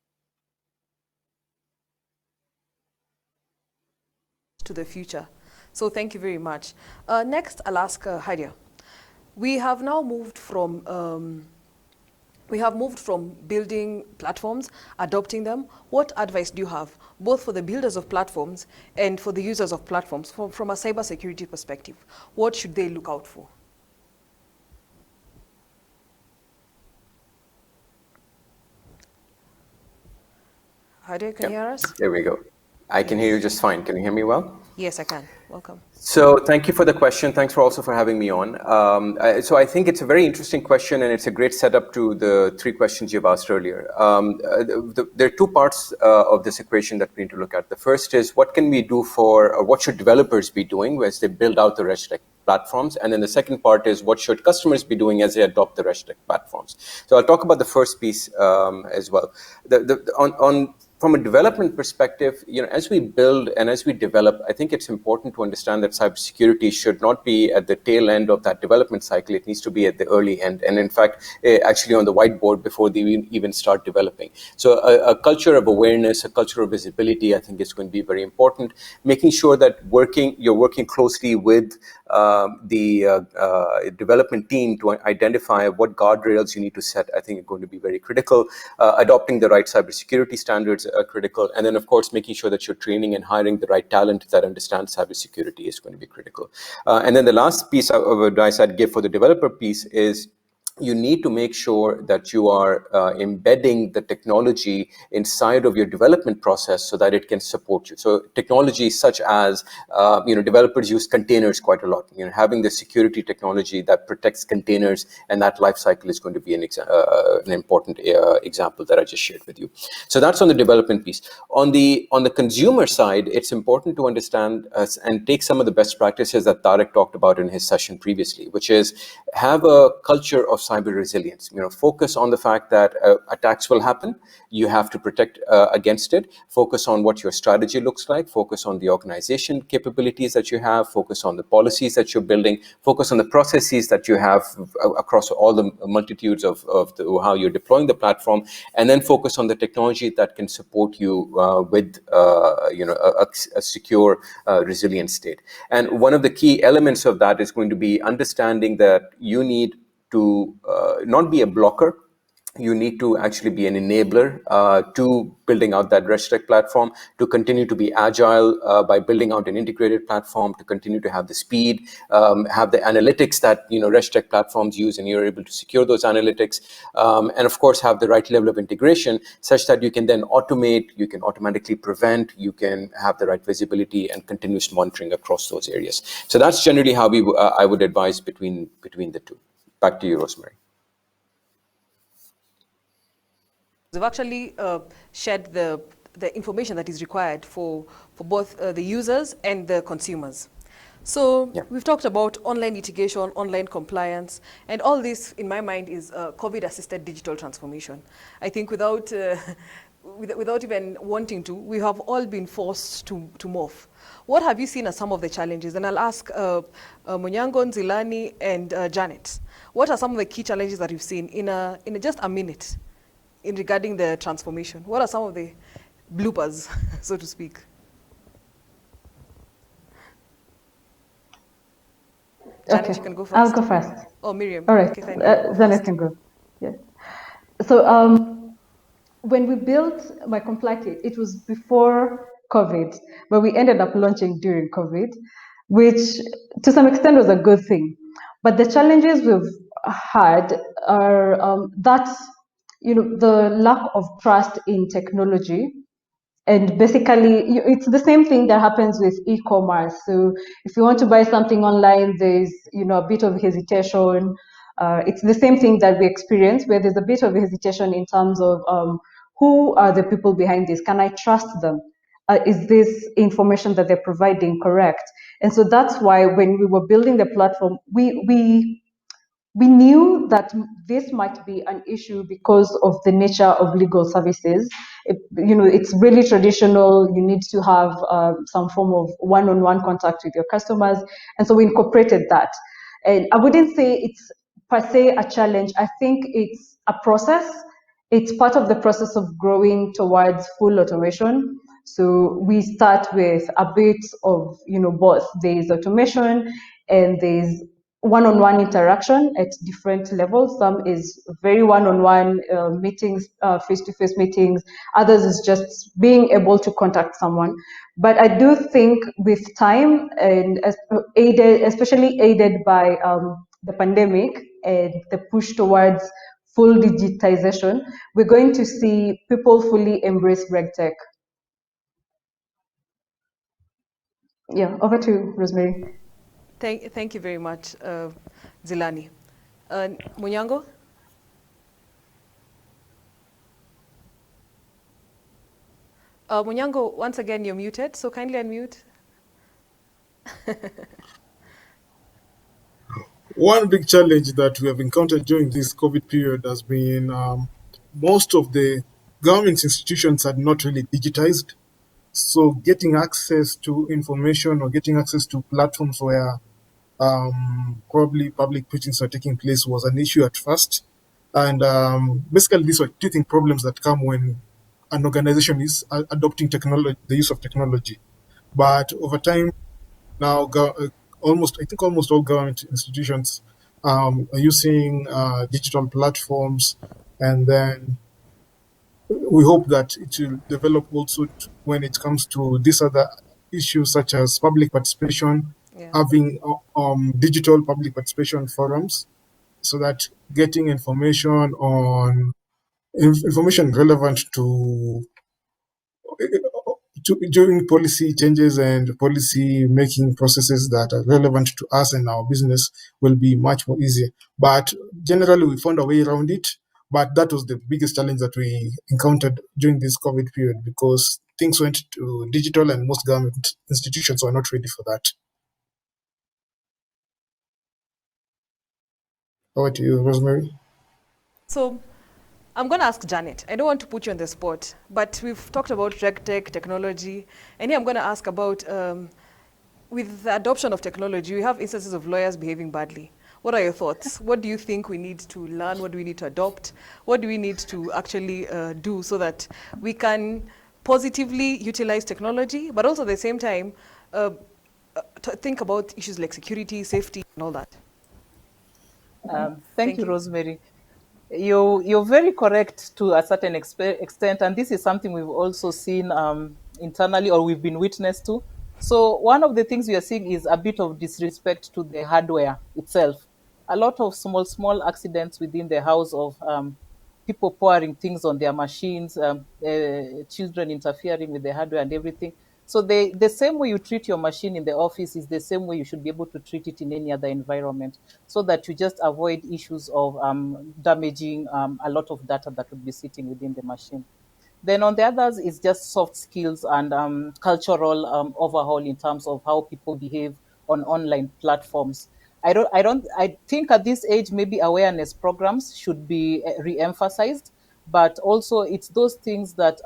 To the future. So thank you very much. Next, I'll ask Hadia. We have now moved from building platforms, adopting them. What advice do you have, both for the builders of platforms and for the users of platforms, from a cybersecurity perspective? What should they look out for? Hadia, can you hear us? There we go. I can hear you just fine. Can you hear me well? Yes, I can. Welcome. So thank you for the question. Thanks for also for having me on. So I think it's a very interesting question, and it's a great setup to the three questions you've asked earlier. There are two parts of this equation that we need to look at. The first is what can we do or what should developers be doing as they build out the RegTech platforms? And then the second part is what should customers be doing as they adopt the RegTech platforms? So I'll talk about the first piece as well. From a development perspective, as we build and as we develop, I think it's important to understand that cybersecurity should not be at the tail end of that development cycle. It needs to be at the early end, and in fact, actually on the whiteboard before they even start developing. So a culture of awareness, a culture of visibility, I think is going to be very important. Making sure that you're working closely with the development team to identify what guardrails you need to set, I think is going to be very critical. Adopting the right cybersecurity standards are critical. And then, of course, making sure that you're training and hiring the right talent that understands cybersecurity is going to be critical. And then the last piece of advice I'd give for the developer piece is you need to make sure that you are embedding the technology inside of your development process so that it can support you. So technology such as, developers use containers quite a lot. Having the security technology that protects containers and that life cycle is going to be an important example that I just shared with you. So that's on the development piece. On the consumer side, it's important to understand and take some of the best practices that Tarek talked about in his session previously, which is have a culture of cyber resilience. Focus on the fact that attacks will happen. You have to protect against it. Focus on what your strategy looks like. Focus on the organization capabilities that you have. Focus on the policies that you're building. Focus on the processes that you have across all the multitudes of how you're deploying the platform, and then focus on the technology that can support you with a secure, resilient state. And one of the key elements of that is going to be understanding that you need to not be a blocker. You need to actually be an enabler to building out that RegTech platform, to continue to be agile by building out an integrated platform, to continue to have the speed, have the analytics that RegTech platforms use, and you're able to secure those analytics, and of course have the right level of integration such that you can then automate, you can automatically prevent, you can have the right visibility and continuous monitoring across those areas. So that's generally how I would advise between the two. Back to you, Rosemary. They've actually shared the information that is required for both the users and the consumers. So we've talked about online litigation, online compliance, and all this, in my mind, is COVID-assisted digital transformation. I think without even wanting to, we have all been forced to morph. What have you seen as some of the challenges? And I'll ask Munyango, Zilani, and Janet. What are some of the key challenges that you've seen in just a minute in regarding the transformation? What are some of the bloopers, so to speak? Janet, you can go first. I'll go first. Oh, Miriam. All right, Okay, thank you. Janet can go. Yeah. So when we built my Comply Kit, it was before COVID, but we ended up launching during COVID, which to some extent was a good thing. But the challenges we've had are that the lack of trust in technology. And basically, it's the same thing that happens with e-commerce. So if you want to buy something online, there's a bit of hesitation. It's the same thing that we experience, where there's a bit of hesitation in terms of who are the people behind this? Can I trust them? Is this information that they're providing correct? And so that's why when we were building the platform, we knew that this might be an issue because of the nature of legal services. It's really traditional. You need to have some form of one-on-one contact with your customers. And so we incorporated that. And I wouldn't say it's per se a challenge. I think it's a process. It's part of the process of growing towards full automation. So we start with a bit of, both. There's automation and there's one-on-one interaction at different levels. Some is very one-on-one meetings, face-to-face meetings. Others is just being able to contact someone. But I do think with time, and especially aided by the pandemic and the push towards full digitization, we're going to see people fully embrace RegTech. Yeah, over to you, Rosemary. Thank you very much, Zilani. Munyango? Munyango, once again, you're muted, so kindly unmute. One big challenge that we have encountered during this COVID period has been most of the government institutions are not really digitized. So getting access to information or getting access to platforms where probably public meetings are taking place was an issue at first. And basically these are teething problems that come when an organization is adopting technology, the use of technology. But over time, now almost all government institutions are using digital platforms, and then we hope that it will develop also when it comes to these other issues such as public participation, having digital public participation forums, so that getting information on information relevant to during policy changes and policy making processes that are relevant to us and our business will be much more easier. But generally, we found a way around it. But that was the biggest challenge that we encountered during this COVID period, because things went to digital and most government institutions were not ready for that. Over to you, Rosemary. So I'm going to ask Janet. I don't want to put you on the spot, but we've talked about RegTech, technology, and here I'm going to ask about, with the adoption of technology, we have instances of lawyers behaving badly. What are your thoughts? What do you think we need to learn? What do we need to adopt? What do we need to actually do so that we can positively utilize technology, but also at the same time, think about issues like security, safety, and all that? Thank you, Rosemary. You're very correct to a certain extent, and this is something we've also seen internally, or we've been witness to. So one of the things we are seeing is a bit of disrespect to the hardware itself. A lot of small accidents within the house of people pouring things on their machines, children interfering with the hardware and everything. So the same way you treat your machine in the office is the same way you should be able to treat it in any other environment, so that you just avoid issues of damaging a lot of data that would be sitting within the machine. Then on the others is just soft skills and cultural overhaul in terms of how people behave on online platforms. I think at this age maybe awareness programs should be re-emphasized, but also it's those things that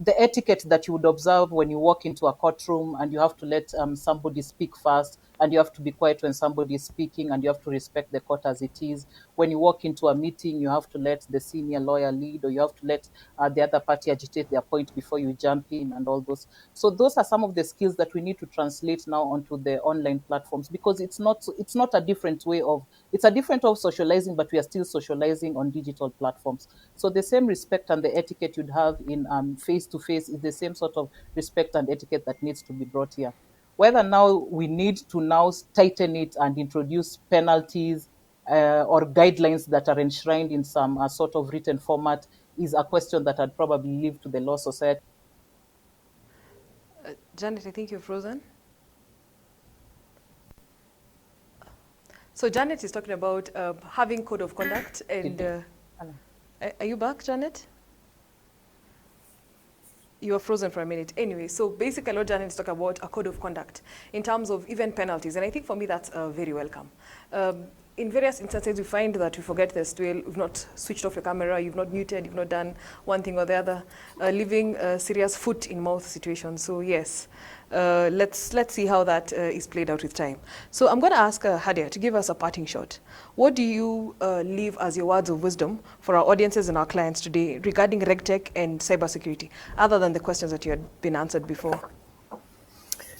the etiquette that you would observe when you walk into a courtroom and you have to let somebody speak first, and you have to be quiet when somebody is speaking, and you have to respect the court as it is. When you walk into a meeting, you have to let the senior lawyer lead, or you have to let the other party agitate their point before you jump in, and all those. So those are some of the skills that we need to translate now onto the online platforms, because it's not a different way of it's a different way of socializing, but we are still socializing on digital platforms. So the same respect and the etiquette you'd have in face to face is the same sort of respect and etiquette that needs to be brought here. Whether now we need to now tighten it and introduce penalties or guidelines that are enshrined in some sort of written format is a question that I'd probably leave to the law society. Janet, I think you're frozen. So Janet is talking about having code of conduct, and are you back, Janet? You were frozen for a minute. Anyway, so basically what Janet is talking about, a code of conduct in terms of even penalties, and I think for me that's very welcome. In various instances, we find that we forget the stool, you've not switched off your camera, you've not muted, you've not done one thing or the other, leaving a serious foot in mouth situation. So yes, let's see how that is played out with time. So I'm going to ask Hadia to give us a parting shot. What do you leave as your words of wisdom for our audiences and our clients today regarding RegTech and cybersecurity, other than the questions that you had been answered before?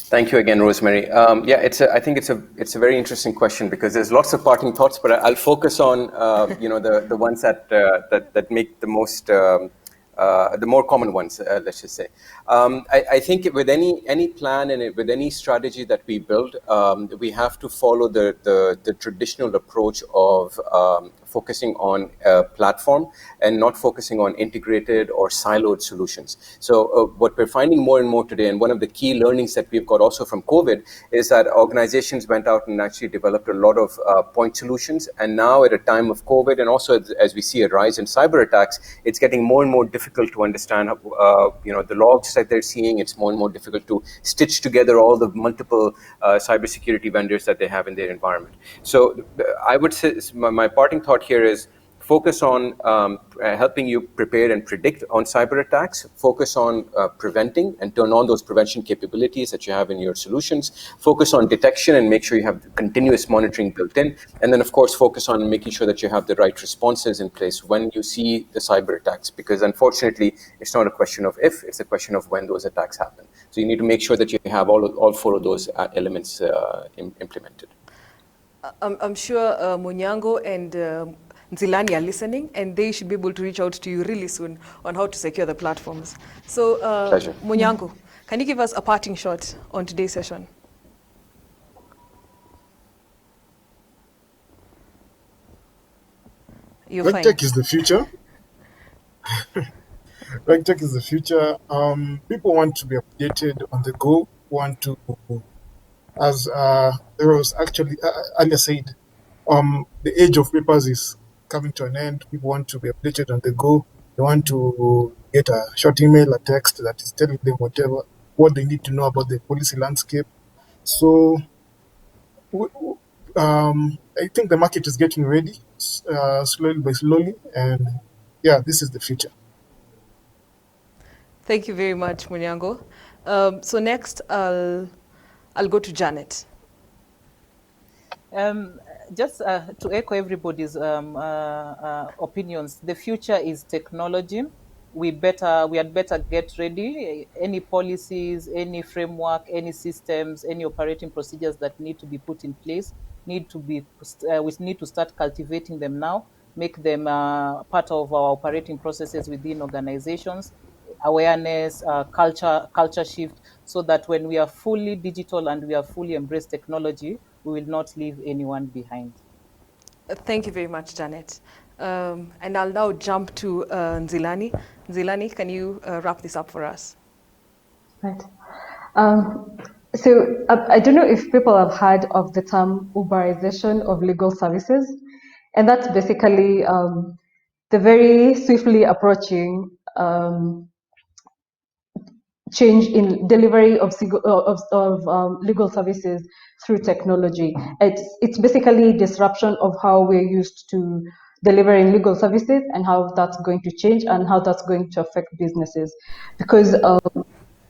Thank you again, Rosemary. Yeah, I think it's a very interesting question, because there's lots of parting thoughts, but I'll focus on the ones that make the most the more common ones, let's just say. I think with any plan and with any strategy that we build, we have to follow the traditional approach of focusing on a platform and not focusing on integrated or siloed solutions. So what we're finding more and more today, and one of the key learnings that we've got also from COVID, is that organizations went out and actually developed a lot of point solutions. And now at a time of COVID, and also as we see a rise in cyber attacks, it's getting more and more difficult to understand the logs that they're seeing. It's more and more difficult to stitch together all the multiple cybersecurity vendors that they have in their environment. So I would say my parting thought here is focus on helping you prepare and predict on cyber attacks, focus on preventing and turn on those prevention capabilities that you have in your solutions, focus on detection and make sure you have continuous monitoring built in, and then of course focus on making sure that you have the right responses in place when you see the cyber attacks, because unfortunately it's not a question of if, it's a question of when those attacks happen. So you need to make sure that you have all four of those elements implemented. I'm sure Munyango and Nzilani are listening, and they should be able to reach out to you really soon on how to secure the platforms. So, Munyango, can you give us a parting shot on today's session? RegTech is the future. RegTech is the future. People want to be updated on the go, want to, as there was actually earlier said, the age of papers is coming to an end. People want to be updated on the go. They want to get a short email, a text that is telling them what they need to know about the policy landscape. So I think the market is getting ready, slowly by slowly, and yeah, this is the future. Thank you very much, Munyango. So next, I'll go to Janet. Just to echo everybody's opinions, the future is technology. We had better get ready. Any policies, any framework, any systems, any operating procedures that need to be put in place we need to start cultivating them now, make them part of our operating processes within organizations, awareness, culture shift, so that when we are fully digital and we are fully embrace technology, we will not leave anyone behind. Thank you very much, Janet. And I'll now jump to Nzilani. Nzilani, can you wrap this up for us? Right. So I don't know if people have heard of the term Uberization of legal services, and that's basically the very swiftly approaching change in delivery of legal services through technology. It's basically disruption of how we're used to delivering legal services and how that's going to change and how that's going to affect businesses. Because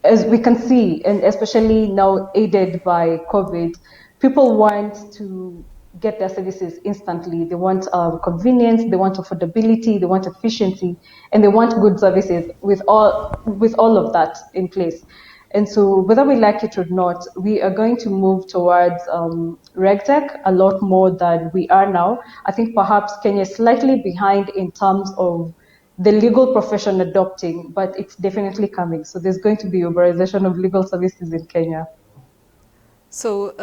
as we can see, and especially now aided by COVID, people want to get their services instantly. They want convenience, they want affordability, they want efficiency, and they want good services with all of that in place. And so, whether we like it or not, we are going to move towards RegTech a lot more than we are now. I think perhaps Kenya is slightly behind in terms of the legal profession adopting, but it's definitely coming. So there's going to be Uberization of legal services in Kenya. So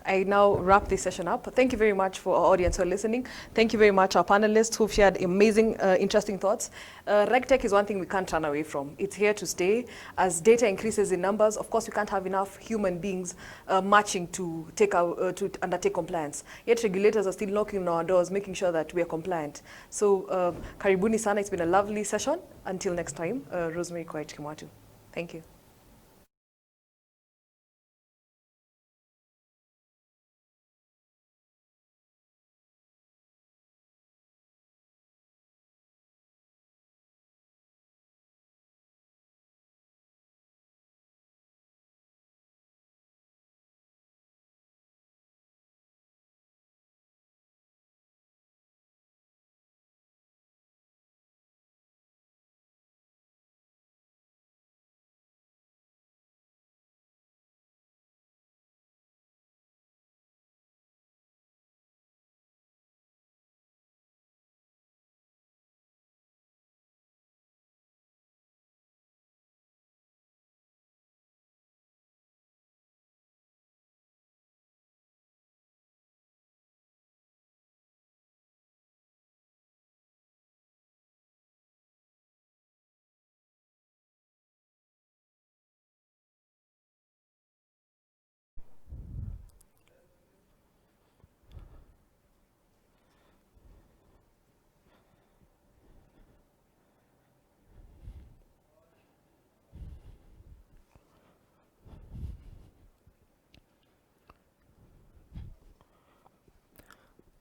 I now wrap this session up. Thank you very much for our audience who are listening. Thank you very much our panelists who've shared amazing, interesting thoughts. RegTech is one thing we can't run away from. It's here to stay. As data increases in numbers, of course, we can't have enough human beings matching to undertake compliance. Yet regulators are still knocking on our doors, making sure that we are compliant. So karibuni sana. It's been a lovely session. Until next time, Rosemary Koech Kimwatu. Thank you.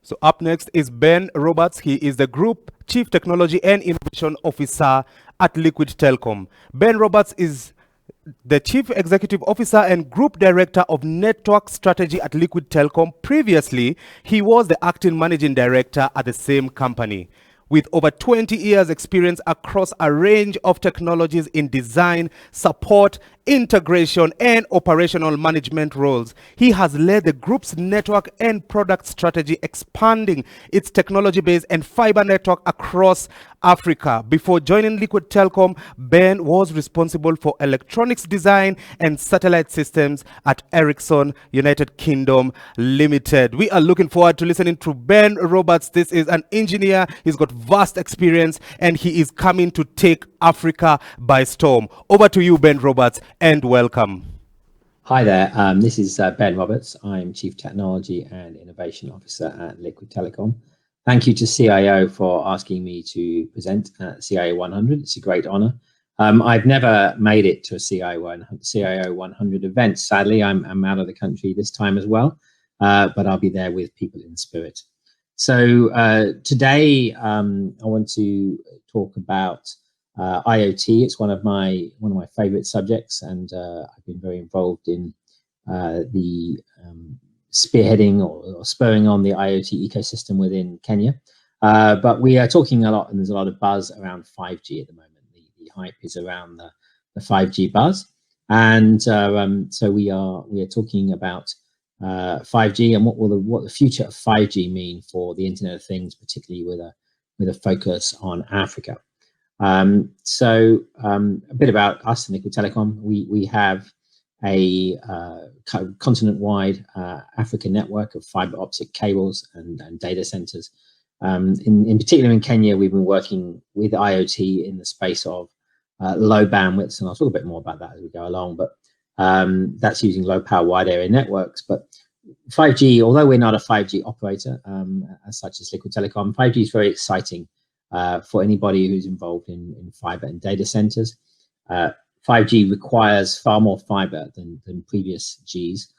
So up next is Ben Roberts. He is the Group Chief Technology and Innovation Officer at Liquid Telecom. Ben Roberts is the Chief Executive Officer and Group Director of Network Strategy at Liquid Telecom. Previously, he was the Acting Managing Director at the same company. With over 20 years experience across a range of technologies in design, support, integration, and operational management roles, he has led the group's network and product strategy, expanding its technology base and fiber network across Africa. Before joining Liquid Telecom, Ben was responsible for electronics design and satellite systems at Ericsson United Kingdom Limited. We are looking forward to listening to Ben Roberts. This is an engineer. He's got vast experience and he is coming to take Africa by storm. Over to you, Ben Roberts, and welcome. Hi there, this is Ben Roberts. I'm Chief Technology and Innovation Officer at Liquid Telecom. Thank you to CIO for asking me to present at CIO100. It's a great honor. I've never made it to a CIO100 event. Sadly, I'm out of the country this time as well, but I'll be there with people in spirit. So today I want to talk about IoT. It's one of my favorite subjects, and I've been very involved in the spearheading or spurring on the IoT ecosystem within Kenya. But we are talking a lot, and there's a lot of buzz around 5G at the moment. The hype is around the 5G buzz, and so we are talking about 5G and what the future of 5G mean for the Internet of Things, particularly with with a focus on Africa. So a bit about us in Liquid Telecom. We have a continent-wide African network of fiber optic cables and data centers. In particular in Kenya, we've been working with IoT in the space of low bandwidths, and I'll talk a bit more about that as we go along, but that's using low power wide area networks. But 5G, although we're not a 5G operator as such as Liquid Telecom, 5G is very exciting for anybody who's involved in fiber and data centers. 5G requires far more fiber than previous Gs.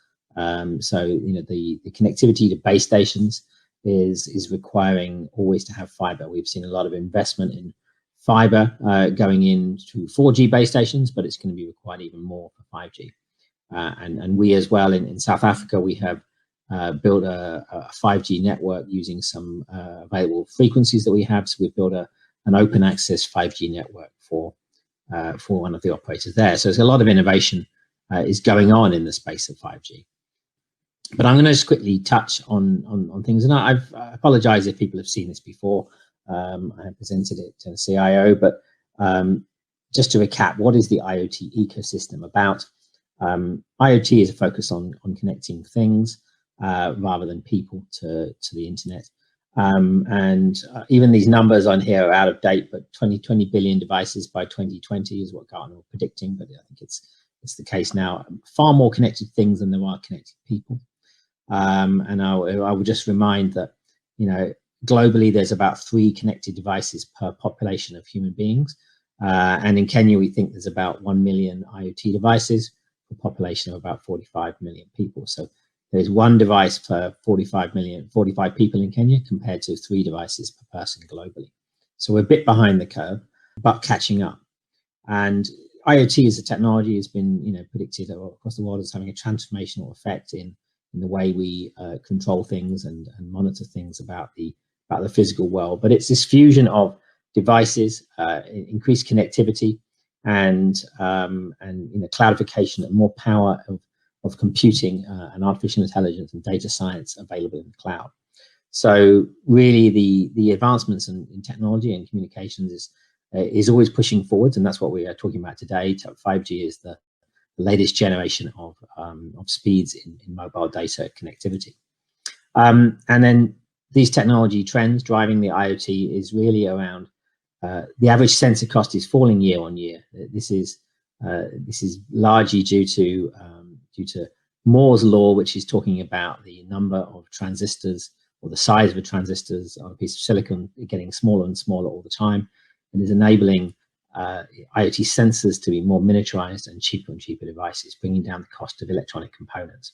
So, you know, the connectivity to base stations is requiring always to have fiber. We've seen a lot of investment in fiber going into 4G base stations, but it's going to be required even more for 5G. And we as well in South Africa, we have built a 5G network using some available frequencies that we have. So we've built an open access 5G network for one of the operators there. So there's a lot of innovation is going on in the space of 5G. But I'm going to just quickly touch on things, and I apologize if people have seen this before. I have presented it to the CIO, but just to recap, what is the IoT ecosystem about? IoT is a focus on connecting things rather than people to the internet. Even these numbers on here are out of date, but 20 billion devices by 2020 is what Gartner was predicting, but I think it's the case now. Far more connected things than there are connected people. And I will just remind that, you know, globally there's about 3 connected devices per population of human beings. And in Kenya, we think there's about 1 million IoT devices for a population of about 45 million people. So there's 1 device per 45 people in Kenya compared to 3 devices per person globally. So we're a bit behind the curve, but catching up. And IoT as a technology has been, you know, predicted across the world as having a transformational effect in the way we control things and monitor things about the physical world. But it's this fusion of devices, increased connectivity, and you know, cloudification and more power of computing and artificial intelligence and data science available in the cloud. So really the advancements in technology and communications is always pushing forwards, and that's what we are talking about today. 5G is the latest generation of speeds in mobile data connectivity. And then these technology trends driving the IoT is really around the average sensor cost is falling year on year. This is largely due to Moore's law, which is talking about the number of transistors or the size of the transistors on a piece of silicon getting smaller and smaller all the time, and is enabling IoT sensors to be more miniaturized and cheaper devices, bringing down the cost of electronic components.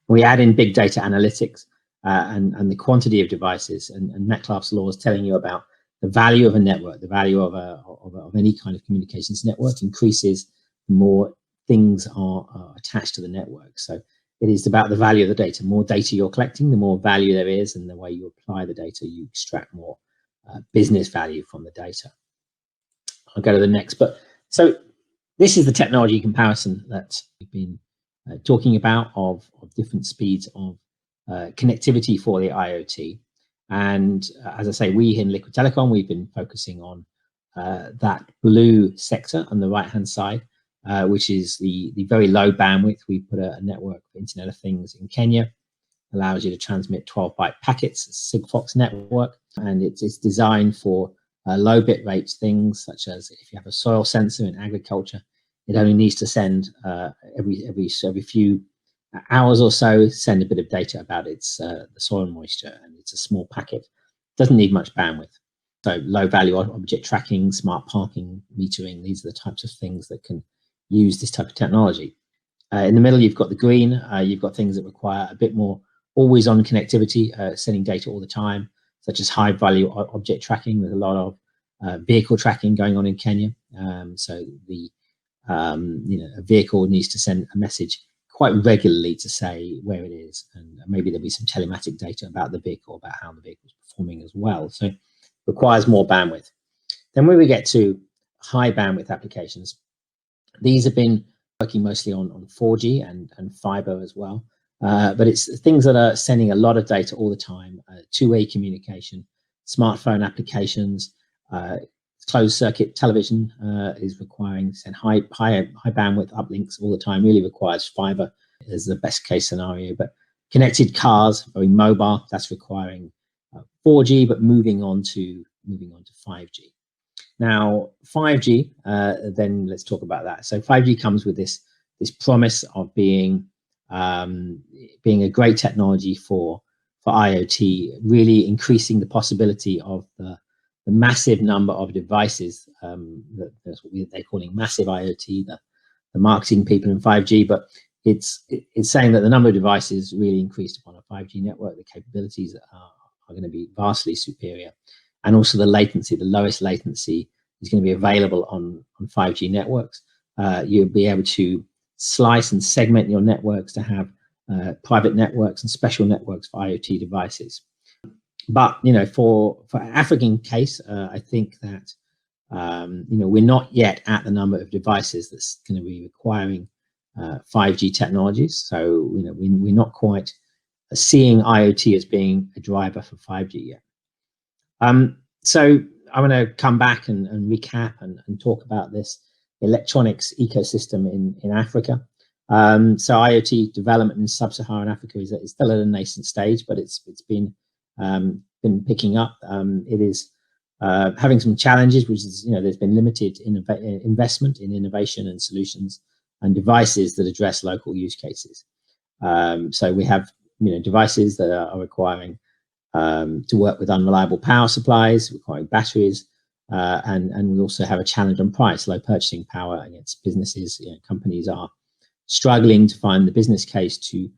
We add in big data analytics and the quantity of devices, and Metcalfe's law is telling you about the value of a network, the value of any kind of communications network increases the more things are attached to the network. So it is about the value of the data. The more data you're collecting, the more value there is, and the way you apply the data, you extract more business value from the data. I'll go to the next. But so this is the technology comparison that we've been talking about of different speeds of connectivity for the IoT. And as I say, we in Liquid Telecom, we've been focusing on that blue sector on the right-hand side, which is the very low bandwidth. We put a network for Internet of Things in Kenya, allows you to transmit 12-byte packets, a Sigfox network, and it's designed for low bit rates things such as if you have a soil sensor in agriculture, it only needs to send every few hours or so, send a bit of data about its the soil moisture, and it's a small packet. Doesn't need much bandwidth. So low value object tracking, smart parking, metering, these are the types of things that can use this type of technology. In the middle, you've got the green, you've got things that require a bit more always on connectivity, sending data all the time, such as high value object tracking. There's a lot of vehicle tracking going on in Kenya. So the a vehicle needs to send a message quite regularly to say where it is, and maybe there'll be some telematic data about the vehicle, about how the vehicle is performing as well. So it requires more bandwidth. Then when we get to high bandwidth applications, these have been working mostly on 4G and fiber as well. But it's things that are sending a lot of data all the time, two-way communication, smartphone applications. Closed circuit television is requiring high bandwidth uplinks all the time, really requires fiber as the best case scenario. But connected cars, very mobile, that's requiring 4G, but moving on to 5G. Now 5G, then let's talk about that. So 5G comes with this promise of being a great technology for IoT, really increasing the possibility of the massive number of devices. That's what they're calling massive IoT, the marketing people in 5G, but it's saying that the number of devices really increased upon a 5G network. The capabilities are going to be vastly superior, and also the latency, the lowest latency, is going to be available on 5G networks. You'll be able to slice and segment your networks to have private networks and special networks for IoT devices. But for African case, I think that we're not yet at the number of devices that's going to be requiring 5G technologies. So we're not quite seeing IoT as being a driver for 5G yet. So I'm going to come back and recap and talk about this electronics ecosystem in Africa. So IoT development in sub-Saharan Africa is still at a nascent stage, but it's been picking up. It is having some challenges, which is there's been limited investment in innovation and solutions and devices that address local use cases. So we have devices that are requiring to work with unreliable power supplies, requiring batteries, and we also have a challenge on price, low purchasing power against businesses. Companies are struggling to find the business case to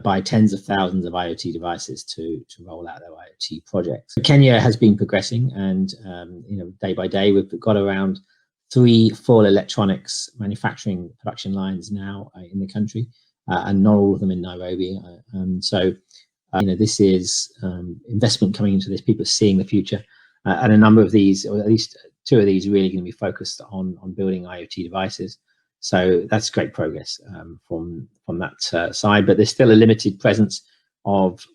buy tens of thousands of IoT devices to roll out their IoT projects. Kenya has been progressing, and day by day we've got around 3 full electronics manufacturing production lines now in the country, and not all of them in Nairobi. So this is investment coming into this. People are seeing the future, and a number of these, or at least 2 of these, are really going to be focused on building IoT devices. So that's great progress from that side, but there's still a limited presence of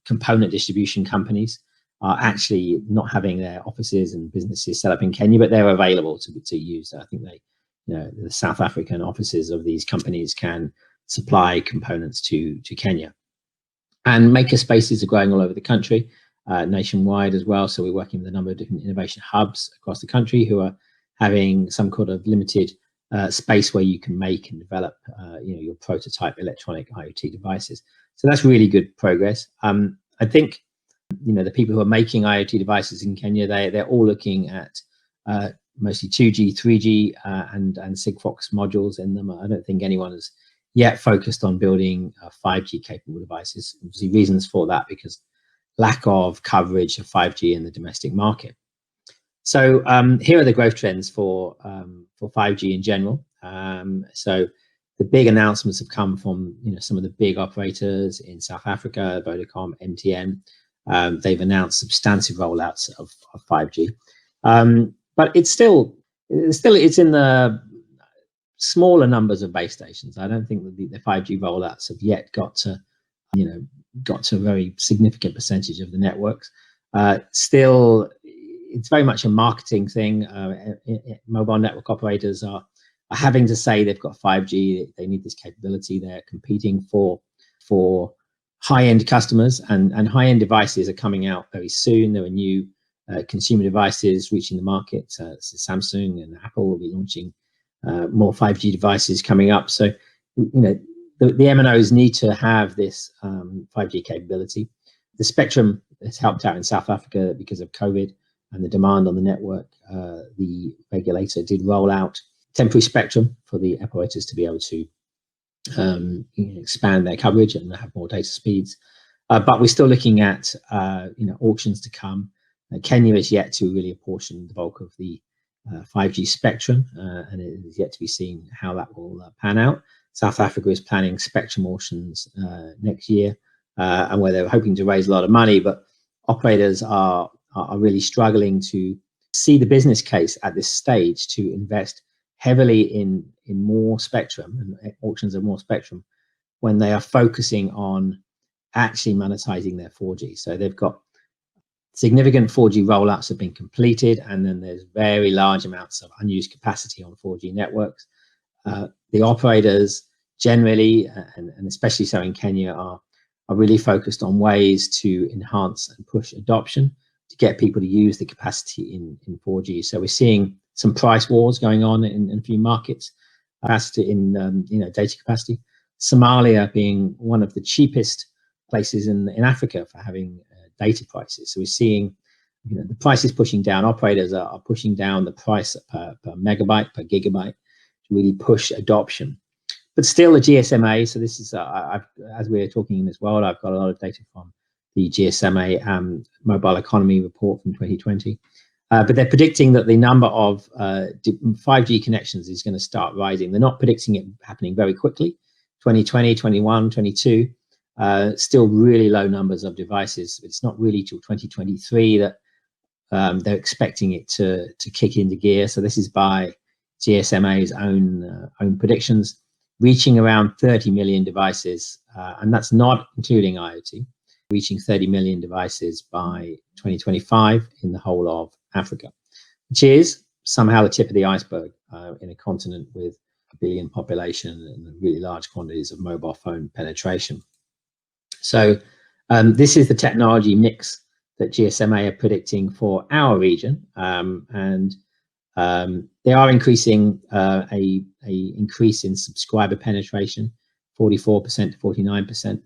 component distribution companies are actually not having their offices and businesses set up in Kenya, but they're available to use. I think the South African offices of these companies can supply components to Kenya. And maker spaces are growing all over the country, nationwide as well. So we're working with a number of different innovation hubs across the country who are having some kind of limited space where you can make and develop your prototype electronic IoT devices. So that's really good progress. I think the people who are making IoT devices in Kenya, they're all looking at mostly 2G, 3G, and Sigfox modules in them. I don't think anyone has yet focused on building 5G capable devices. Obviously, reasons for that because lack of coverage of 5G in the domestic market. So here are the growth trends for 5G in general. So the big announcements have come from some of the big operators in South Africa, Vodacom, MTN. They've announced substantive rollouts of 5G, but it's in the smaller numbers of base stations. I don't think that the 5G rollouts have yet got to a very significant percentage of the networks. Still, it's very much a marketing thing. Mobile network operators are having to say they've got 5G, they need this capability. They're competing for high-end customers, and high-end devices are coming out very soon. There are new consumer devices reaching the market. So Samsung and Apple will be launching more 5G devices coming up. So the MNOs need to have this 5G capability. The spectrum has helped out in South Africa because of COVID and the demand on the network. The regulator did roll out temporary spectrum for the operators to be able to expand their coverage and have more data speeds. But we're still looking at auctions to come. Kenya is yet to really apportion the bulk of the 5G spectrum, and it is yet to be seen how that will pan out. South Africa is planning spectrum auctions next year, and where they're hoping to raise a lot of money, but operators are really struggling to see the business case at this stage to invest heavily in more spectrum and auctions of more spectrum when they are focusing on actually monetizing their 4G. So they've got significant 4G rollouts have been completed, and then there's very large amounts of unused capacity on 4G networks. The operators generally, and especially so in Kenya, are really focused on ways to enhance and push adoption to get people to use the capacity in 4G. So we're seeing some price wars going on in a few markets, capacity in data capacity. Somalia being one of the cheapest places in Africa for having data prices. So we're seeing the prices pushing down. Operators are pushing down the price per megabyte, per gigabyte, to really push adoption. But still, the GSMA, so this is, as we're talking in this world, I've got a lot of data from the GSMA mobile economy report from 2020. But they're predicting that the number of 5G connections is going to start rising. They're not predicting it happening very quickly. 2020, 21, 22, still really low numbers of devices. It's not really till 2023 that they're expecting it to kick into gear. So this is by GSMA's own predictions, reaching around 30 million devices, and that's not including IoT, reaching 30 million devices by 2025 in the whole of Africa, which is somehow the tip of the iceberg in a continent with a billion population and really large quantities of mobile phone penetration. So this is the technology mix that GSMA are predicting for our region, and they are increasing a increase in subscriber penetration, 44% to 49%,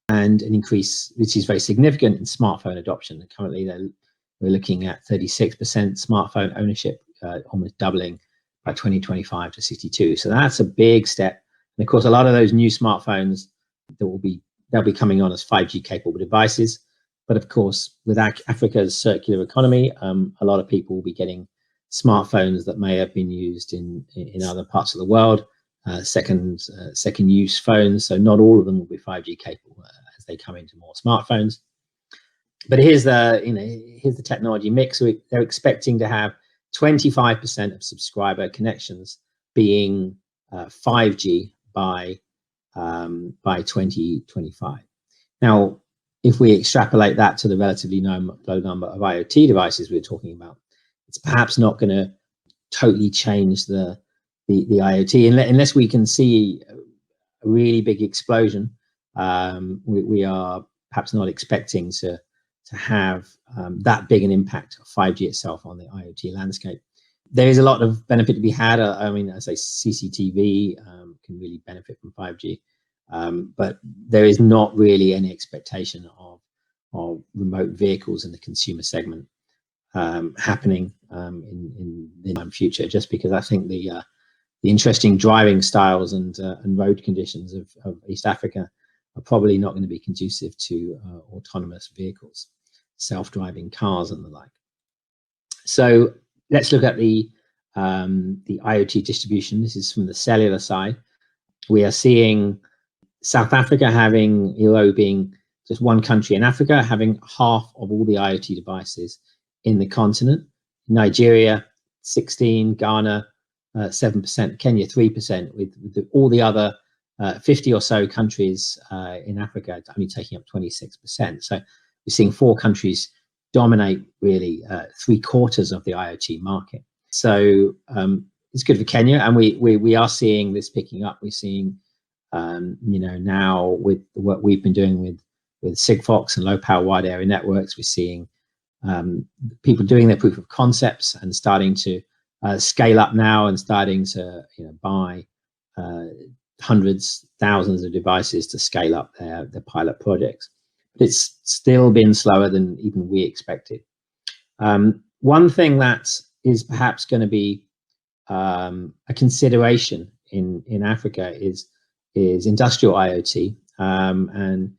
and an increase which is very significant in smartphone adoption. Currently, we're looking at 36% smartphone ownership, almost doubling by 2025 to 62. So that's a big step. And of course, a lot of those new smartphones they'll be coming on as 5G capable devices. But of course, with Africa's circular economy, a lot of people will be getting smartphones that may have been used in other parts of the world, second use phones. So not all of them will be 5G capable as they come into more smartphones. But here's the technology mix. So they're expecting to have 25% of subscriber connections being 5G by 2025. Now, if we extrapolate that to the relatively low number of IoT devices we're talking about, it's perhaps not going to totally change the IoT unless we can see a really big explosion. We are perhaps not expecting to have that big an impact of 5G itself on the IoT landscape. There is a lot of benefit to be had. I mean, as I say, CCTV can really benefit from 5G, but there is not really any expectation of remote vehicles in the consumer segment happening in the near future, just because I think the interesting driving styles and road conditions of East Africa are probably not going to be conducive to autonomous vehicles, self-driving cars and the like. So let's look at the IoT distribution. This is from the cellular side. We are seeing South Africa having, being just one country in Africa, having half of all the IoT devices in the continent. Nigeria, 16%, Ghana, 7%, Kenya, 3%, with all the other 50 or so countries in Africa only taking up 26%. So we're seeing 4 countries dominate really 3/4 of the IoT market. So it's good for Kenya, and we are seeing this picking up. We're seeing, now with the work we've been doing with Sigfox and low power wide area networks, we're seeing people doing their proof of concepts and starting to scale up now and starting to buy hundreds, thousands of devices to scale up their pilot projects. But it's still been slower than even we expected. One thing that is perhaps going to be a consideration in Africa is industrial IoT, and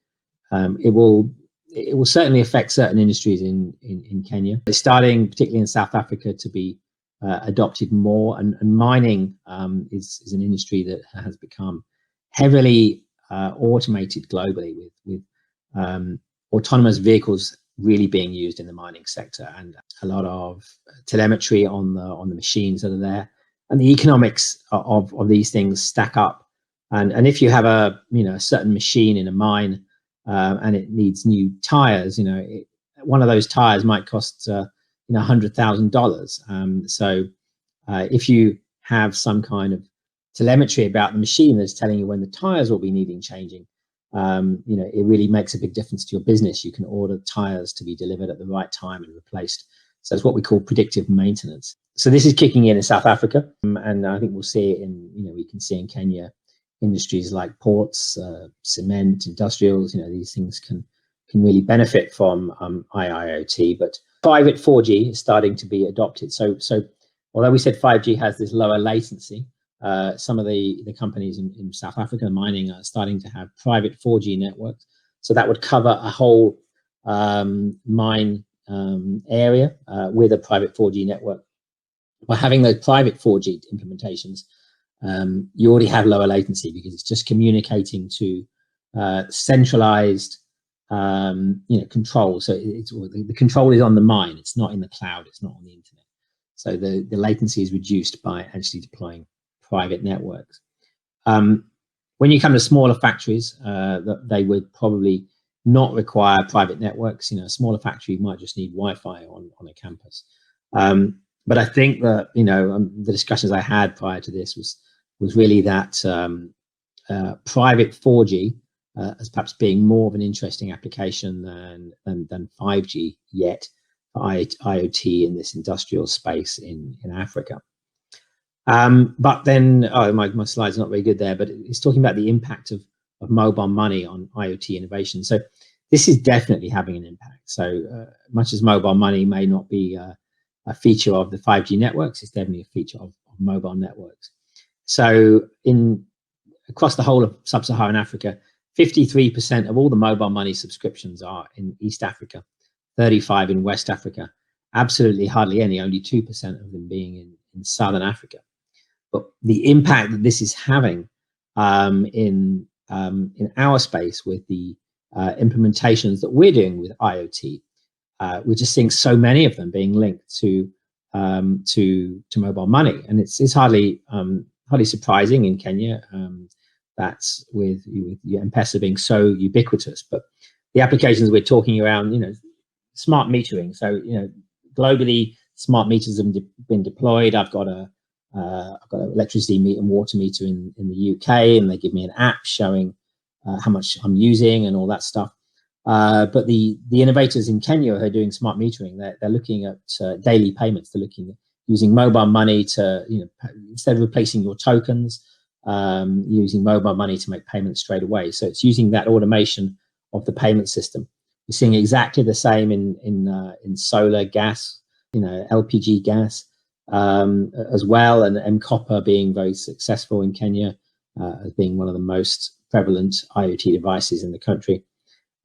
it will certainly affect certain industries in Kenya. It's starting, particularly in South Africa, to be adopted more, and mining is an industry that has become heavily automated globally, with autonomous vehicles really being used in the mining sector, and a lot of telemetry on the machines that are there, and the economics of these things stack up. And if you have a certain machine in a mine and it needs new tires, one of those tires might cost $100,000. So if you have some kind of telemetry about the machine that's telling you when the tires will be needing changing, it really makes a big difference to your business. You can order tires to be delivered at the right time and replaced. So it's what we call predictive maintenance. So this is kicking in South Africa, and I think we'll see it we can see in Kenya, industries like ports, cement, industrials. These things can really benefit from IIoT. But private 4G is starting to be adopted. So although we said 5G has this lower latency, some of the companies in South Africa mining are starting to have private 4G networks. So that would cover a whole mine area with a private 4G network. By having those private 4G implementations, you already have lower latency because it's just communicating to centralized control. So the control is on the mine. It's not in the cloud. It's not on the internet. So the latency is reduced by actually deploying private networks. When you come to smaller factories, they would probably not require private networks. A smaller factory might just need Wi-Fi on a campus. But I think that the discussions I had prior to this was really that private 4G as perhaps being more of an interesting application than 5G yet for IoT in this industrial space in Africa. But then, my slide's not very good there, but it's talking about the impact of mobile money on IoT innovation. So this is definitely having an impact. So much as mobile money may not be a feature of the 5G networks, it's definitely a feature of mobile networks. So across the whole of sub-Saharan Africa, 53% of all the mobile money subscriptions are in East Africa, 35% in West Africa, absolutely hardly any, only 2% of them being in Southern Africa. But the impact that this is having in our space with the implementations that we're doing with IoT, we're just seeing so many of them being linked to mobile money, and it's hardly surprising in Kenya. That's with M-Pesa being so ubiquitous, but the applications we're talking around, smart metering. So globally, smart meters have been deployed. I've got an electricity meter and water meter in the UK, and they give me an app showing how much I'm using and all that stuff. But the innovators in Kenya who are doing smart metering, they're looking at daily payments. They're looking at using mobile money to, instead of replacing your tokens, using mobile money to make payments straight away. So it's using that automation of the payment system. We're seeing exactly the same in solar, gas, LPG gas as well, and M-Copper being very successful in Kenya as being one of the most prevalent IoT devices in the country.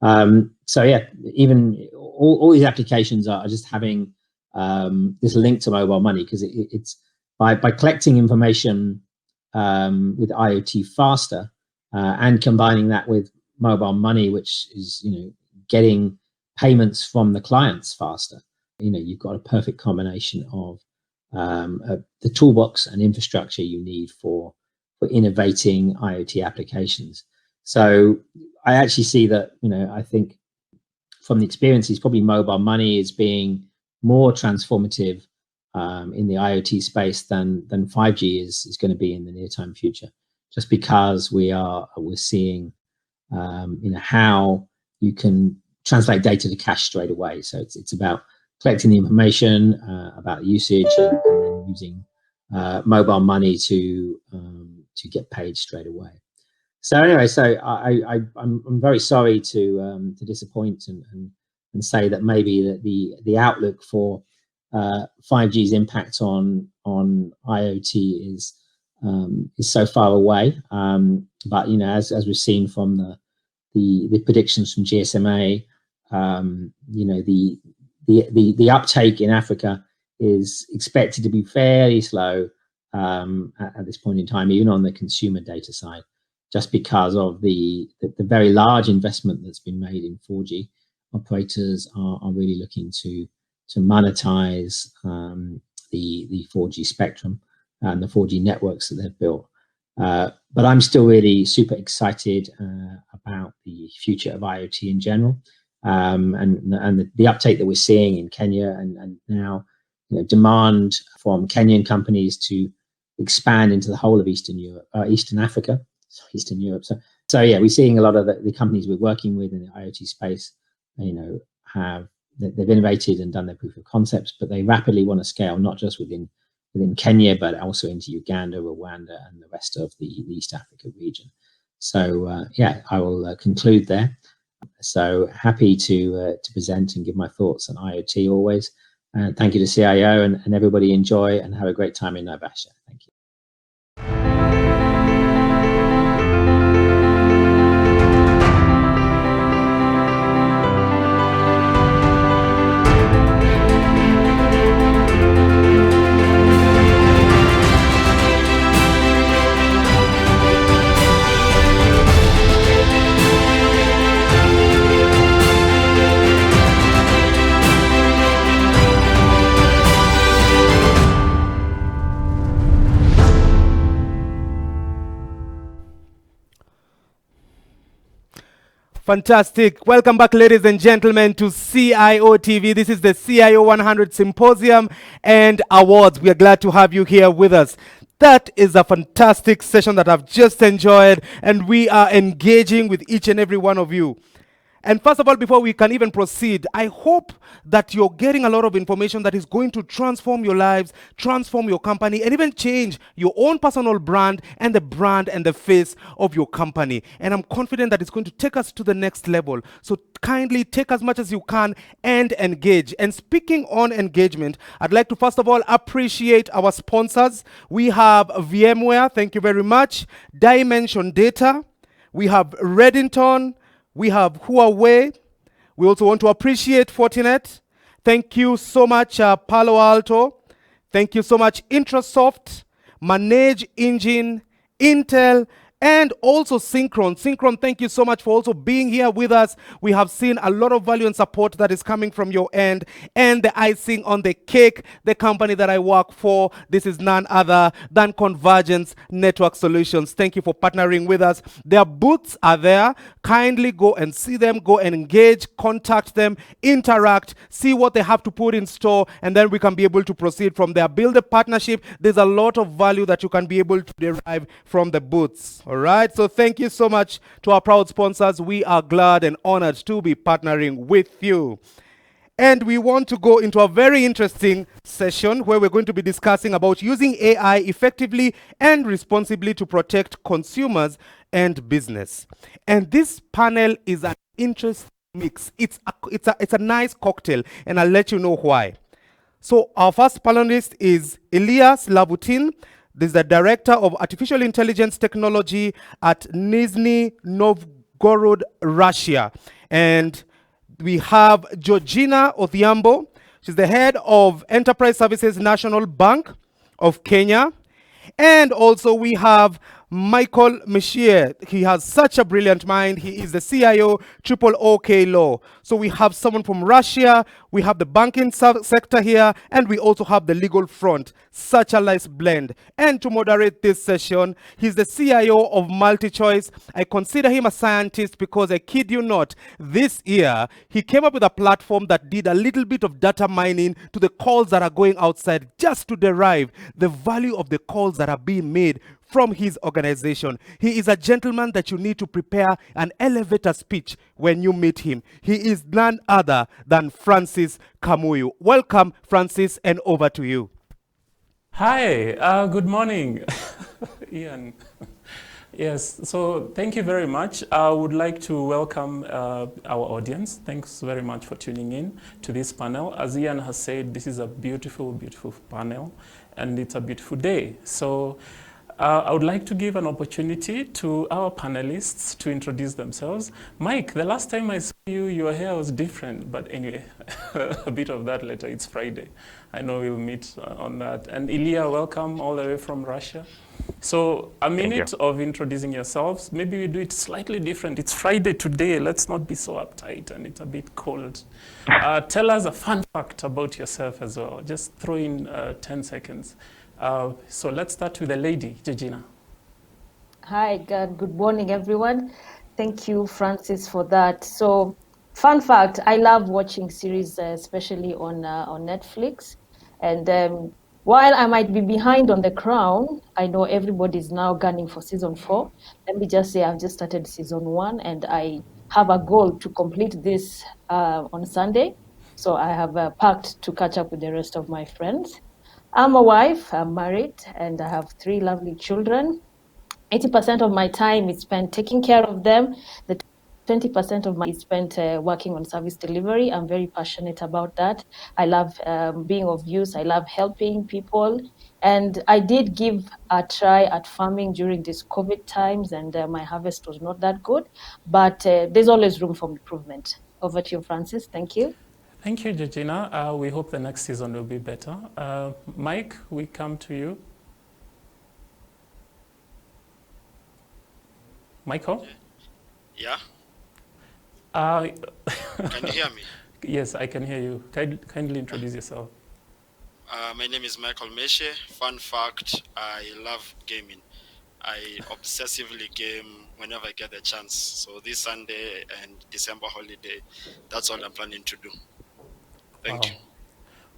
So yeah, even all these applications are just having this link to mobile money, because it's by collecting information with IoT faster and combining that with mobile money, which is getting payments from the clients faster. You've got a perfect combination of the toolbox and infrastructure you need for innovating IoT applications. So I actually see that, I think from the experiences, probably mobile money is being more transformative in the IoT space than 5G is going to be in the near-term future, just because we're seeing how you can translate data to cash straight away. So it's about collecting the information about usage and then using mobile money to get paid straight away. So anyway, I'm very sorry to disappoint and say that maybe that the outlook for 5G's impact on IoT is so far away. But as we've seen from the predictions from GSMA, the uptake in Africa is expected to be fairly slow at this point in time, even on the consumer data side, just because of the very large investment that's been made in 4G. Operators are really looking to monetize the 4G spectrum and the 4G networks that they've built. But I'm still really super excited about the future of IoT in general. and the uptake that we're seeing in Kenya and now demand from Kenyan companies to expand into the whole of Eastern Africa, Eastern Europe. So yeah, we're seeing a lot of the companies we're working with in the IoT space, they've innovated and done their proof of concepts, but they rapidly want to scale, not just within Kenya, but also into Uganda, Rwanda, and the rest of the East Africa region. So yeah, I will conclude there. So happy to present and give my thoughts on IoT always. And thank you to CIO and everybody. Enjoy and have a great time in Naivasha. Thank you. Fantastic. Welcome back, ladies and gentlemen, to CIO TV. This is the CIO100 Symposium and Awards. We are glad to have you here with us. That is a fantastic session that I've just enjoyed, and we are engaging with each and every one of you. And first of all, before we can even proceed, I hope that you're getting a lot of information that is going to transform your lives, transform your company, and even change your own personal brand and the face of your company. And I'm confident that it's going to take us to the next level. So kindly take as much as you can and engage. And speaking on engagement, I'd like to first of all appreciate our sponsors. We have VMware, thank you very much. Dimension Data. We have Reddington. We have Huawei. We also want to appreciate Fortinet. Thank you so much, Palo Alto. Thank you so much, Intrasoft, Manage Engine, Intel, and also Synchron. Synchron, thank you so much for also being here with us. We have seen a lot of value and support that is coming from your end. And the icing on the cake, the company that I work for, this is none other than Convergence Network Solutions. Thank you for partnering with us. Their booths are there. Kindly go and see them, go and engage, contact them, interact, see what they have to put in store, and then we can be able to proceed from there. Build a partnership. There's a lot of value that you can be able to derive from the booths. All right, so thank you so much to our proud sponsors. We are glad and honored to be partnering with you. And we want to go into a very interesting session where we're going to be discussing about using AI effectively and responsibly to protect consumers and business. And this panel is an interesting mix. It's a nice cocktail, and I'll let you know why. So our first panelist is Elias Labutin. This is the Director of Artificial Intelligence Technology at Nizhny Novgorod, Russia. And we have Georgina Odhiambo. She's the Head of Enterprise Services National Bank of Kenya. And also we have Michael Michier. He has such a brilliant mind. He is the CIO OK Law. So we have someone from Russia, we have the banking sector here, and we also have the legal front. Such a nice blend. And to moderate this session, he's the CIO of MultiChoice. I consider him a scientist because I kid you not, this year he came up with a platform that did a little bit of data mining to the calls that are going outside just to derive the value of the calls that are being made from his organization. He is a gentleman that you need to prepare an elevator speech when you meet him. He is none other than Francis Kamuyu. Welcome, Francis, and over to you. Hi, good morning, Ian. Yes, so thank you very much. I would like to welcome our audience. Thanks very much for tuning in to this panel. As Ian has said, this is a beautiful, beautiful panel, and it's a beautiful day. So I would like to give an opportunity to our panelists to introduce themselves. Mike, the last time I saw you, your hair was different, but anyway, a bit of that later. It's Friday. I know we'll meet on that. And Ilya, welcome all the way from Russia. So a minute of introducing yourselves. Maybe we do it slightly different. It's Friday today. Let's not be so uptight, and it's a bit cold. Tell us a fun fact about yourself as well. Just throw in 10 seconds. So let's start with the lady, Georgina. Hi, good morning, everyone. Thank you, Francis, for that. So Fun fact, I love watching series, especially on Netflix. And while I might be behind on The Crown, I know everybody's now gunning for season 4. Let me just say I've just started season 1, and I have a goal to complete this on Sunday. So I have packed to catch up with the rest of my friends. I'm a wife, I'm married, and I have 3 lovely children. 80% of my time is spent taking care of them. The 20% of my is spent working on service delivery. I'm very passionate about that. I love being of use. I love helping people. And I did give a try at farming during these COVID times, and my harvest was not that good. But there's always room for improvement. Over to you, Francis. Thank you. Thank you, Georgina. We hope the next season will be better. Mike, we come to you. Michael? Yeah? Can you hear me? Yes, I can hear you. Kindly introduce yourself. My name is Michael Meshe. Fun fact, I love gaming. I obsessively game whenever I get the chance. So this Sunday and December holiday, that's all I'm planning to do. Thank you.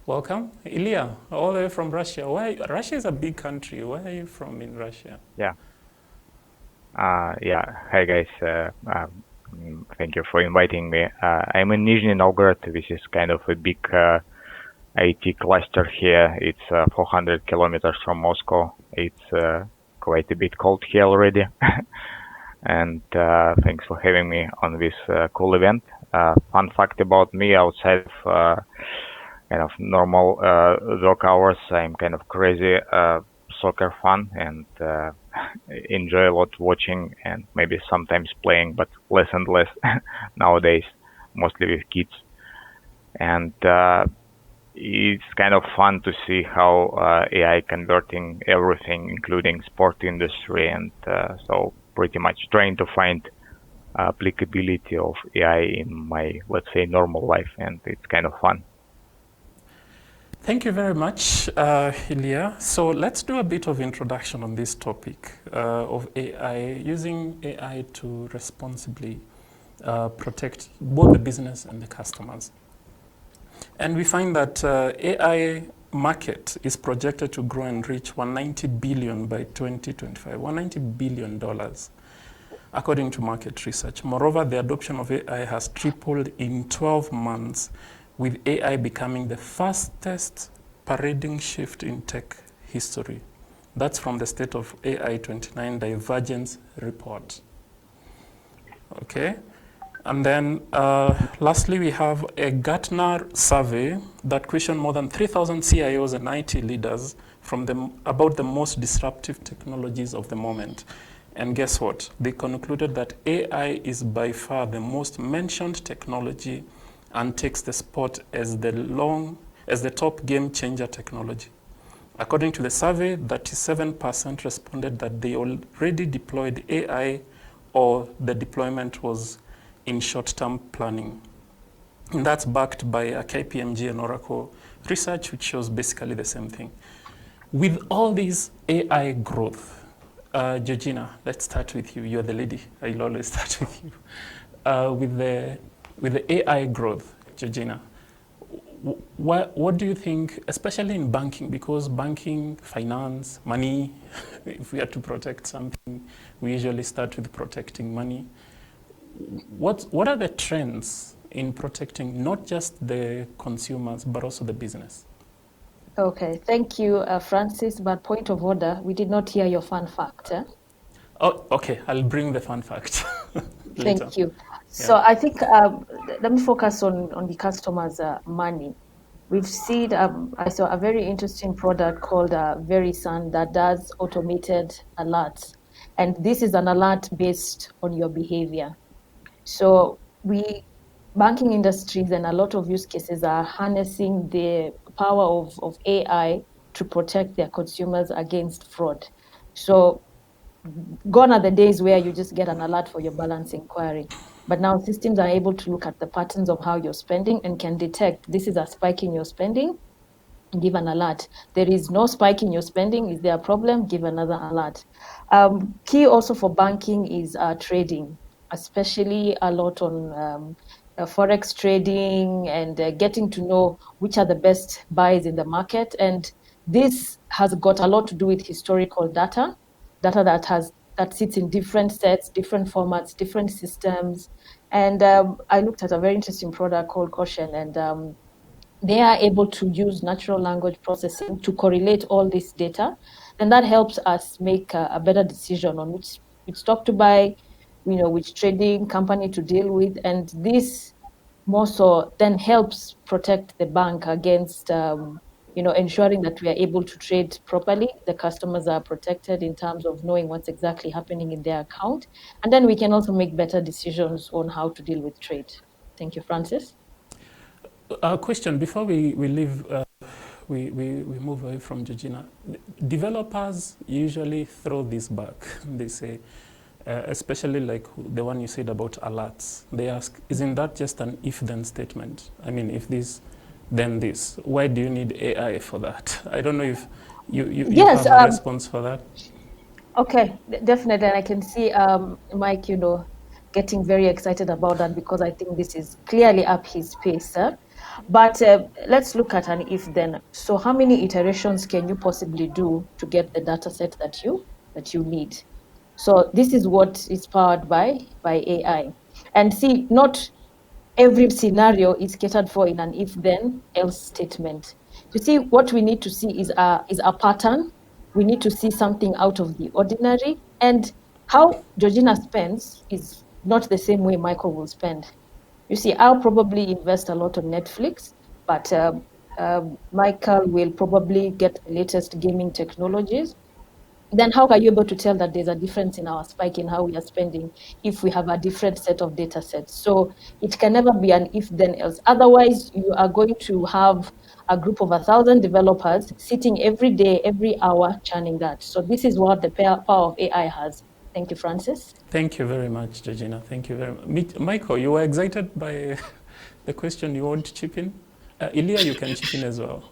Welcome. Ilya, all the way from Russia. Russia is a big country. Where are you from in Russia? Yeah. Hi guys. Thank you for inviting me. I'm in Nizhny Novgorod, which is kind of a big IT cluster here. It's 400 kilometers from Moscow. It's quite a bit cold here already. And thanks for having me on this cool event. Fun fact about me, outside of kind of normal work hours, I'm kind of crazy soccer fan and enjoy a lot watching and maybe sometimes playing, but less and less nowadays, mostly with kids. And it's kind of fun to see how AI converting everything, including sport industry, and so pretty much trying to find applicability of AI in my, let's say, normal life, and it's kind of fun. Thank you very much, Ilya. So let's do a bit of introduction on this topic of AI, using AI to responsibly protect both the business and the customers. And we find that AI market is projected to grow and reach $190 billion by 2025, $190 billion, according to market research. Moreover, the adoption of AI has tripled in 12 months, with AI becoming the fastest parading shift in tech history. That's from the State of AI 29 Divergence report. Okay. And then lastly, we have a Gartner survey that questioned more than 3,000 CIOs and IT leaders about the most disruptive technologies of the moment. And guess what? They concluded that AI is by far the most mentioned technology and takes the spot as the top game changer technology. According to the survey, 37% responded that they already deployed AI or the deployment was in short-term planning. And that's backed by a KPMG and Oracle research, which shows basically the same thing. With all this AI growth, Georgina, let's start with you. You're the lady. I'll always start with you. With the AI growth, Georgina, what do you think, especially in banking, because banking, finance, money, if we are to protect something, we usually start with protecting money. What are the trends in protecting not just the consumers, but also the business? Okay, thank you, Francis. But point of order, we did not hear your fun fact. Oh, okay, I'll bring the fun fact later. Thank you. So I think, let me focus on the customer's money. We've seen, I saw a very interesting product called VeriSun that does automated alerts. And this is an alert based on your behavior. So banking industries and a lot of use cases are harnessing the power of AI to protect their consumers against fraud. So gone are the days where you just get an alert for your balance inquiry. But now systems are able to look at the patterns of how you're spending and can detect this is a spike in your spending, give an alert. There is no spike in your spending. Is there a problem? Give another alert. Key also for banking is trading, especially a lot on forex trading and getting to know which are the best buys in the market. And this has got a lot to do with historical data that sits in different sets, different formats, different systems. And I looked at a very interesting product called Caution, and they are able to use natural language processing to correlate all this data. And that helps us make a better decision on which stock to buy, which trading company to deal with. And this more so then helps protect the bank against, ensuring that we are able to trade properly. The customers are protected in terms of knowing what's exactly happening in their account. And then we can also make better decisions on how to deal with trade. Thank you, Francis. A question before we leave, we move away from Georgina. Developers usually throw this back. They say, especially like the one you said about alerts. They ask, isn't that just an if-then statement? I mean, if this, then this. Why do you need AI for that? I don't know if you Yes, have a response for that. Okay, definitely. And I can see Mike, getting very excited about that because I think this is clearly up his pace. But let's look at an if then. So how many iterations can you possibly do to get the data set that you need? So this is what is powered by AI. And see, not every scenario is catered for in an if then else statement. You see, what we need to see is a pattern. We need to see something out of the ordinary. And how Georgina spends is not the same way Michael will spend. You see, I'll probably invest a lot on Netflix, but Michael will probably get the latest gaming technologies. Then how are you able to tell that there's a difference in our spike in how we are spending if we have a different set of data sets? So it can never be an if then else. Otherwise, you are going to have a group of 1,000 developers sitting every day, every hour, churning that. So this is what the power of AI has. Thank you, Francis. Thank you very much, Georgina. Thank you very much. Michael, you were excited by the question. You want to chip in? Ilya, you can chip in as well.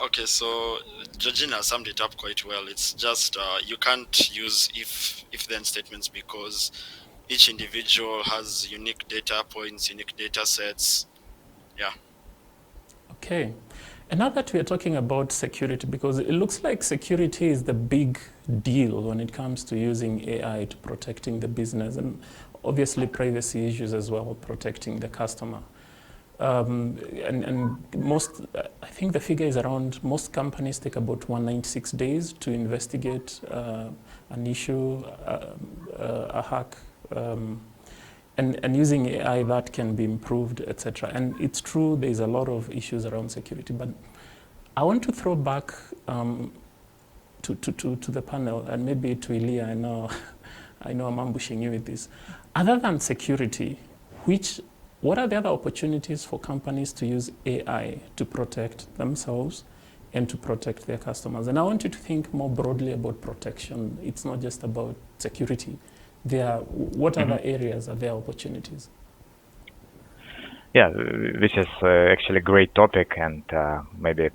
Okay, so Georgina summed it up quite well. It's just you can't use if-then statements because each individual has unique data points, unique data sets. Yeah. Okay. And now that we are talking about security, because it looks like security is the big deal when it comes to using AI to protecting the business and obviously privacy issues as well, protecting the customer. And most, I think the figure is around, most companies take about 196 days to investigate an issue, a hack, and using AI that can be improved, etc. And it's true, there's a lot of issues around security, but I want to throw back to the panel and maybe to Ilya. I know I'm ambushing you with this. Other than security, what are the other opportunities for companies to use AI to protect themselves and to protect their customers? And I want you to think more broadly about protection. It's not just about security. What other areas are there opportunities? Yeah, this is actually a great topic, and maybe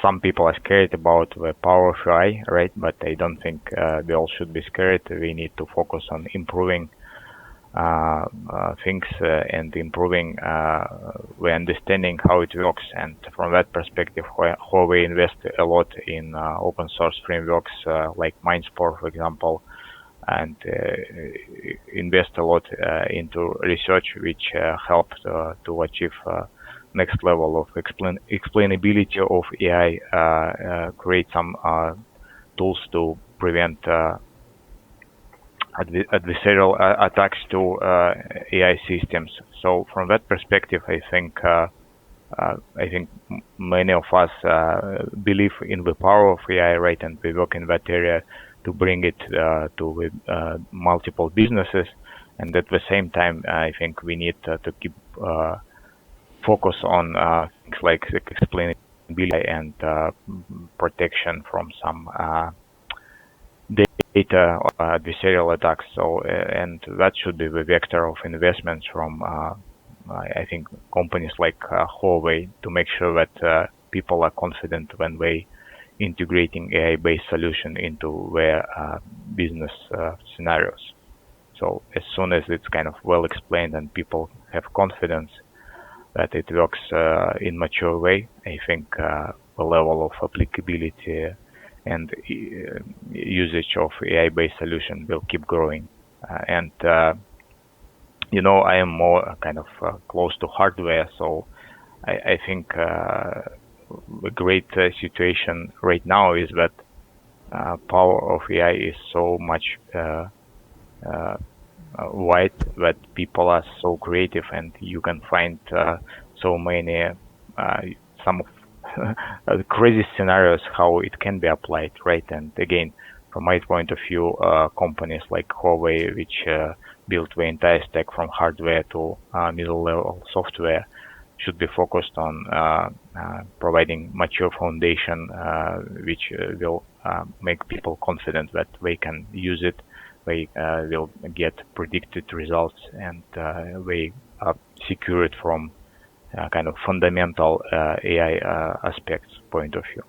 some people are scared about the power of AI, right? But I don't think we all should be scared. We need to focus on improving things and improving the understanding how it works. And from that perspective, Huawei invest a lot in open source frameworks like Mindspore, for example, and invest a lot into research, which helped to achieve next level of explainability of AI, create some tools to prevent adversarial attacks to AI systems. So from that perspective, I think many of us believe in the power of AI, right? And we work in that area to bring it to multiple businesses. And at the same time, I think we need to keep focus on things like explainability and protection from some data adversarial attacks. So, and that should be the vector of investments from, I think, companies like Huawei to make sure that people are confident when they integrating AI-based solution into their business scenarios. So as soon as it's kind of well explained and people have confidence that it works in mature way, I think the level of applicability and usage of AI-based solution will keep growing. And I am more kind of close to hardware, so I think the great situation right now is that power of AI is so much wide that people are so creative, and you can find so many some of the crazy scenarios how it can be applied, right? And again, from my point of view, companies like Huawei, which built the entire stack from hardware to middle level software, should be focused on providing mature foundation, which will make people confident that they can use it. They will get predicted results, and they are secured from kind of fundamental AI aspects point of view.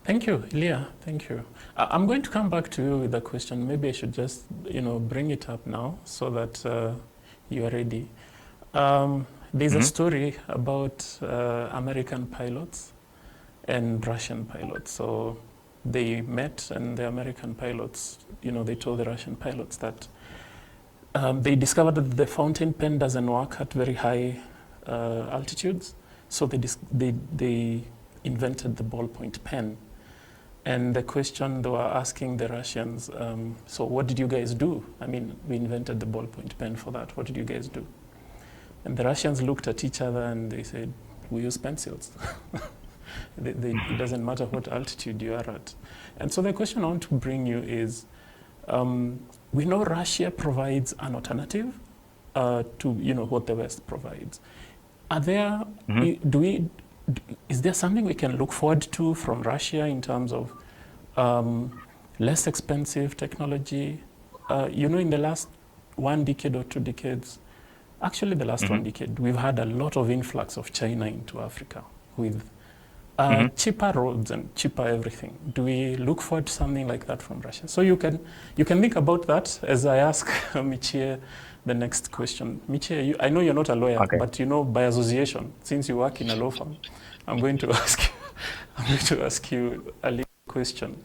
Thank you, Ilya. Thank you. I'm going to come back to you with a question. Maybe I should just, bring it up now so that you are ready. There's a story about American pilots and Russian pilots. So they met, and the American pilots, they told the Russian pilots that they discovered that the fountain pen doesn't work at very high altitudes. So they invented the ballpoint pen. And the question they were asking the Russians, so what did you guys do? I mean, we invented the ballpoint pen for that. What did you guys do? And the Russians looked at each other and they said, we use pencils. It doesn't matter what altitude you are at. And so the question I want to bring you is, we know Russia provides an alternative to what the West provides. Are there, is there something we can look forward to from Russia in terms of less expensive technology? In the last 1 decade or 2 decades, actually the last 1 decade, we've had a lot of influx of China into Africa with cheaper roads and cheaper everything. Do we look forward to something like that from Russia? So you can think about that as I ask Michie the next question. Michie, I know you're not a lawyer, but by association, since you work in a law firm, I'm going to ask you a legal question.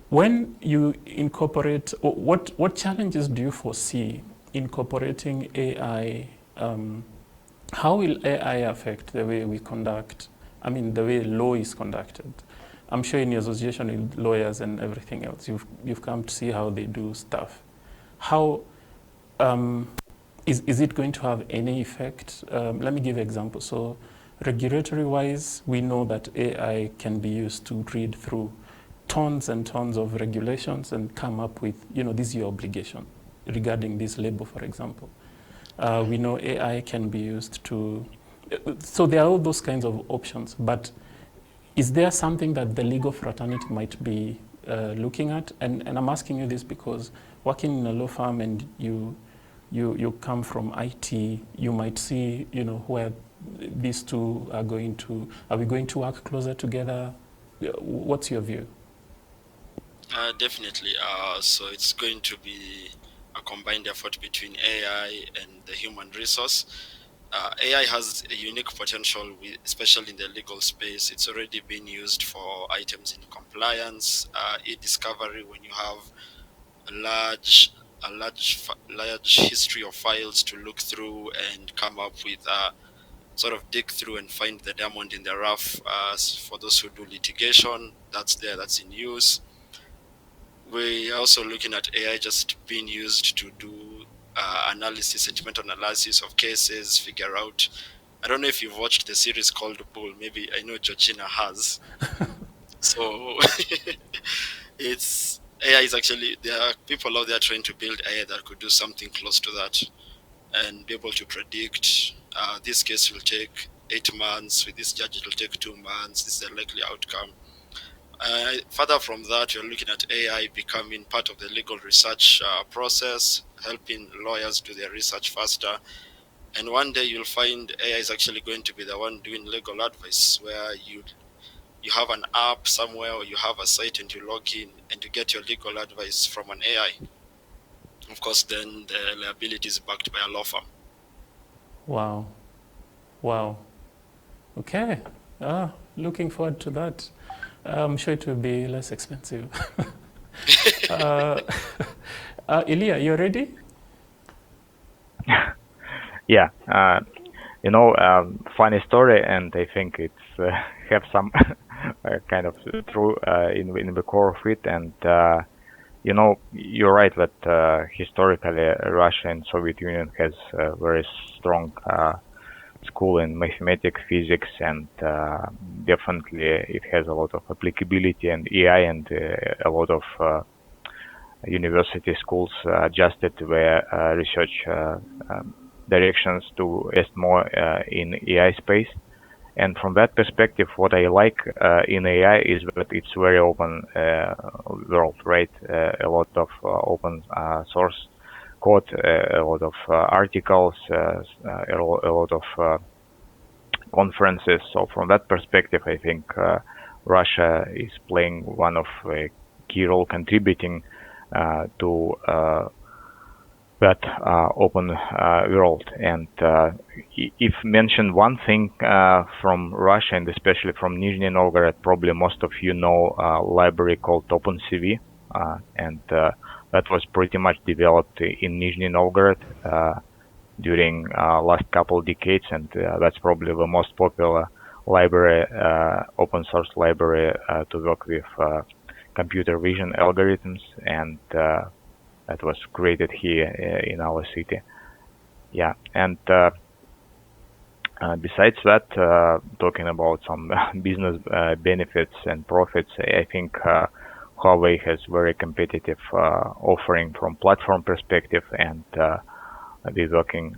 When you incorporate, what challenges do you foresee incorporating AI? How will AI affect the way we conduct, the way law is conducted? I'm sure in your association with lawyers and everything else, you've come to see how they do stuff. How is it going to have any effect? Let me give an example. So regulatory-wise, we know that AI can be used to read through tons and tons of regulations and come up with, this is your obligation regarding this label, for example. We know AI can be used to, so there are all those kinds of options, but is there something that the legal fraternity might be looking at? And I'm asking you this because working in a law firm and you come from IT, you might see, where these two are we going to work closer together? What's your view? Definitely. So it's going to be a combined effort between AI and the human resource. AI has a unique potential, especially in the legal space. It's already been used for items in compliance, e-discovery, when you have a large history of files to look through and come up with sort of dig through and find the diamond in the rough. For those who do litigation, that's in use. We are also looking at AI just being used to do analysis, sentimental analysis of cases, figure out. I don't know if you've watched the series called Bull. Maybe I know Georgina has. So AI is actually, there are people out there trying to build AI that could do something close to that and be able to predict this case will take 8 months, with this judge it will take 2 months, this is the likely outcome. Further from that, you're looking at AI becoming part of the legal research process, helping lawyers do their research faster. And one day you'll find AI is actually going to be the one doing legal advice, where you have an app somewhere or you have a site and you log in and you get your legal advice from an AI. Of course, then the liability is backed by a law firm. Wow. Wow. Okay. Looking forward to that. I'm sure it will be less expensive. Ilya, you ready? Yeah, funny story, and I think it's have some kind of true in the core of it. And you're right that historically Russia and Soviet Union has a very strong school in mathematics, physics, and definitely it has a lot of applicability and AI, and a lot of university schools adjusted their research directions to invest more in AI space. And from that perspective, what I like in AI is that it's very open world, right? A lot of open source code, a lot of articles, a lot of conferences. So from that perspective, I think Russia is playing one of a key role contributing to that open world. And if mention one thing from Russia, and especially from Nizhny Novgorod, probably most of you know a library called OpenCV, and that was pretty much developed in Nizhny Novgorod during last couple of decades, and that's probably the most popular library, open source library to work with computer vision algorithms, and that was created here in our city. Yeah, and besides that, talking about some business benefits and profits, I think Huawei has very competitive offering from platform perspective, and we're working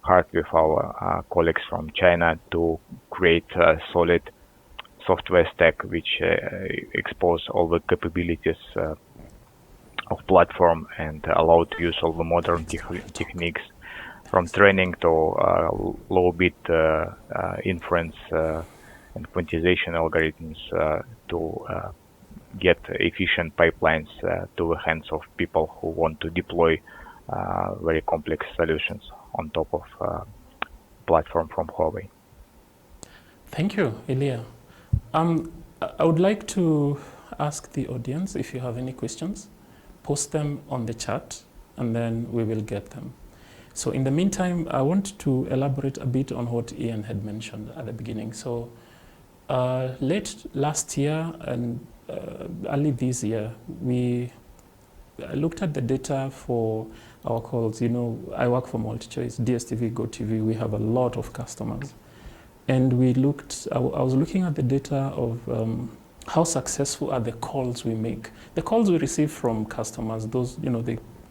hard with our colleagues from China to create a solid software stack which expose all the capabilities of platform and allow to use all the modern techniques from training to low bit inference and quantization algorithms to get efficient pipelines to the hands of people who want to deploy very complex solutions on top of platform from Huawei. Thank you, Ilya. I would like to ask the audience if you have any questions. Post them on the chat, and then we will get them. So in the meantime, I want to elaborate a bit on what Ian had mentioned at the beginning. So late last year and early this year, we looked at the data for our calls. You know, I work for MultiChoice, DSTV, GoTV. We have a lot of customers. And we looked, I was looking at the data of how successful are the calls we make. The calls we receive from customers, those, you know,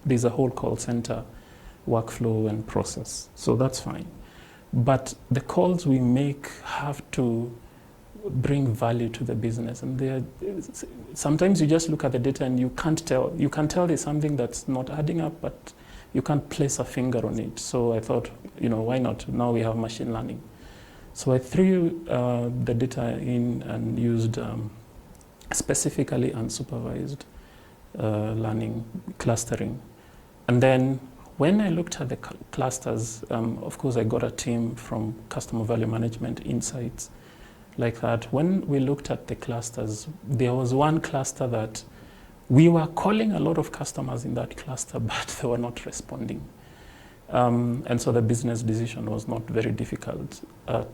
there's a whole call center workflow and process. So that's fine. But the calls we make have to bring value to the business. And sometimes you just look at the data and you can't tell. You can tell there's something that's not adding up, but you can't place a finger on it. So I thought, you know, why not? Now we have machine learning. So I threw the data in and used specifically unsupervised learning clustering. And then when I looked at the clusters, of course, I got a team from customer value management insights like that. When we looked at the clusters, there was one cluster that we were calling a lot of customers in that cluster, but they were not responding. And so the business decision was not very difficult.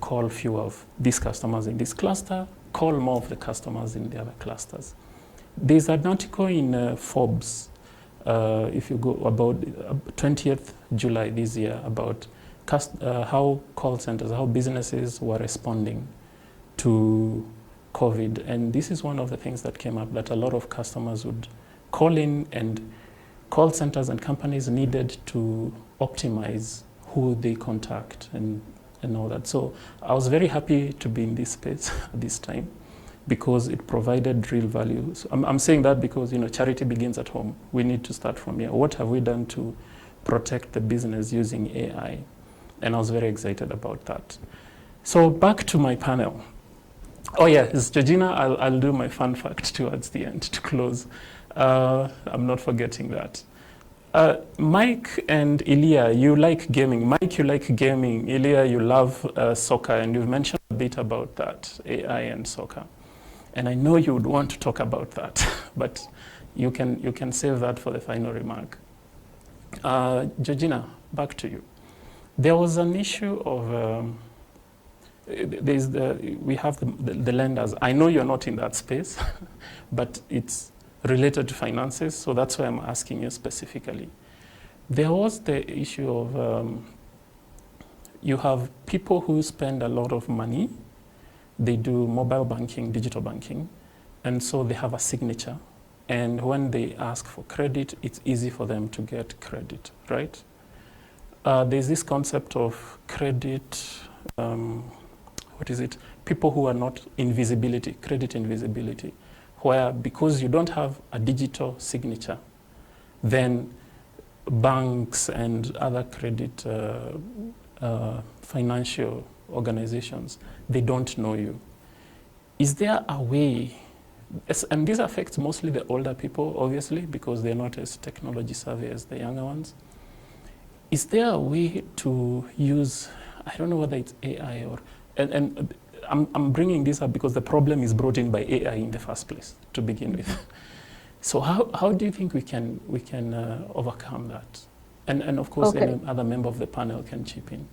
Call few of these customers in this cluster, call more of the customers in the other clusters. There's an article in Forbes, if you go about 20th July this year, about how call centers, how businesses were responding to COVID. And this is one of the things that came up, that a lot of customers would call in, and call centers and companies needed to optimize who they contact and all that. So I was very happy to be in this space at this time, because it provided real value. So I'm saying that because, you know, charity begins at home. We need to start from here. What have we done to protect the business using AI? And I was very excited about that. So back to my panel. Oh yeah, it's Georgina. I'll do my fun fact towards the end to close. I'm not forgetting that. Mike and Ilya, you like gaming. Mike, you like gaming. Ilya, you love soccer, and you've mentioned a bit about that, AI and soccer. And I know you would want to talk about that, but you can save that for the final remark. Georgina, back to you. There was an issue of we have the lenders. I know you're not in that space, but it's related to finances, so that's why I'm asking you specifically. There was the issue of you have people who spend a lot of money. They do mobile banking, digital banking, and so they have a signature. And when they ask for credit, it's easy for them to get credit, right? There's this concept of credit, what is it? People who are not invisibility, credit invisibility, where because you don't have a digital signature, then banks and other credit financial organizations, they don't know you. Is there a way, and this affects mostly the older people, obviously, because they're not as technology savvy as the younger ones. Is there a way to use, I don't know whether it's AI or, and I'm bringing this up because the problem is brought in by AI in the first place to begin with. So how do you think we can overcome that? And of course, any other member of the panel can chip in.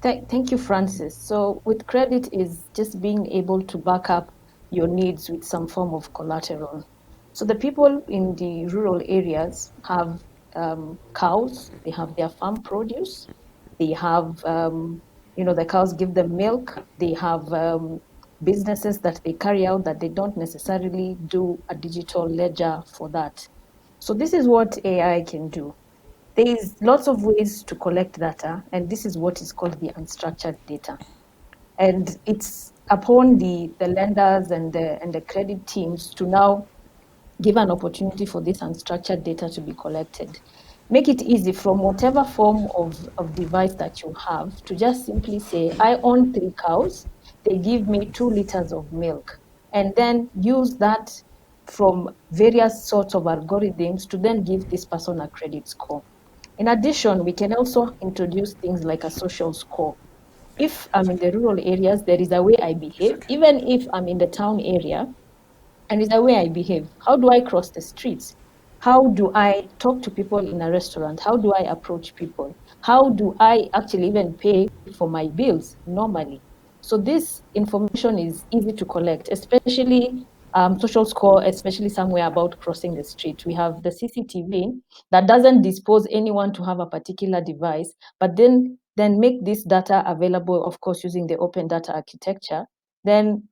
Thank you, Francis. So with credit is just being able to back up your needs with some form of collateral. So the people in the rural areas have cows, they have their farm produce, they have, the cows give them milk, they have businesses that they carry out that they don't necessarily do a digital ledger for that. So this is what AI can do. There is lots of ways to collect data, and this is what is called the unstructured data. And it's upon the lenders and the credit teams to now give an opportunity for this unstructured data to be collected. Make it easy from whatever form of device that you have to just simply say, I own 3 cows, they give me 2 liters of milk, and then use that from various sorts of algorithms to then give this person a credit score. In addition, we can also introduce things like a social score. If I'm in the rural areas, there is a way I behave. Even if I'm in the town area, and it's the way I behave. How do I cross the streets? How do I talk to people in a restaurant? How do I approach people? How do I actually even pay for my bills normally? So this information is easy to collect, especially social score, especially somewhere about crossing the street. We have the CCTV that doesn't dispose anyone to have a particular device, but then make this data available, of course, using the open data architecture. Then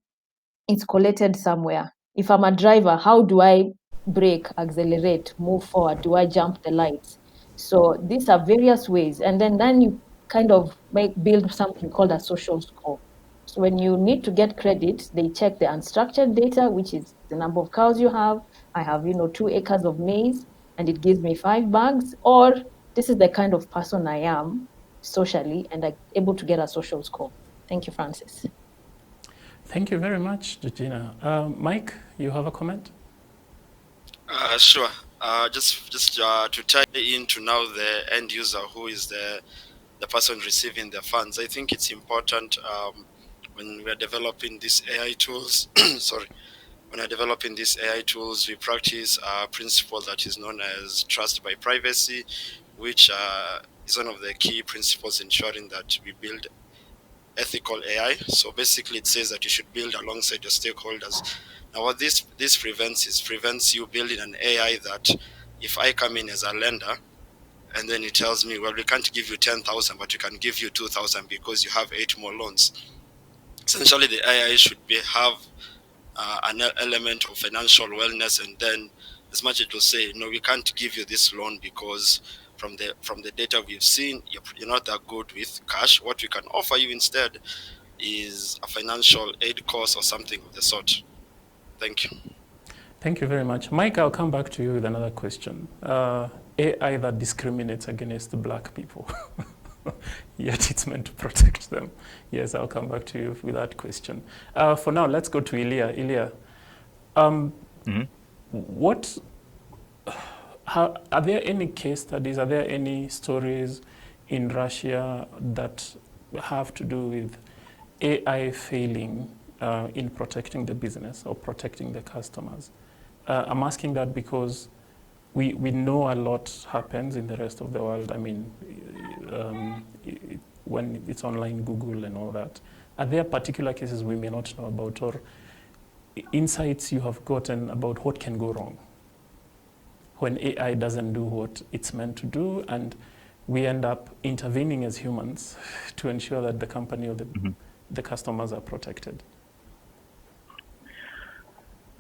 it's collated somewhere. If I'm a driver, how do I brake, accelerate, move forward? Do I jump the lights? So these are various ways. And then you kind of build something called a social score. So when you need to get credit, they check the unstructured data, which is the number of cows you have. I have, 2 acres of maize, and it gives me 5 bags. Or this is the kind of person I am socially, and I'm able to get a social score. Thank you, Francis. Thank you very much, Georgina. Mike, you have a comment? Sure. Just to tie into now the end user who is the person receiving the funds. I think it's important when we are developing these AI tools. Sorry. When we're developing these AI tools, we practice a principle that is known as trust by privacy, which is one of the key principles ensuring that we build ethical AI. So basically it says that you should build alongside your stakeholders. Now what this prevents you building an AI that if I come in as a lender and then it tells me, well, we can't give you 10,000, but we can give you 2,000 because you have 8 more loans. Essentially the AI should have an element of financial wellness, and then as much as it will say, no, we can't give you this loan because from the data we've seen, you're not that good with cash. What we can offer you instead is a financial aid course or something of the sort. Thank you. Thank you very much. Mike, I'll come back to you with another question. AI that discriminates against Black people, yet it's meant to protect them. Yes, I'll come back to you with that question. For now, let's go to Ilya. Ilya, what Are there any case studies? Are there any stories in Russia that have to do with AI failing in protecting the business or protecting the customers? I'm asking that because we know a lot happens in the rest of the world. I mean, when it's online, Google and all that. Are there particular cases we may not know about, or insights you have gotten about what can go wrong when AI doesn't do what it's meant to do, and we end up intervening as humans to ensure that the company or the customers are protected?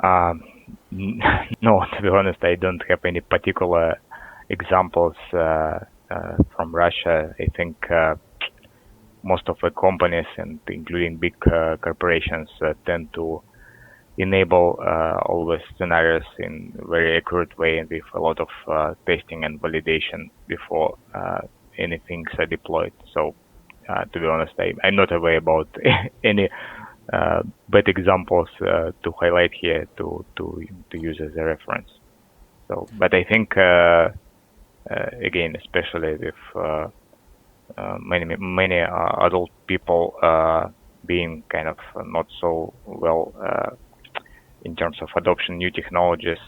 No, to be honest, I don't have any particular examples from Russia. I think most of the companies, and including big corporations, tend to enable all the scenarios in a very accurate way and with a lot of testing and validation before anything are deployed. So, to be honest, I'm not aware about any bad examples to highlight here to use as a reference. So, but I think again, especially with many adult people being kind of not so well in terms of adoption new technologies,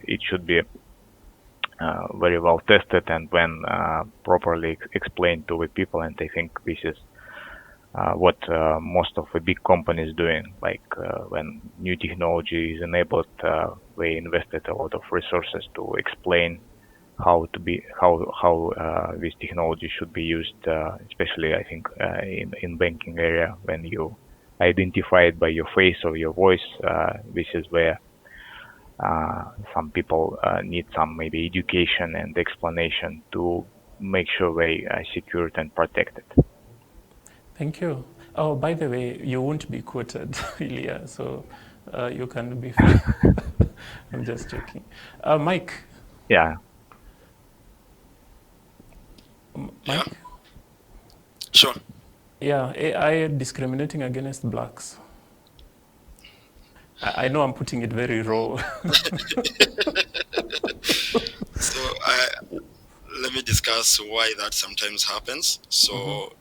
it should be very well tested and when properly explained to the people. And I think this is what most of the big companies doing. Like when new technology is enabled, they invested a lot of resources to explain how this technology should be used, especially I think in banking area, when you identify it by your face or your voice. This is where some people need some maybe education and explanation to make sure they are secured and protected. Thank you. Oh, by the way, you won't be quoted, Ilya, so you can be. I'm just joking. Mike. Yeah. Mike? Sure. Yeah, AI discriminating against blacks. I know I'm putting it very raw. So let me discuss why that sometimes happens. So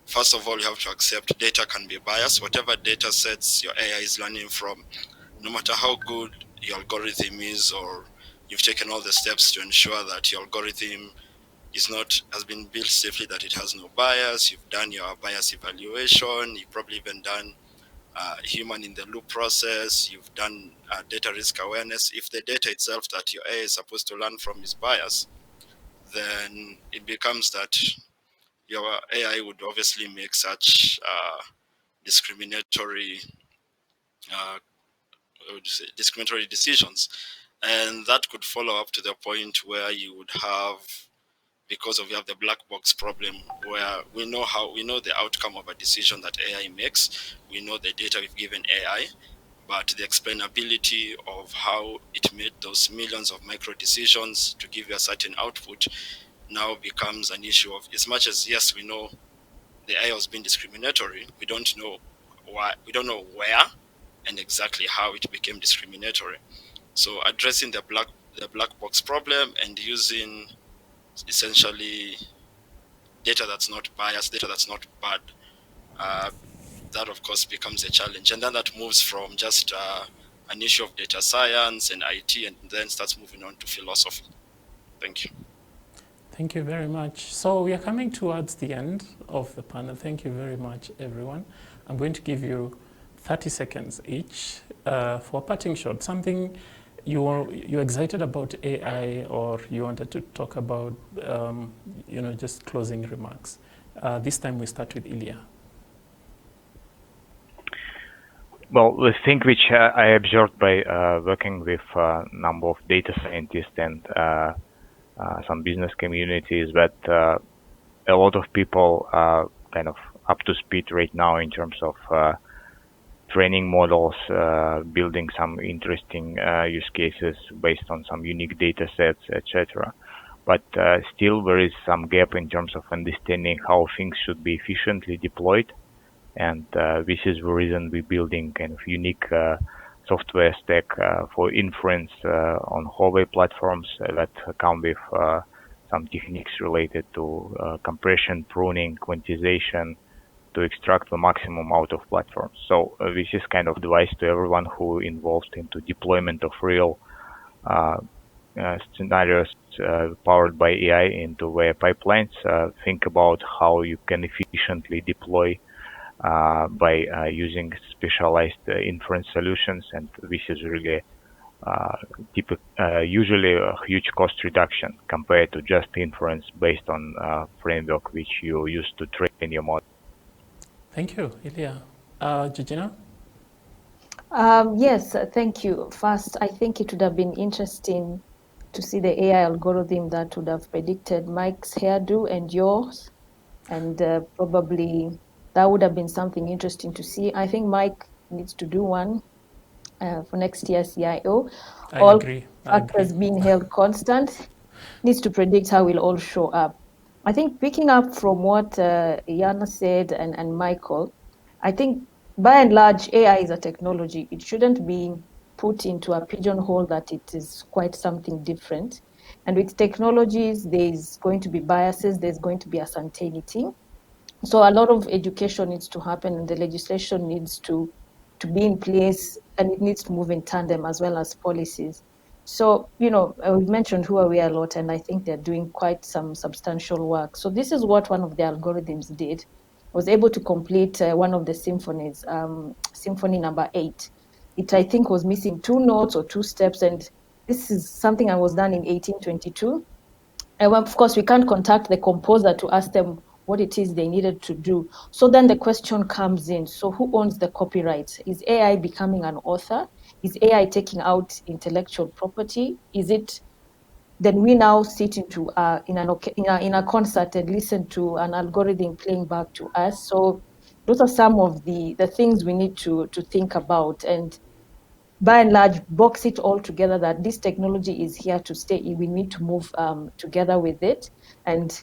first of all, you have to accept data can be biased. Whatever data sets your AI is learning from, no matter how good your algorithm is, or you've taken all the steps to ensure that your algorithm has been built safely, that it has no bias. You've done your bias evaluation. You've probably even done human in the loop process. You've done data risk awareness. If the data itself that your AI is supposed to learn from is biased, then it becomes that your AI would obviously make such discriminatory decisions, and that could follow up to the point where you would have, because you have the black box problem, where we know the outcome of a decision that AI makes. We know the data we've given AI, but the explainability of how it made those millions of micro decisions to give you a certain output now becomes an issue of, as much as yes, we know the AI was being discriminatory, we don't know why, we don't know where and exactly how it became discriminatory. So addressing the black box problem and using essentially data that's not biased, data that's not bad, that of course becomes a challenge. And then that moves from just an issue of data science and IT, and then starts moving on to philosophy. Thank you. Thank you very much. So we are coming towards the end of the panel. Thank you very much, everyone. I'm going to give you 30 seconds each for a parting shot. Something you're excited about AI, or you wanted to talk about, just closing remarks. This time we start with Ilya. Well, the thing which I observed by working with a number of data scientists and some business communities, that a lot of people are kind of up to speed right now in terms of training models, building some interesting use cases based on some unique data sets, etc. But still there is some gap in terms of understanding how things should be efficiently deployed. And this is the reason we're building kind of unique software stack for inference on Huawei platforms that come with some techniques related to compression, pruning, quantization, to extract the maximum out of platforms. So this is kind of advice to everyone who involved into deployment of real scenarios powered by AI into their pipelines. Think about how you can efficiently deploy by using specialized inference solutions, and this is really usually a huge cost reduction compared to just inference based on framework which you use to train your model. Thank you, Ilya. Georgina? Yes, thank you. First, I think it would have been interesting to see the AI algorithm that would have predicted Mike's hairdo and yours, and probably that would have been something interesting to see. I think Mike needs to do one for next year's CIO. I All agree. factors being held constant, needs to predict how we'll all show up. I think picking up from what Yana said and Michael, I think by and large, AI is a technology. It shouldn't be put into a pigeonhole that it is quite something different. And with technologies, there's going to be biases, there's going to be uncertainty. So a lot of education needs to happen, and the legislation needs to be in place, and it needs to move in tandem as well as policies. So, we've mentioned Huawei a lot, and I think they're doing quite some substantial work. So this is what one of the algorithms did. Was able to complete one of the symphonies, symphony number 8. It, I think, was missing 2 notes or 2 steps, and this is something that was done in 1822. And of course, we can't contact the composer to ask them what it is they needed to do. So then the question comes in, so who owns the copyright? Is AI becoming an author? Is AI taking out intellectual property? Is it, then we now sit into in a concert and listen to an algorithm playing back to us. So those are some of the things we need to think about. And by and large, box it all together that this technology is here to stay. We need to move together with it, and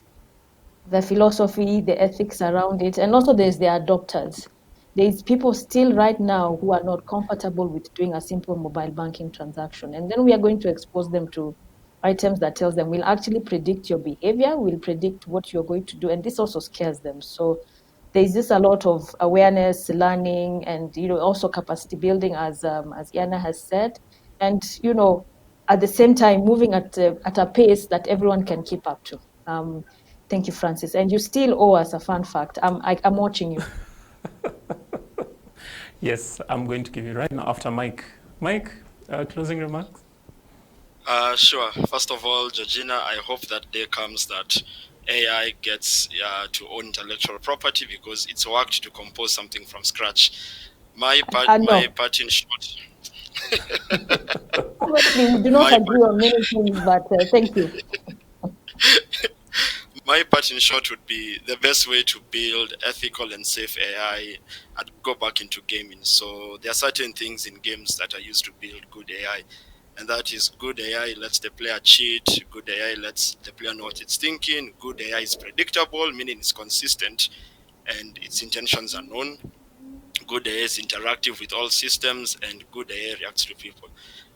the philosophy, the ethics around it, and also there's the adopters. There's people still right now who are not comfortable with doing a simple mobile banking transaction, and then we are going to expose them to items that tells them we'll actually predict your behavior, we'll predict what you're going to do, and this also scares them. So there's just a lot of awareness, learning, and also capacity building, as Yana has said, and at the same time moving at a pace that everyone can keep up to. Thank you, Francis. And you still owe us a fun fact. I'm watching you. Yes, I'm going to give you right now after Mike. Mike, closing remarks? Sure. First of all, Georgina, I hope that day comes that AI gets to own intellectual property because it's worked to compose something from scratch. My part in short. Obviously, we do not agree on many things, but thank you. My part in short would be the best way to build ethical and safe AI and go back into gaming. So there are certain things in games that are used to build good AI. And that is good AI lets the player cheat, good AI lets the player know what it's thinking, good AI is predictable, meaning it's consistent and its intentions are known. Good AI is interactive with all systems, and good AI reacts to people.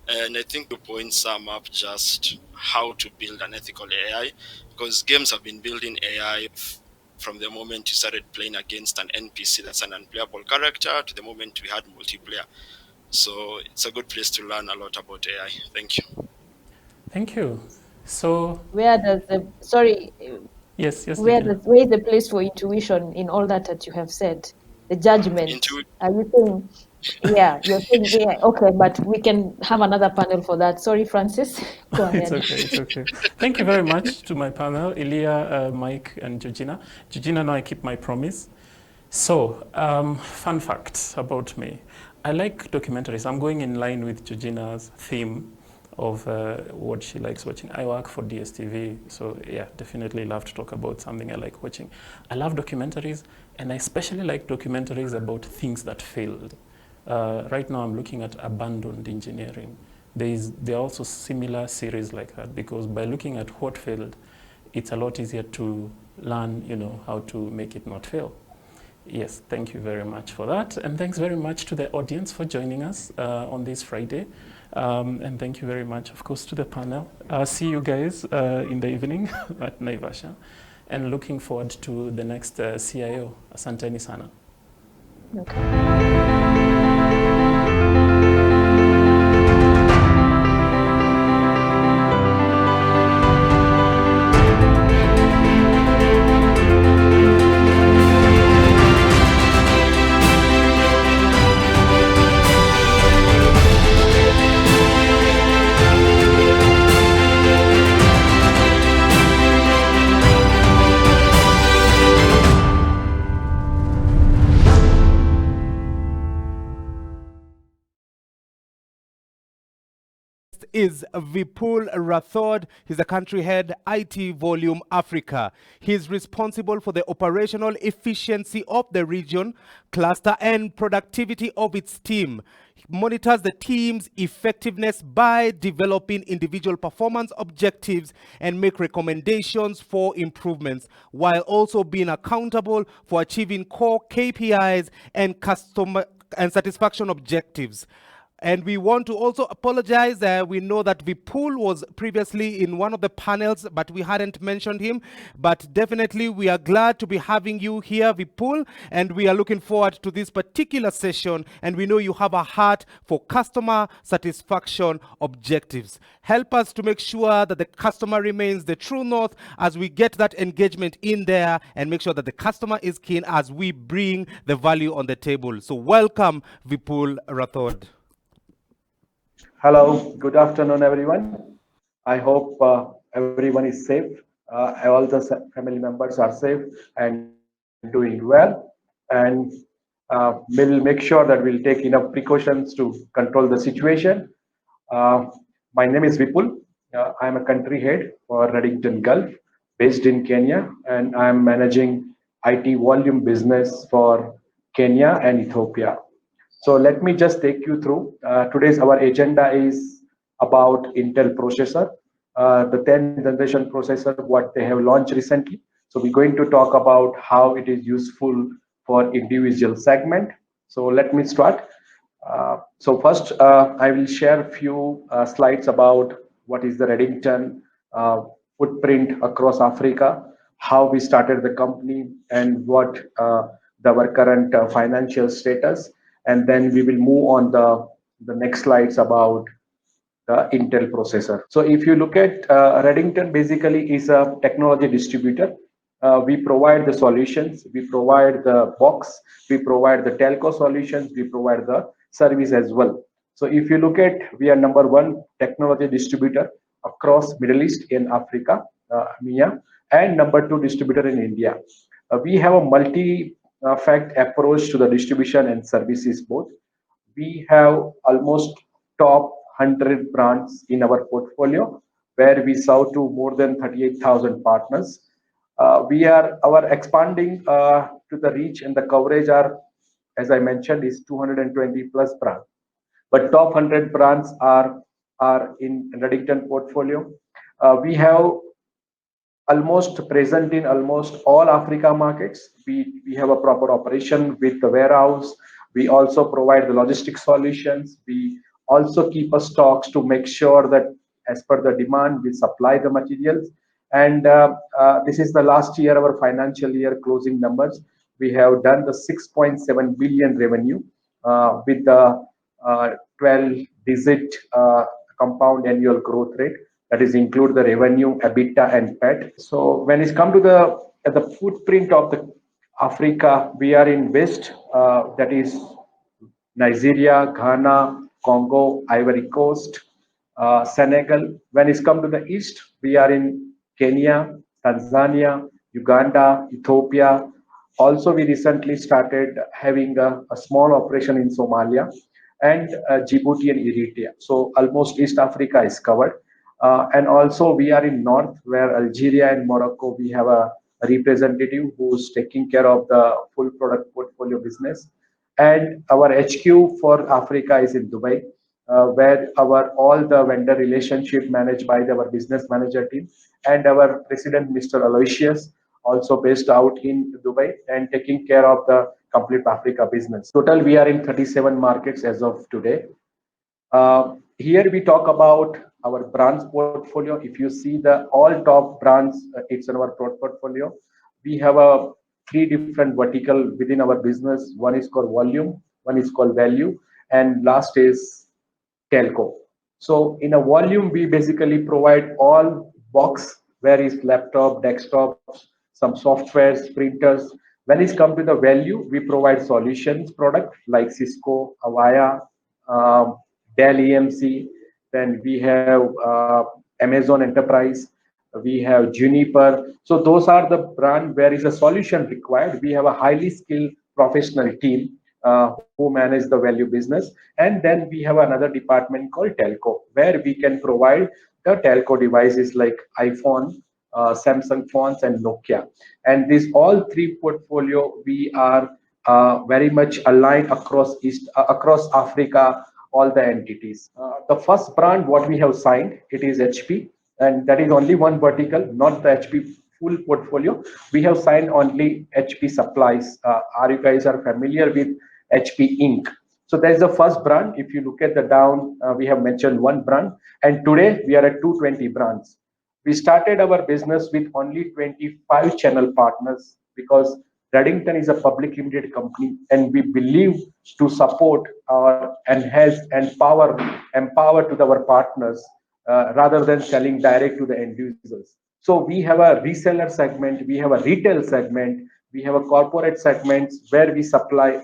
And I think the points sum up just how to build an ethical AI, because games have been building AI from the moment you started playing against an NPC that's an unplayable character to the moment we had multiplayer. So it's a good place to learn a lot about AI. Thank you. Thank you. So where does the yes, where is the place for intuition in all that you have said? The judgment. Are you saying? Yeah, you're saying AI. Okay, but we can have another panel for that. Sorry, Francis. Go ahead. It's okay. It's okay. Thank you very much to my panel, Ilya, Mike, and Georgina. Georgina, now I keep my promise. So, fun fact about me. I like documentaries. I'm going in line with Georgina's theme of what she likes watching. I work for DSTV, so yeah, definitely love to talk about something I like watching. I love documentaries, and I especially like documentaries about things that failed. Right now I'm looking at abandoned engineering. There are also similar series like that, because by looking at what failed, it's a lot easier to learn, how to make it not fail. Yes, thank you very much for that. And thanks very much to the audience for joining us on this Friday. And thank you very much, of course, to the panel. See you guys in the evening at Naivasha. And looking forward to the next CIO. Asanteni sana. Okay. Is Vipul Rathod. He's the country head, IT Volume Africa. He's responsible for the operational efficiency of the region, cluster, and productivity of its team. He monitors the team's effectiveness by developing individual performance objectives and make recommendations for improvements, while also being accountable for achieving core KPIs and customer and satisfaction objectives. And we want to also apologize. We know that Vipul was previously in one of the panels, but we hadn't mentioned him. But definitely, we are glad to be having you here, Vipul, and we are looking forward to this particular session. And we know you have a heart for customer satisfaction objectives. Help us to make sure that the customer remains the true north as we get that engagement in there and make sure that the customer is keen as we bring the value on the table. So welcome, Vipul Rathod. Hello, good afternoon, everyone. I hope everyone is safe. All the family members are safe and doing well. And we'll make sure that we'll take enough precautions to control the situation. My name is Vipul. I'm a country head for Reddington Gulf, based in Kenya, and I'm managing IT volume business for Kenya and Ethiopia. So let me just take you through. Today's our agenda is about Intel processor, the 10th generation processor, what they have launched recently. So we're going to talk about how it is useful for individual segment. So let me start. So first, I will share a few slides about what is the Reddington footprint across Africa, how we started the company, and what our current financial status. And then we will move on the next slides about the Intel processor. So if you look at Reddington, basically is a technology distributor. We provide the solutions, we provide the box, we provide the telco solutions, we provide the service as well. So if you look at, we are number one technology distributor across Middle East and Africa, MEA, and number two distributor in India. We have a multi-fact approach to the distribution and services both. We have almost top 100 brands in our portfolio, where we serve to more than 38,000 partners. Our expanding to the reach and the coverage are, as I mentioned, is 220 plus brands. But top 100 brands are in Reddington portfolio. We have almost present in almost all Africa markets. We have a proper operation with the warehouse. We also provide the logistics solutions. We also keep a stocks to make sure that as per the demand, we supply the materials. And this is the last year, our financial year closing numbers. We have done the 6.7 billion revenue with the 12-digit compound annual growth rate. That is include the revenue, EBITDA, and PAT. So when it's come to the footprint of the Africa, we are in West, that is Nigeria, Ghana, Congo, Ivory Coast, Senegal. When it's come to the East, we are in Kenya, Tanzania, Uganda, Ethiopia. Also, we recently started having a small operation in Somalia and Djibouti and Eritrea. So almost East Africa is covered. And also we are in North, where Algeria and Morocco, we have a representative who's taking care of the full product portfolio business. And our HQ for Africa is in Dubai, where all the vendor relationship managed by our business manager team and our president, Mr. Aloysius, also based out in Dubai and taking care of the complete Africa business. Total, we are in 37 markets as of today. Here we talk about our brands portfolio. If you see the all top brands, it's in our portfolio. We have a 3 different vertical within our business. One is called volume, one is called value, and last is telco. So in a volume, we basically provide all box, where is laptop, desktop, some softwares, printers. When it's come to the value, we provide solutions product like Cisco, Avaya, Dell EMC. Then we have Amazon Enterprise. We have Juniper. So those are the brand where is a solution required. We have a highly skilled professional team who manage the value business. And then we have another department called telco, where we can provide the telco devices like iPhone, Samsung phones, and Nokia. And these all 3 portfolio, we are very much aligned across across Africa, all the entities. The first brand what we have signed, it is HP, and that is only one vertical, not the HP full portfolio. We have signed only HP supplies. Are you guys are familiar with HP Inc? So that is the first brand. If you look at the down, we have mentioned one brand, and today we are at 220 brands. We started our business with only 25 channel partners because Reddington is a public limited company, and we believe to support our enhance and empower to our partners rather than selling direct to the end users. So we have a reseller segment, we have a retail segment, we have a corporate segments where we supply,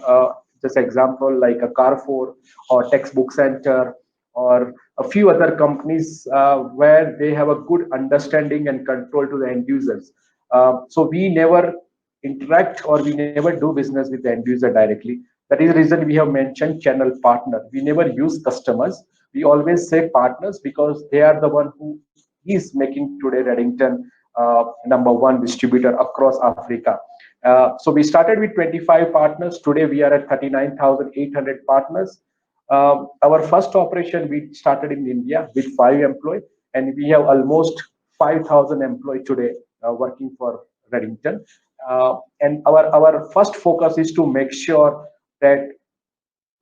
just example like a Carrefour or Textbook Center or a few other companies where they have a good understanding and control to the end users. So we never interact or we never do business with the end user directly. That is the reason we have mentioned channel partner. We never use customers. We always say partners because they are the one who is making today Reddington #1 distributor across Africa. So we started with 25 partners. Today we are at 39,800 partners. Our first operation we started in India with 5 employees, and we have almost 5,000 employees today working for Reddington. And our first focus is to make sure that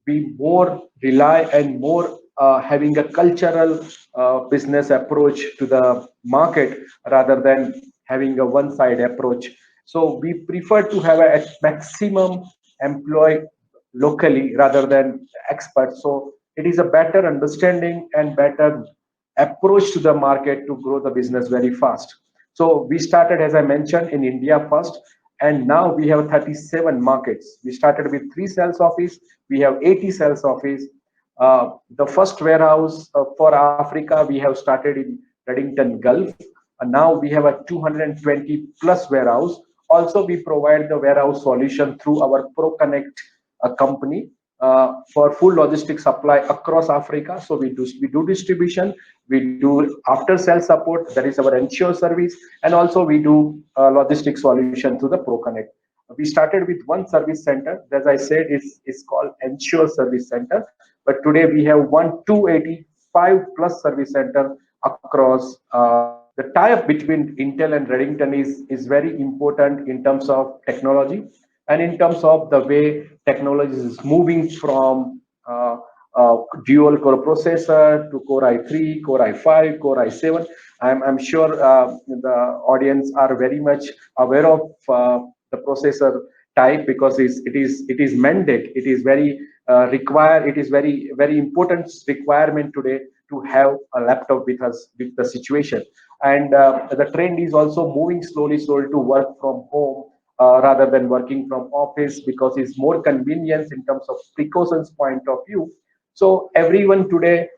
we more rely and more having a cultural business approach to the market rather than having a one-side approach. So we prefer to have a maximum employee locally rather than experts. So it is a better understanding and better approach to the market to grow the business very fast. So we started, as I mentioned, in India first, and now we have 37 markets. We started with 3 sales office. We have 80 sales office. The first warehouse for Africa, we have started in Reddington Gulf. And now we have a 220 plus warehouse. Also, we provide the warehouse solution through our ProConnect company for full logistics supply across Africa. So we do distribution, we do after sales support, that is our ensure service, and also we do logistics solution through the ProConnect. We started with 1 service center, as I said, it's called ensure service center, but today we have 285 plus service center across. The tie-up between Intel and Reddington is very important in terms of technology and in terms of the way technology is moving from dual core processor to Core i3, Core i5, Core i7. I'm sure the audience are very much aware of the processor type because it is mandate. It is very required. It is very important requirement today to have a laptop with us with the situation. And the trend is also moving slowly to work from home rather than working from office because it's more convenience in terms of precautions point of view. So everyone today,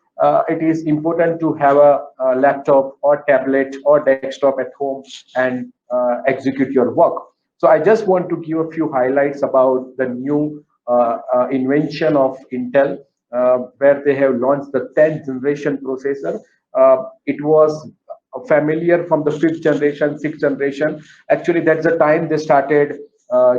it is important to have a laptop or tablet or desktop at home and execute your work. So I just want to give a few highlights about the new invention of Intel, where they have launched the 10th generation processor. It was familiar from the 5th generation, 6th generation. Actually, that's the time they started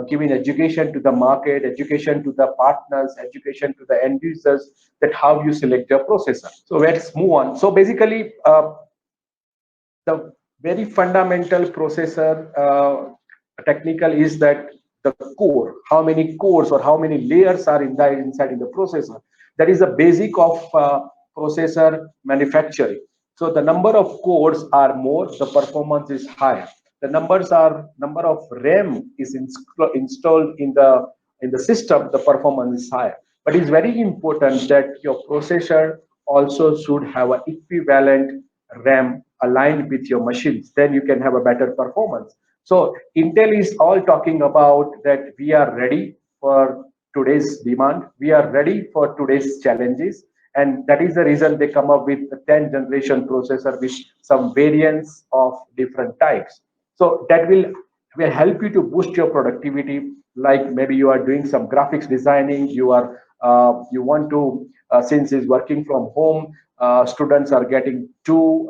giving education to the market, education to the partners, education to the end users, that how you select your processor. So let's move on. So basically, the very fundamental processor technical is that the core, how many cores or how many layers are inside in the processor. That is the basic of processor manufacturing. So the number of cores are more, the performance is higher. The number of RAM is installed in the system, the performance is higher. But it's very important that your processor also should have an equivalent RAM aligned with your machines. Then you can have a better performance. So Intel is all talking about that we are ready for today's demand. We are ready for today's challenges. And that is the reason they come up with the 10th generation processor with some variants of different types. So that will help you to boost your productivity. Like maybe you are doing some graphics designing, you want to since is working from home, students are getting too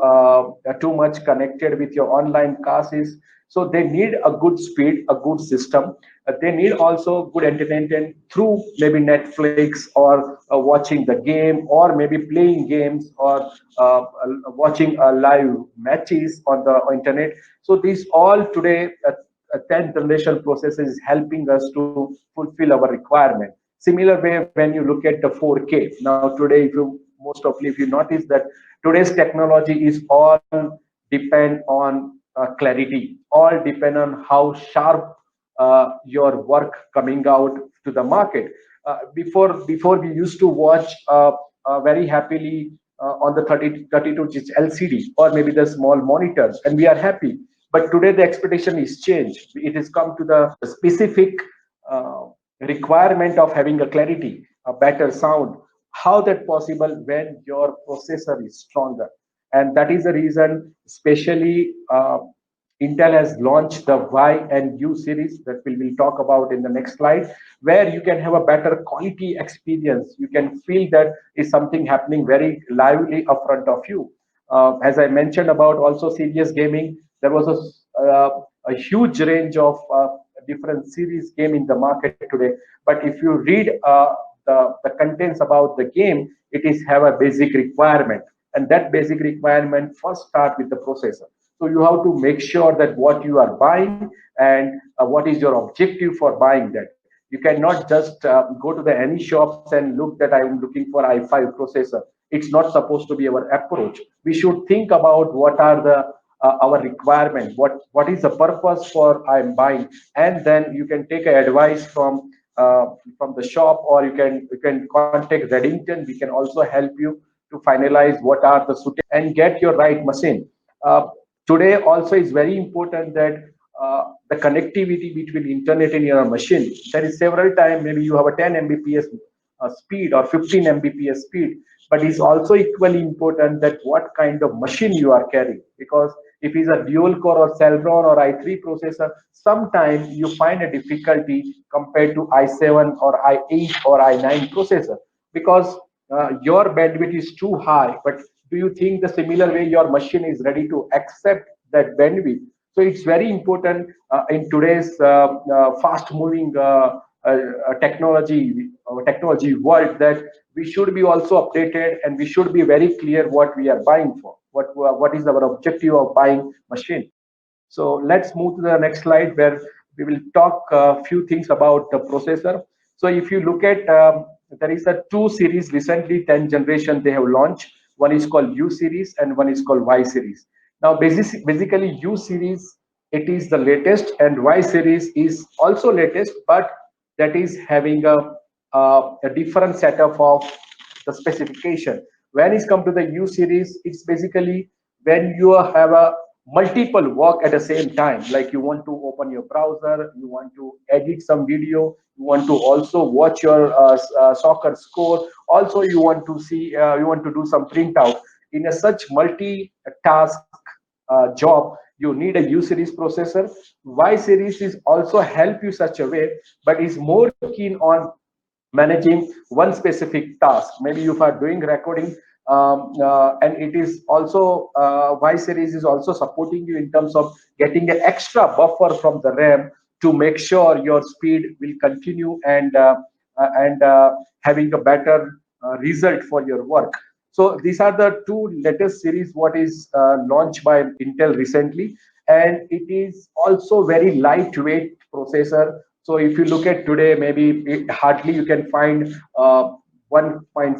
much connected with your online classes. So they need a good speed, a good system. They need also good entertainment through maybe Netflix or watching the game or maybe playing games or watching live matches on the internet. So these all today, 10th generation processor is helping us to fulfill our requirement. Similar way when you look at the 4K. Now today, if you notice that today's technology is all depend on clarity, all depend on how sharp your work coming out to the market. Before we used to watch very happily on the 32-inch LCD or maybe the small monitors, and we are happy. But today the expectation is changed. It has come to the specific requirement of having a clarity, a better sound. How that possible when your processor is stronger? And that is the reason, especially Intel has launched the Y and U series that we will talk about in the next slide, where you can have a better quality experience. You can feel that is something happening very lively up front of you. As I mentioned about also serious gaming, there was a huge range of different series game in the market today. But if you read the contents about the game, it is have a basic requirement. And that basic requirement first start with the processor. So you have to make sure that what you are buying and what is your objective for buying that. You cannot just go to the any shops and look that I'm looking for i5 processor. It's not supposed to be our approach. We should think about what are the our requirement, what is the purpose for I'm buying, and then you can take advice from the shop, or you can contact Reddington. We can also help you to finalize what are the suitable and get your right machine. Today also is very important that the connectivity between internet and your machine. There is several times maybe you have a 10 Mbps speed or 15 Mbps speed, but it's also equally important that what kind of machine you are carrying. Because if it's a dual core or Celeron or i3 processor, sometimes you find a difficulty compared to i7 or i8 or i9 processor, because your bandwidth is too high. But do you think the similar way your machine is ready to accept that bandwidth? So it's very important in today's fast moving technology world, that we should be also updated and we should be very clear what we are buying for, what is our objective of buying machine. So let's move to the next slide, where we will talk a few things about the processor. So if you look at, there is a 2 series recently, 10th generation they have launched. One is called U series and one is called Y series. Now basically U series, it is the latest, and Y series is also latest, but that is having a different setup of the specification. When it's come to the U series, it's basically when you have a multiple work at the same time. Like you want to open your browser, you want to edit some video, you want to also watch your soccer score, also you want to see, you want to do some printout. In a such multi-task job, you need a U series processor. Y series is also help you such a way, but is more keen on managing one specific task. Maybe if you are doing recording, and it is also Y series is also supporting you in terms of getting an extra buffer from the RAM to make sure your speed will continue and having a better result for your work. So these are the 2 latest series what is launched by Intel recently. and it is also very lightweight processor. So if you look at today, maybe hardly you can find 1.5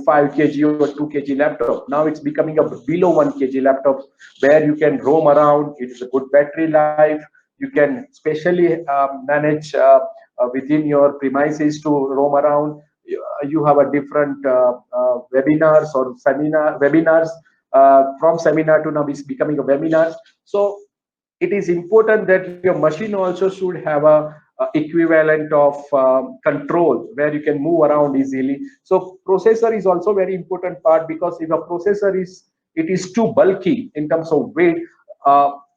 kg or 2 kg laptop. Now it's becoming a below 1 kg laptop where you can roam around. It's a good battery life. You can specially manage within your premises to roam around. You have a different webinars or webinars from seminar to now is becoming a webinar. So it is important that your machine also should have a equivalent of control where you can move around easily. So processor is also very important part, because if a processor is too bulky in terms of weight,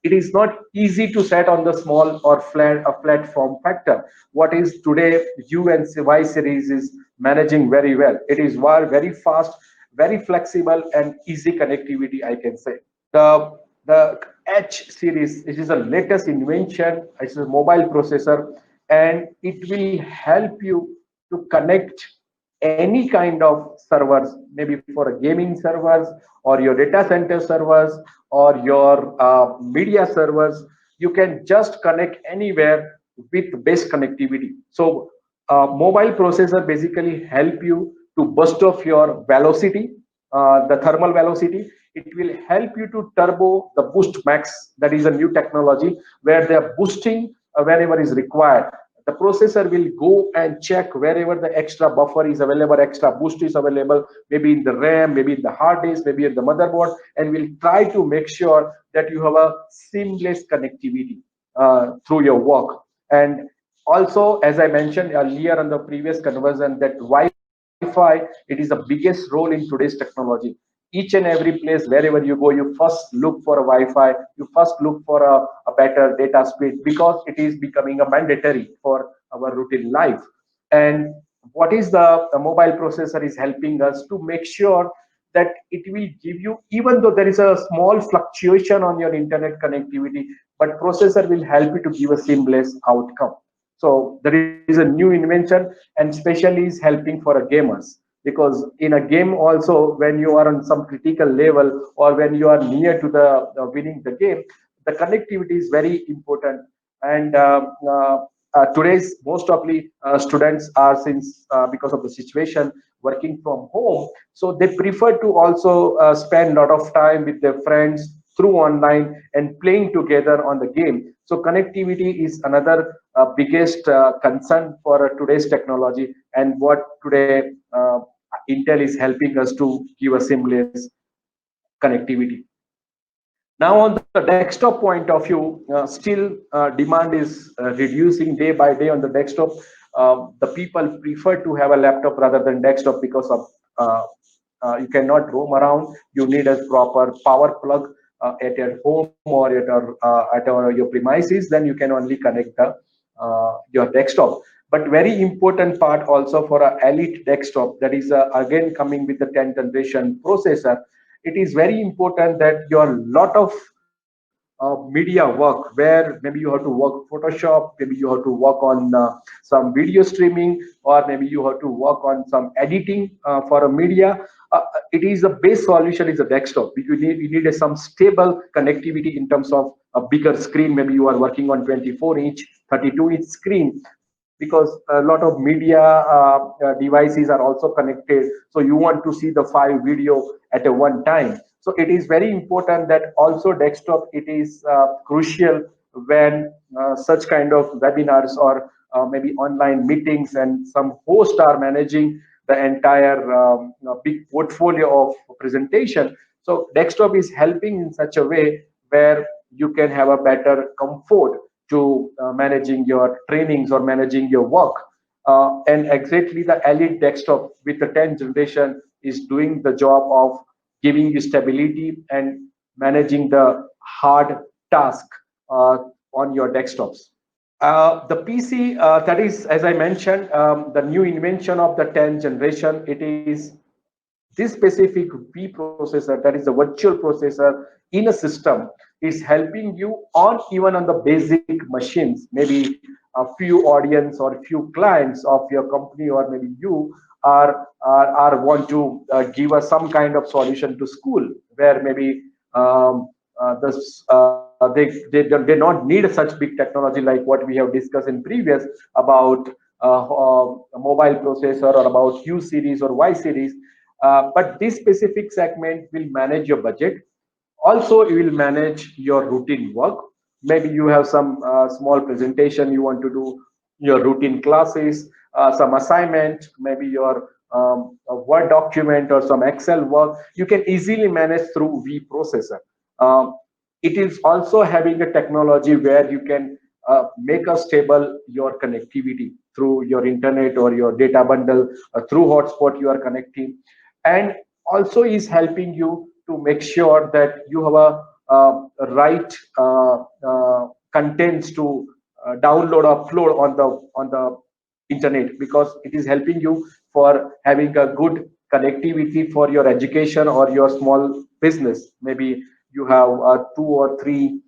it is not easy to set on the small or flat form factor. What is today U and Y series is managing very well. It is very fast, very flexible, and easy connectivity, I can say. The H series, it is the latest invention. It's a mobile processor, and it will help you to connect any kind of servers, maybe for a gaming servers or your data center servers or your media servers. You can just connect anywhere with best connectivity. So mobile processor basically help you to burst off your velocity, the thermal velocity. It will help you to turbo the boost max. That is a new technology where they are boosting wherever is required. The processor will go and check wherever the extra buffer is available, extra boost is available, maybe in the RAM, maybe in the hard disk, maybe in the motherboard, and will try to make sure that you have a seamless connectivity through your work. And also, as I mentioned earlier on the previous conversion, that Wi-Fi, it is the biggest role in today's technology. Each and every place, wherever you go, you first look for a Wi-Fi, you first look for a better data speed, because it is becoming a mandatory for our routine life. And what is the mobile processor is helping us to make sure that it will give you, even though there is a small fluctuation on your internet connectivity, but processor will help you to give a seamless outcome. So there is a new invention, and especially is helping for a gamers, because in a game also, when you are on some critical level or when you are near to the winning the game, the connectivity is very important. And today's most of the students are, since because of the situation, working from home, so they prefer to also spend a lot of time with their friends through online and playing together on the game. So connectivity is another biggest concern for today's technology, and what today Intel is helping us to give a seamless connectivity. Now, on the desktop point of view, still demand is reducing day by day on the desktop. The people prefer to have a laptop rather than desktop, because of you cannot roam around. You need a proper power plug at your home or at your premises. Then you can only connect the your desktop. But very important part also for a elite desktop, that is again coming with the 10th generation processor. It is very important that your lot of media work, where maybe you have to work Photoshop, maybe you have to work on some video streaming, or maybe you have to work on some editing for a media. It is the best solution is a desktop. You need some stable connectivity in terms of a bigger screen. Maybe you are working on 24-inch, 32-inch screen, because a lot of media devices are also connected. So you want to see the file video at a one time. So it is very important that also desktop, it is crucial when such kind of webinars or maybe online meetings, and some hosts are managing the entire big portfolio of presentation. So desktop is helping in such a way where you can have a better comfort to managing your trainings or managing your work. And exactly the elite desktop with the 10th generation is doing the job of giving you stability and managing the hard task on your desktops. The PC, that is, as I mentioned, the new invention of the 10th generation, it is this specific V processor, that is a virtual processor in a system, is helping you on even on the basic machines. Maybe a few audience or few clients of your company, or maybe you are want to give us some kind of solution to school, where maybe the they do not need such big technology like what we have discussed in previous about a mobile processor or about U series or Y series. But this specific segment will manage your budget. Also, you will manage your routine work. Maybe you have some small presentation you want to do, your routine classes, some assignment, maybe your a Word document or some Excel work. You can easily manage through vProcessor. It is also having a technology where you can make a stable your connectivity through your internet or your data bundle through hotspot you are connecting, and also is helping you to make sure that you have a right contents to download or upload on the internet, because it is helping you for having a good connectivity for your education or your small business. Maybe you have 2 or 3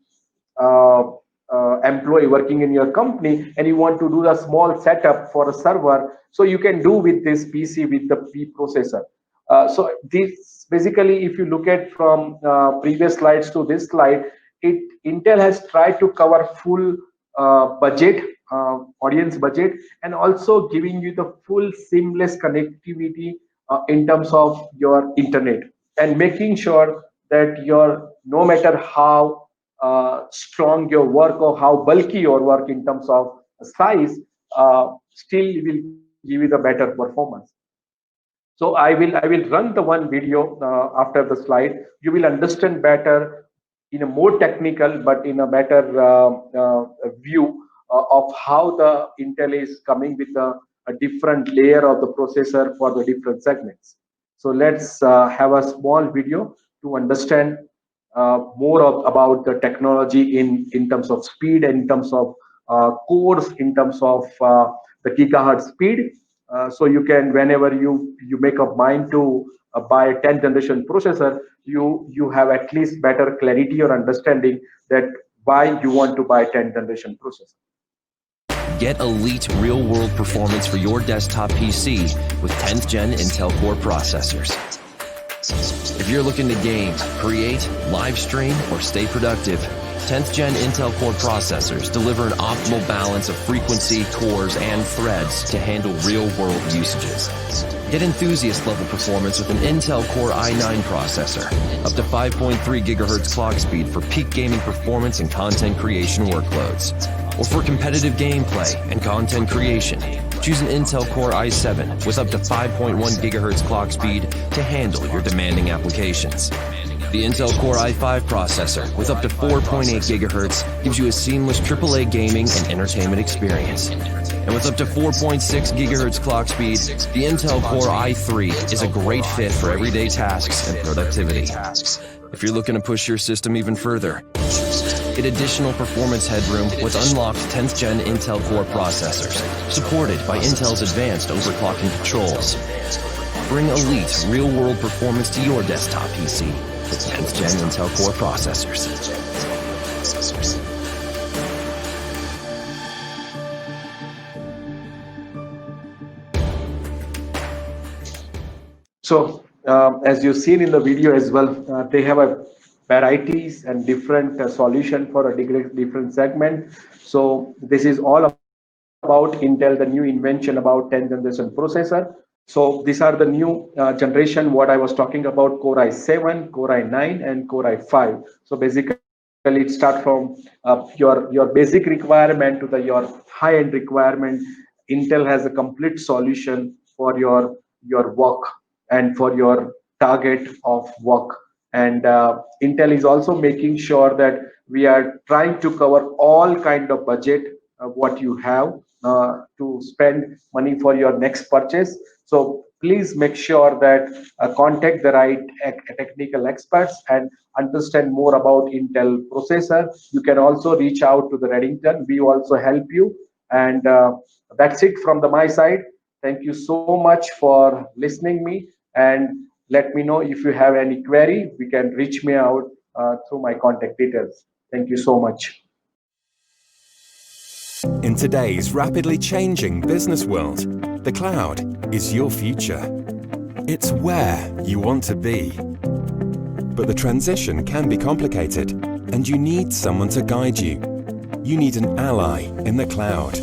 uh, employee working in your company and you want to do the small setup for a server, so you can do with this PC with the P processor. So this basically, if you look at from previous slides to this slide, Intel has tried to cover full budget, audience budget, and also giving you the full seamless connectivity in terms of your internet, and making sure that your, no matter how strong your work or how bulky your work in terms of size, still will give you the better performance. So I will run the one video after the slide. You will understand better in a more technical, but in a better view of how the Intel is coming with a different layer of the processor for the different segments. So let's have a small video to understand more about the technology in terms of speed, and in terms of cores, in terms of the gigahertz speed. So you can, whenever you make up mind to buy a 10th generation processor, you have at least better clarity or understanding that why you want to buy 10th generation processor. Get elite real-world performance for your desktop PC with 10th gen Intel Core processors. If you're looking to game, create, live stream, or stay productive, 10th gen Intel Core processors deliver an optimal balance of frequency, cores, and threads to handle real-world usages. Get enthusiast-level performance with an Intel Core i9 processor, up to 5.3 GHz clock speed for peak gaming performance and content creation workloads. Or for competitive gameplay and content creation, choose an Intel Core i7 with up to 5.1 GHz clock speed to handle your demanding applications. The Intel Core i5 processor with up to 4.8 GHz gives you a seamless AAA gaming and entertainment experience. And with up to 4.6 GHz clock speed, the Intel Core i3 is a great fit for everyday tasks and productivity. If you're looking to push your system even further, get additional performance headroom with unlocked 10th gen Intel Core processors, supported by Intel's advanced overclocking controls. Bring elite, real-world performance to your desktop PC with 10th gen Intel Core processors. So as you've seen in the video as well, they have a varieties and different solution for a different segment. So this is all about Intel, the new invention about 10th generation processor. So these are the new generation, what I was talking about: Core i7, Core i9, and Core i5. So basically it starts from your basic requirement to your high-end requirement. Intel has a complete solution for your work and for your target of work. And Intel is also making sure that we are trying to cover all kind of budget what you have to spend money for your next purchase. So please make sure that contact the right technical experts and understand more about Intel processor. You can also reach out to the Reddington. We also help you. And that's it from my side. Thank you so much for listening me. And let me know if you have any query. We can reach me out through my contact details. Thank you so much. In today's rapidly changing business world, the cloud is your future. It's where you want to be. But the transition can be complicated, and you need someone to guide you. You need an ally in the cloud.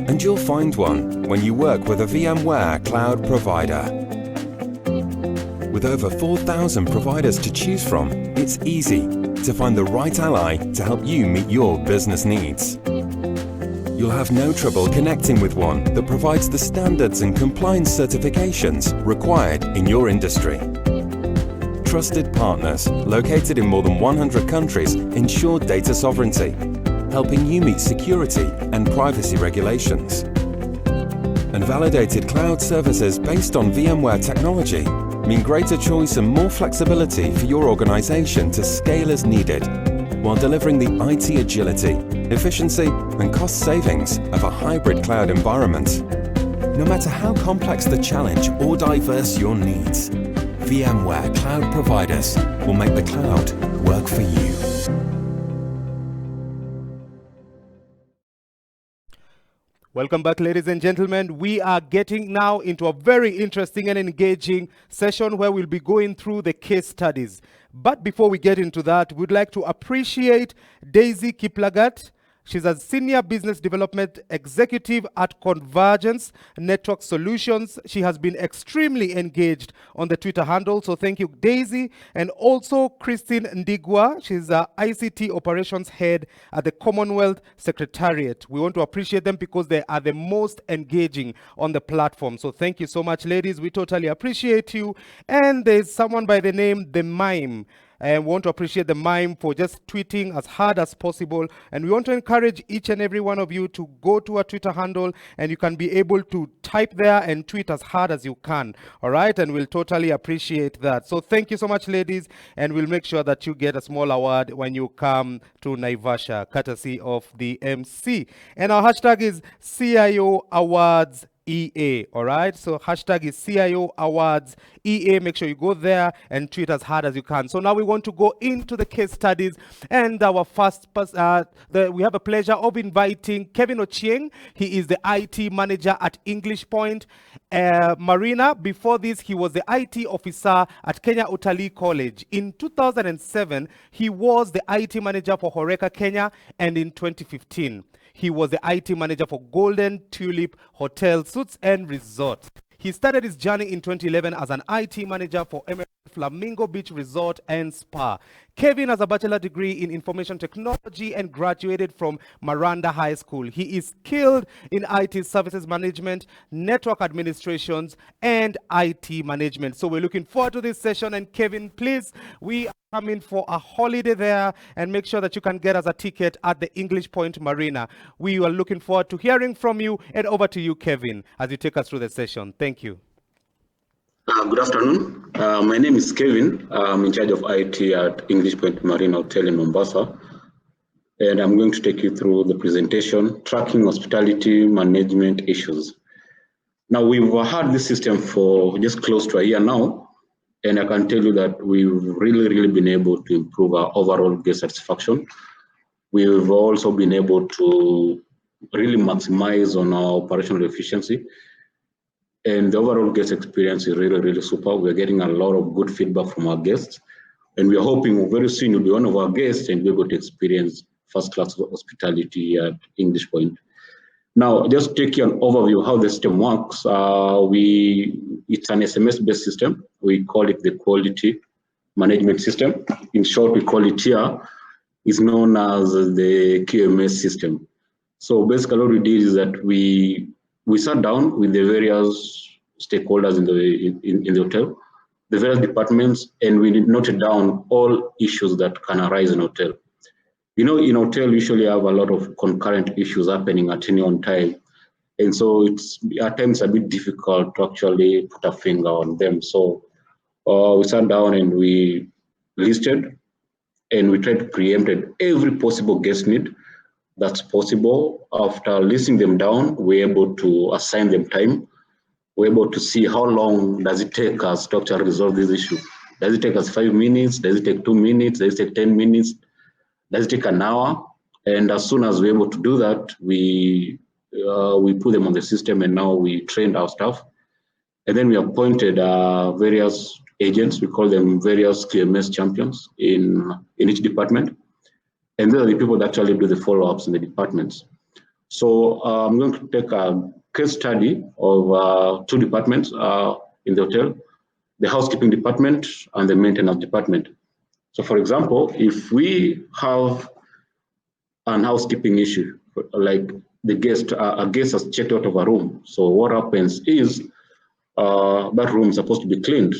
And you'll find one when you work with a VMware cloud provider. With over 4,000 providers to choose from, it's easy to find the right ally to help you meet your business needs. You'll have no trouble connecting with one that provides the standards and compliance certifications required in your industry. Trusted partners located in more than 100 countries ensure data sovereignty, helping you meet security and privacy regulations. And validated cloud services based on VMware technology mean greater choice and more flexibility for your organization to scale as needed, while delivering the IT agility, efficiency, and cost savings of a hybrid cloud environment. No matter how complex the challenge or diverse your needs, VMware cloud providers will make the cloud work for you. Welcome back, ladies and gentlemen. We are getting now into a very interesting and engaging session where we'll be going through the case studies. But before we get into that, we'd like to appreciate Daisy Kiplagat. She's a Senior Business Development Executive at Convergence Network Solutions. She has been extremely engaged on the Twitter handle, so thank you, Daisy. And also Christine Ndigwa. She's the ICT Operations Head at the Commonwealth Secretariat. We want to appreciate them because they are the most engaging on the platform. So thank you so much, ladies. We totally appreciate you. And there's someone by the name The Mime. And we want to appreciate the Mime for just tweeting as hard as possible. And we want to encourage each and every one of you to go to our Twitter handle, and you can be able to type there and tweet as hard as you can. All right? And we'll totally appreciate that. So thank you so much, ladies. And we'll make sure that you get a small award when you come to Naivasha, courtesy of the MC. And our hashtag is CIO Awards EA. All right, so hashtag is CIO Awards EA. Make sure you go there and tweet as hard as you can. So now we want to go into the case studies, and our first we have a pleasure of inviting Kevin Ochieng. He is the IT manager at English Point Marina. Before this, he was the IT officer at Kenya Utalii College. In 2007, he was the IT manager for Horeca Kenya, and in 2015, he was the IT manager for Golden Tulip Hotel, Suites and Resorts. He started his journey in 2011 as an IT manager for Emirate Flamingo Beach Resort and Spa. Kevin has a bachelor degree in information technology and graduated from Miranda High School. He is skilled in IT services management, network administrations, and IT management. So we're looking forward to this session. And Kevin, please, we are coming for a holiday there, and make sure that you can get us a ticket at the English Point Marina. We are looking forward to hearing from you, and over to you, Kevin, as you take us through the session. Thank you. Good afternoon. My name is Kevin. I'm in charge of IT at English Point Marina Hotel in Mombasa. And I'm going to take you through the presentation, tracking hospitality management issues. Now, we've had this system for just close to a year now, and I can tell you that we've really been able to improve our overall guest satisfaction. We've also been able to really maximize on our operational efficiency. And the overall guest experience is really super. We're getting a lot of good feedback from our guests. And we're hoping very soon you'll be one of our guests and be able to experience first-class hospitality at English Point. Now, just to take you an overview of how the system works. It's an SMS-based system. We call it the Quality Management System. In short, we call it here. It's known as the QMS system. So basically what we did is that we sat down with the various stakeholders in the hotel, the various departments, and we noted down all issues that can arise in hotel. You know, in hotel, we usually have a lot of concurrent issues happening at any one time. And so it's at times a bit difficult to actually put a finger on them. So we sat down and we listed, and we tried to preempt every possible guest need that's possible. After listing them down, we're able to assign them time. We're able to see how long does it take us to actually resolve this issue. Does it take us 5 minutes? Does it take 2 minutes? Does it take 10 minutes? Does it take an hour? And as soon as we're able to do that, we put them on the system, and now we trained our staff. And then we appointed various agents. We call them various QMS champions in each department. And these are the people that actually do the follow-ups in the departments. So I'm going to take a case study of 2 departments in the hotel, the housekeeping department and the maintenance department. So for example, if we have an housekeeping issue, like a guest has checked out of a room. So what happens is that room is supposed to be cleaned.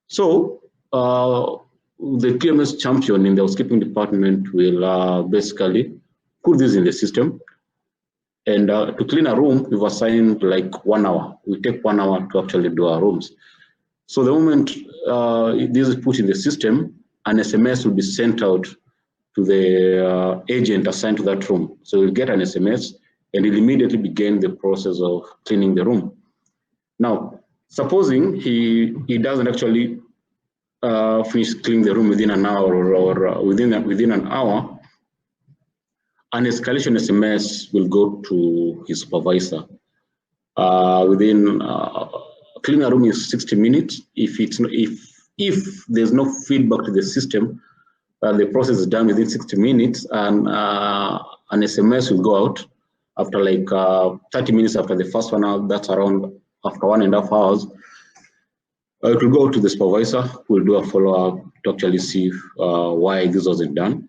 So the QMS champion in the housekeeping department will basically put this in the system. And to clean a room, we've assigned like 1 hour. We take 1 hour to actually do our rooms. So the moment this is put in the system, an SMS will be sent out to the agent assigned to that room. So we'll get an SMS and he'll immediately begin the process of cleaning the room. Now, supposing he doesn't actually finish cleaning the room within an hour or within an hour, an escalation SMS will go to his supervisor. Cleaning a room is 60 minutes. If there's no feedback to the system, the process is done within 60 minutes, and an SMS will go out after like 30 minutes after the first 1 hour. That's around after 1.5 hours. It will go to the supervisor, who will do a follow-up to actually see why this wasn't done.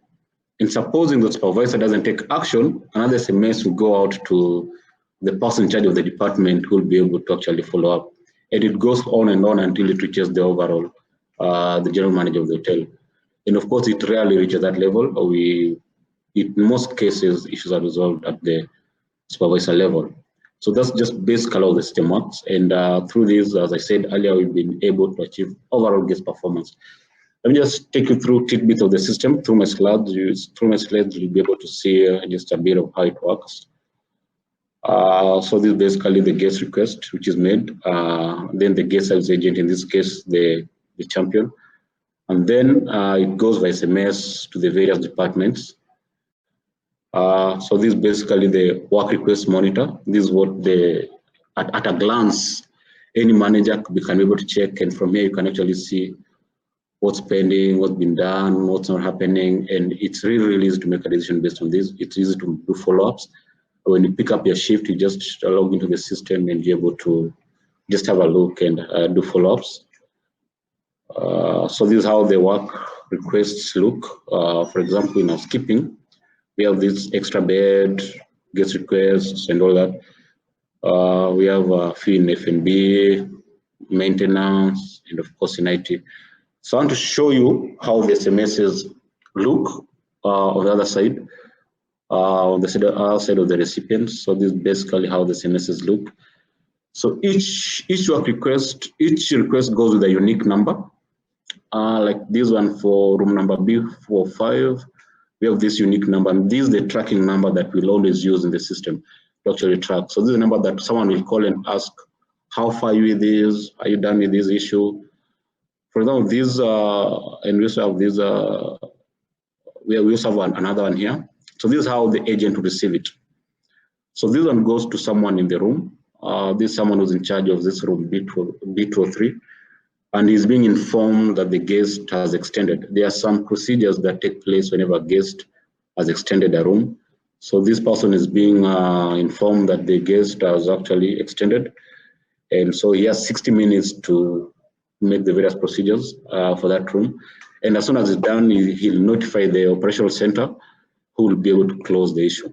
And supposing the supervisor doesn't take action, another SMS will go out to the person in charge of the department, who will be able to actually follow up. And it goes on and on until it reaches the overall, the general manager of the hotel. And of course, it rarely reaches that level. In most cases, issues are resolved at the supervisor level. So that's just basically how the system works. And through this, as I said earlier, we've been able to achieve overall guest performance. Let me just take you through tidbits of the system. Through my slides, you'll be able to see just a bit of how it works. So this is basically the guest request, which is made. Then the guest service agent, in this case, the champion. And then it goes by SMS to the various departments. So this is basically the work request monitor. This is what at a glance, any manager can be able to check. And from here, you can actually see what's pending, what's been done, what's not happening. And it's really, really easy to make a decision based on this. It's easy to do follow-ups. When you pick up your shift, you just log into the system and you're able to just have a look and do follow-ups. So this is how the work requests look. For example, in housekeeping, we have this extra bed, guest requests, and all that. We have a few in F&B, maintenance, and of course in IT. So I want to show you how the SMSs look on the other side, on the other side of the recipients. So this is basically how the SMSs look. So each work request, each request goes with a unique number. Like this one for room number B45, we have this unique number, and this is the tracking number that we'll always use in the system to actually track. So this is a number that someone will call and ask, how far are you with this? Are you done with this issue? For example, these, and we also have these, we also have another one here. So this is how the agent will receive it. So this one goes to someone in the room. This is someone who's in charge of this room, B203. And he's being informed that the guest has extended. There are some procedures that take place whenever a guest has extended a room. So this person is being informed that the guest has actually extended. And so he has 60 minutes to make the various procedures for that room. And as soon as it's done, he'll notify the operational center, who will be able to close the issue.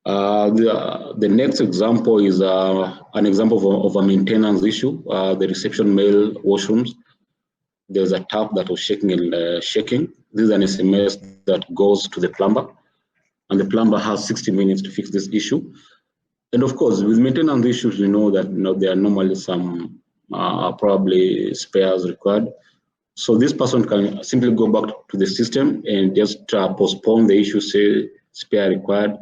The next example is an example of a maintenance issue. The reception male washrooms, there's a tap that was shaking and shaking. This is an SMS that goes to the plumber, and the plumber has 60 minutes to fix this issue. And of course, with maintenance issues, we know that there are normally some probably spares required. So this person can simply go back to the system and just postpone the issue, say spare required.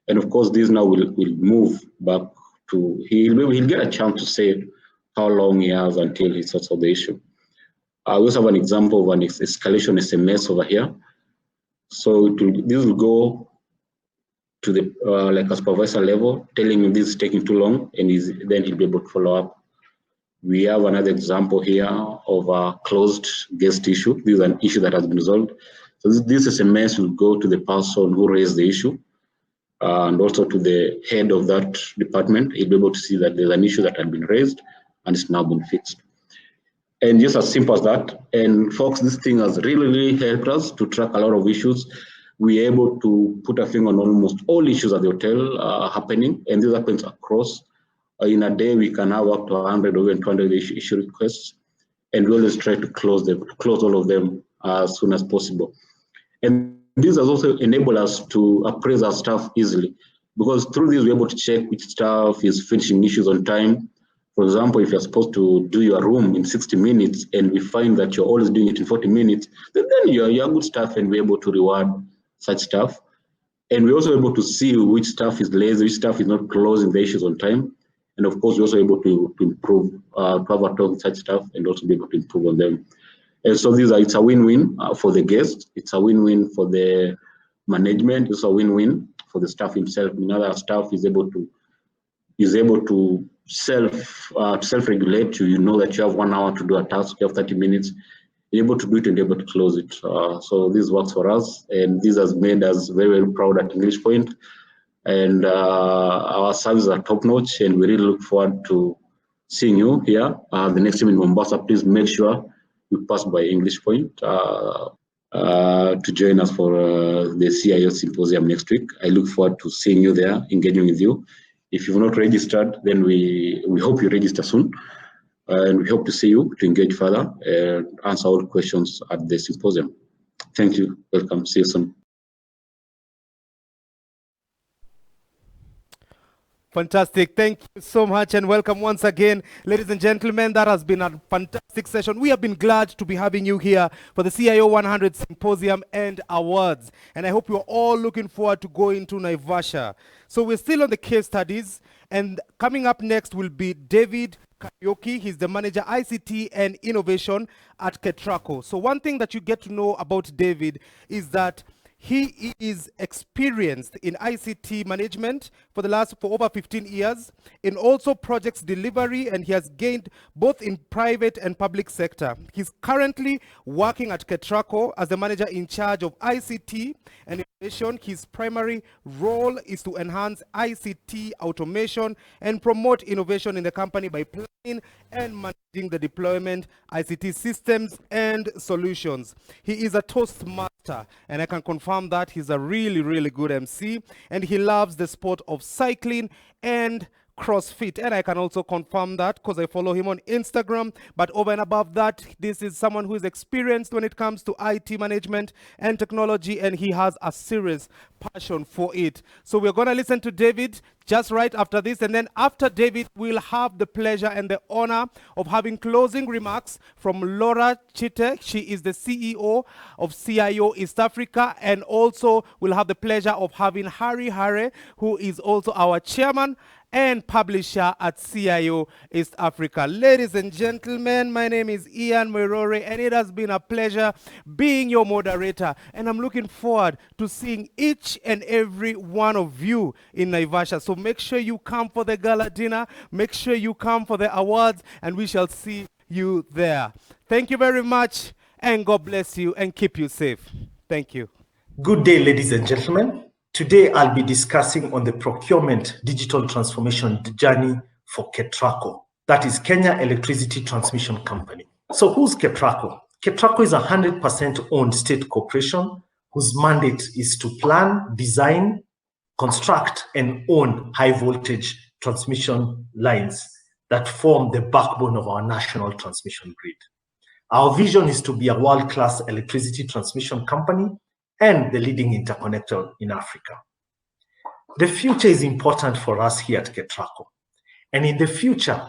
And of course, this now will move back to, he'll get a chance to say how long he has until he sorts out the issue. We also have an example of an escalation SMS over here. So this will go to the like a supervisor level, telling him this is taking too long, and then he'll be able to follow up We have another example here of a closed guest issue. This is an issue that has been resolved. So this SMS will go to the person who raised the issue and also to the head of that department. He'll be able to see that there's an issue that had been raised and it's now been fixed. And just as simple as that. And folks, this thing has really helped us to track a lot of issues. We're able to put a finger on almost all issues at the hotel happening, and this happens across. In a day, we can have up to 100 or even 200 issue requests, and we always try to close all of them as soon as possible. And this has also enabled us to appraise our staff easily, because through this, we're able to check which staff is finishing issues on time. For example, if you're supposed to do your room in 60 minutes and we find that you're always doing it in 40 minutes, then you're good staff, and we're able to reward such staff. And we're also able to see which staff is lazy, which staff is not closing the issues on time. And of course, we're also able to improve, to have a talk with such staff and also be able to improve on them. And so it's a win-win for the guests. It's a win-win for the management. It's a win-win for the staff himself. Another staff is able to self-regulate. You know that you have 1 hour to do a task, you have 30 minutes. You're able to do it and able to close it. So this works for us, and this has made us very proud at English Point. And our services are top notch, and we really look forward to seeing you here. The next time in Mombasa, please make sure you pass by English Point to join us for the CIO Symposium next week. I look forward to seeing you there, engaging with you. If you've not registered, then we hope you register soon. And we hope to see you to engage further and answer all questions at the symposium. Thank you. Welcome. See you soon. Fantastic. Thank you so much and welcome once again. Ladies and gentlemen, that has been a fantastic session. We have been glad to be having you here for the CIO100 Symposium and Awards. And I hope you're all looking forward to going to Naivasha. So we're still on the case studies, and coming up next will be David Karaoke. He's the manager ICT and innovation at Ketraco. So one thing that you get to know about David is that he is experienced in ICT management for over 15 years, in also projects delivery, and he has gained both in private and public sector. He's currently working at Ketraco as the manager in charge of ICT and innovation. His primary role is to enhance ICT automation and promote innovation in the company by planning and managing the deployment ICT systems and solutions. He is a Toastmaster, and I can confirm that he's a really good MC, and he loves the sport of cycling and CrossFit, and I can also confirm that because I follow him on Instagram. But over and above that, this is someone who is experienced when it comes to IT management and technology, and he has a serious passion for it. So we're going to listen to David just right after this, and then after David, we'll have the pleasure and the honor of having closing remarks from Laura Chite. She is the CEO of CIO East Africa, and also we'll have the pleasure of having Harry Hare, who is also our chairman and publisher at CIO East Africa. Ladies and gentlemen, my name is Ian Mwerore, and it has been a pleasure being your moderator, and I'm looking forward to seeing each and every one of you in Naivasha. So make sure you come for the gala dinner, make sure you come for the awards, and we shall see you there. Thank you very much, and God bless you and keep you safe. Thank you. Good day, ladies and gentlemen. Today, I'll be discussing on the procurement digital transformation journey for Ketraco, that is Kenya Electricity Transmission Company. So who's Ketraco? Ketraco is a 100% owned state corporation whose mandate is to plan, design, construct, and own high voltage transmission lines that form the backbone of our national transmission grid. Our vision is to be a world-class electricity transmission company and the leading interconnector in Africa. The future is important for us here at Ketraco. And in the future,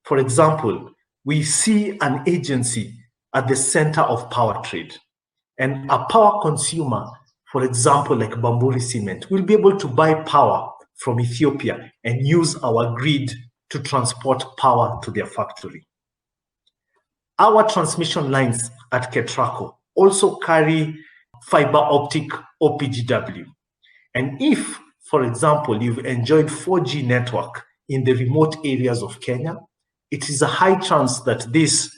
for example, we see an agency at the center of power trade. And a power consumer, for example, like Bamburi Cement, will be able to buy power from Ethiopia and use our grid to transport power to their factory. Our transmission lines at Ketraco also carry fiber optic OPGW. And if, for example, you've enjoyed 4G network in the remote areas of Kenya, it is a high chance that this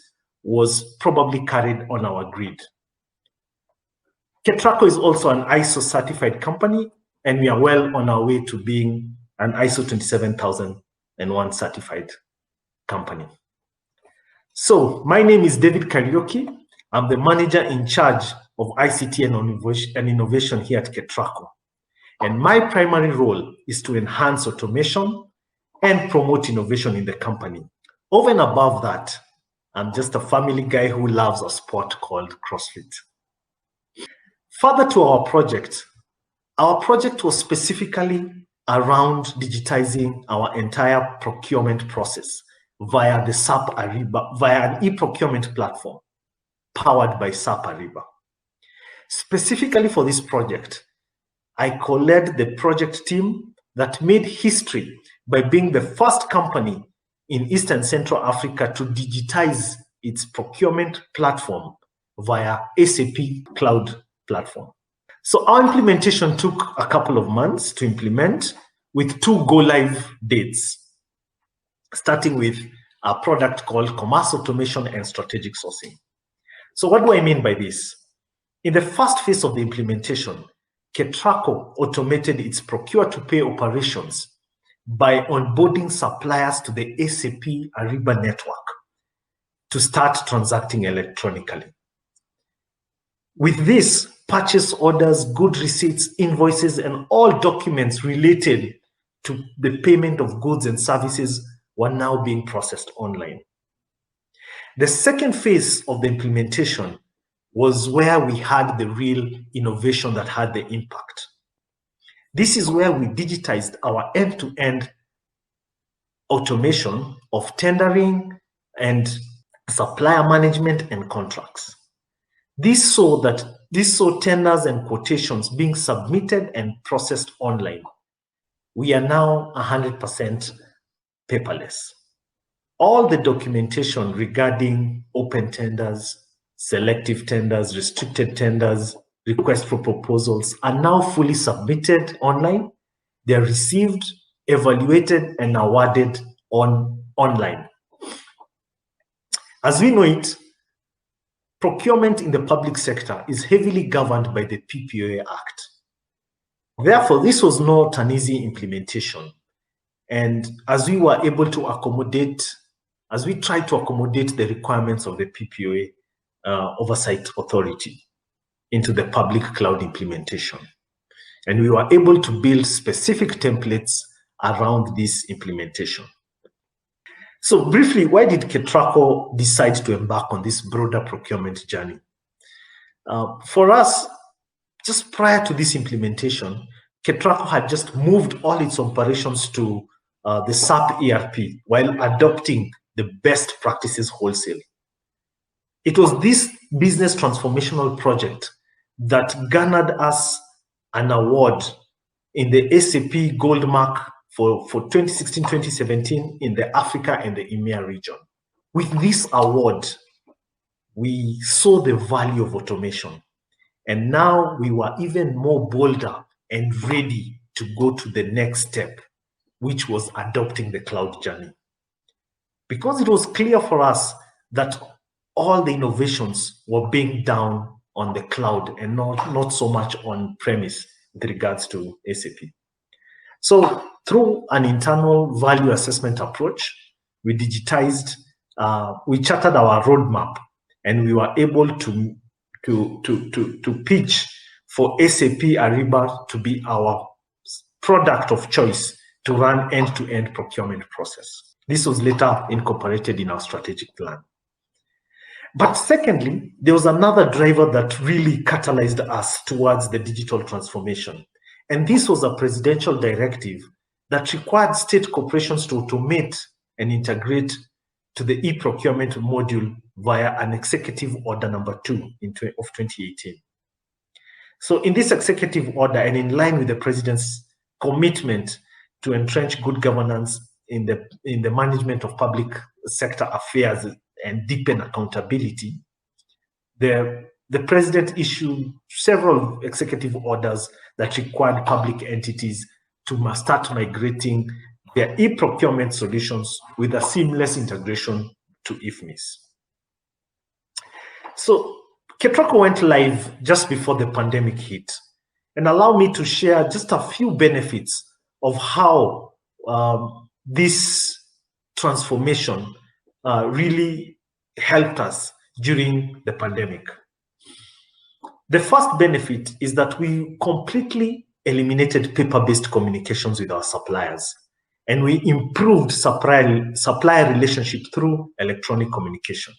was probably carried on our grid. KETRACO is also an ISO certified company, and we are well on our way to being an ISO 27001 certified company. So my name is David Kariuki. I'm the manager in charge of ICT and innovation here at KETRACO. And my primary role is to enhance automation and promote innovation in the company. Over and above that, I'm just a family guy who loves a sport called CrossFit. Further to our project was specifically around digitizing our entire procurement process via the SAP Ariba, via an e-procurement platform powered by SAP Ariba. Specifically for this project, I co-led the project team that made history by being the first company in East and Central Africa to digitize its procurement platform via SAP Cloud platform. So our implementation took a couple of months to implement with 2 go-live dates, starting with a product called Commerce Automation and Strategic Sourcing. So what do I mean by this? In the first phase of the implementation, KETRACO automated its procure-to-pay operations by onboarding suppliers to the SAP Ariba network to start transacting electronically. With this, purchase orders, good receipts, invoices, and all documents related to the payment of goods and services were now being processed online. The second phase of the implementation was where we had the real innovation that had the impact. This is where we digitized our end-to-end automation of tendering and supplier management and contracts. This saw tenders and quotations being submitted and processed online. We are now 100% paperless. All the documentation regarding open tenders, selective tenders, restricted tenders, requests for proposals are now fully submitted online. They're received, evaluated, and awarded online. As we know it, procurement in the public sector is heavily governed by the PPOA Act. Therefore, this was not an easy implementation. And as we were able to accommodate, as we tried to accommodate the requirements of the PPOA Oversight Authority into the public cloud implementation. And we were able to build specific templates around this implementation. So briefly, why did KETRACO decide to embark on this broader procurement journey? For us, just prior to this implementation, KETRACO had just moved all its operations to the SAP ERP while adopting the best practices wholesale. It was this business transformational project that garnered us an award in the SAP Gold Mark for 2016-2017 in the Africa and the EMEA region. With this award, we saw the value of automation. And now we were even more bolder and ready to go to the next step, which was adopting the cloud journey. Because it was clear for us that all the innovations were being done on the cloud and not so much on premise with regards to SAP. So through an internal value assessment approach, we digitized, we charted our roadmap, and we were able to pitch for SAP Ariba to be our product of choice to run end-to-end procurement process. This was later incorporated in our strategic plan. But secondly, there was another driver that really catalyzed us towards the digital transformation. And this was a presidential directive that required state corporations to automate and integrate to the e-procurement module via an executive order number 2 of 2018. So in this executive order, and in line with the president's commitment to entrench good governance in the management of public sector affairs and deepen accountability, the president issued several executive orders that required public entities to start migrating their e-procurement solutions with a seamless integration to IFMIS. So KETRACO went live just before the pandemic hit. And allow me to share just a few benefits of how this transformation really helped us during the pandemic. The first benefit is that we completely eliminated paper-based communications with our suppliers, and we improved supplier relationship through electronic communication.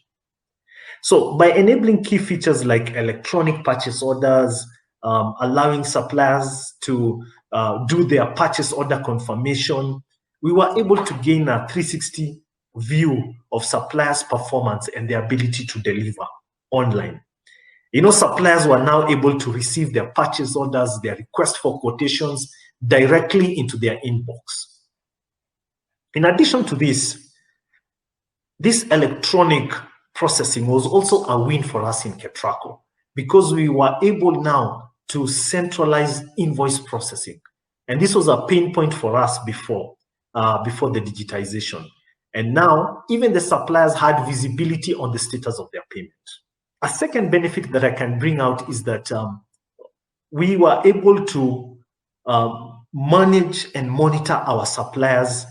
So by enabling key features like electronic purchase orders, allowing suppliers to do their purchase order confirmation, we were able to gain a 360 view of suppliers' performance and their ability to deliver online. You know, suppliers were now able to receive their purchase orders, their request for quotations directly into their inbox. In addition to this electronic processing was also a win for us in KETRACO because we were able now to centralize invoice processing. And this was a pain point for us before the digitization. And now even the suppliers had visibility on the status of their payment. A second benefit that I can bring out is that we were able to manage and monitor our suppliers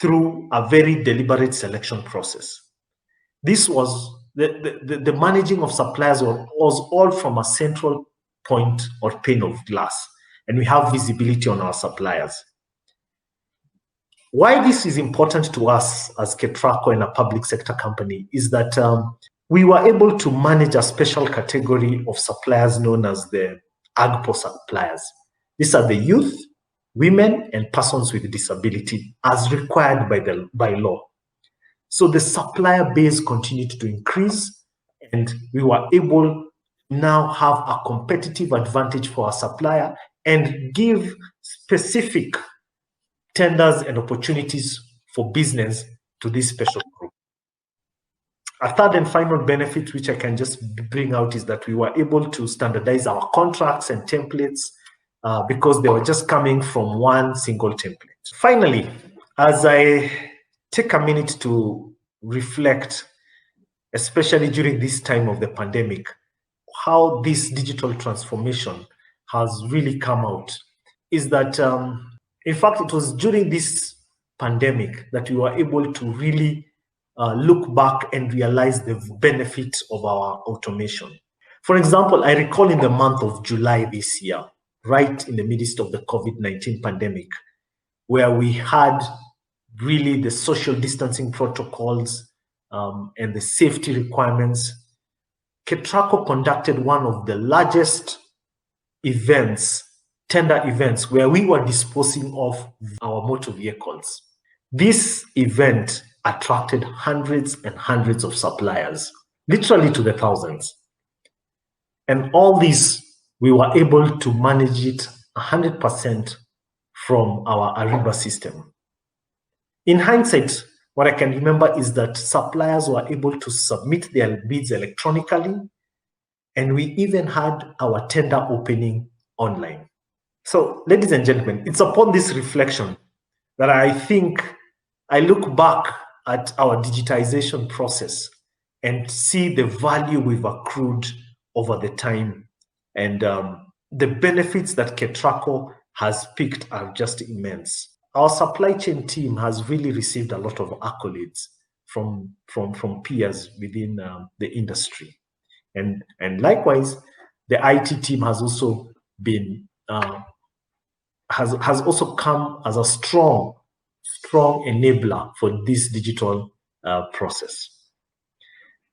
through a very deliberate selection process. This was the managing of suppliers was all from a central point or pane of glass, and we have visibility on our suppliers. Why this is important to us as KETRACO and a public sector company is that we were able to manage a special category of suppliers known as the AGPO suppliers. These are the youth, women, and persons with disability as required by law. So the supplier base continued to increase, and we were able to now have a competitive advantage for our supplier and give specific tenders and opportunities for business to this special group. A third and final benefit, which I can just bring out, is that we were able to standardize our contracts and templates because they were just coming from one single template. Finally, as I take a minute to reflect, especially during this time of the pandemic, how this digital transformation has really come out, is that in fact, it was during this pandemic that we were able to really look back and realize the benefits of our automation. For example, I recall in the month of July this year, right in the midst of the COVID-19 pandemic, where we had really the social distancing protocols and the safety requirements, KETRACO conducted one of the largest events, tender events, where we were disposing of our motor vehicles. This event attracted hundreds and hundreds of suppliers, literally to the thousands. And all this, we were able to manage it 100% from our Ariba system. In hindsight, what I can remember is that suppliers were able to submit their bids electronically, and we even had our tender opening online. So, ladies and gentlemen, it's upon this reflection that I think I look back at our digitization process and see the value we've accrued over the time, and the benefits that KETRACO has picked are just immense. Our supply chain team has really received a lot of accolades from peers within the industry. And likewise, the IT team has also been has also come as a strong enabler for this digital process.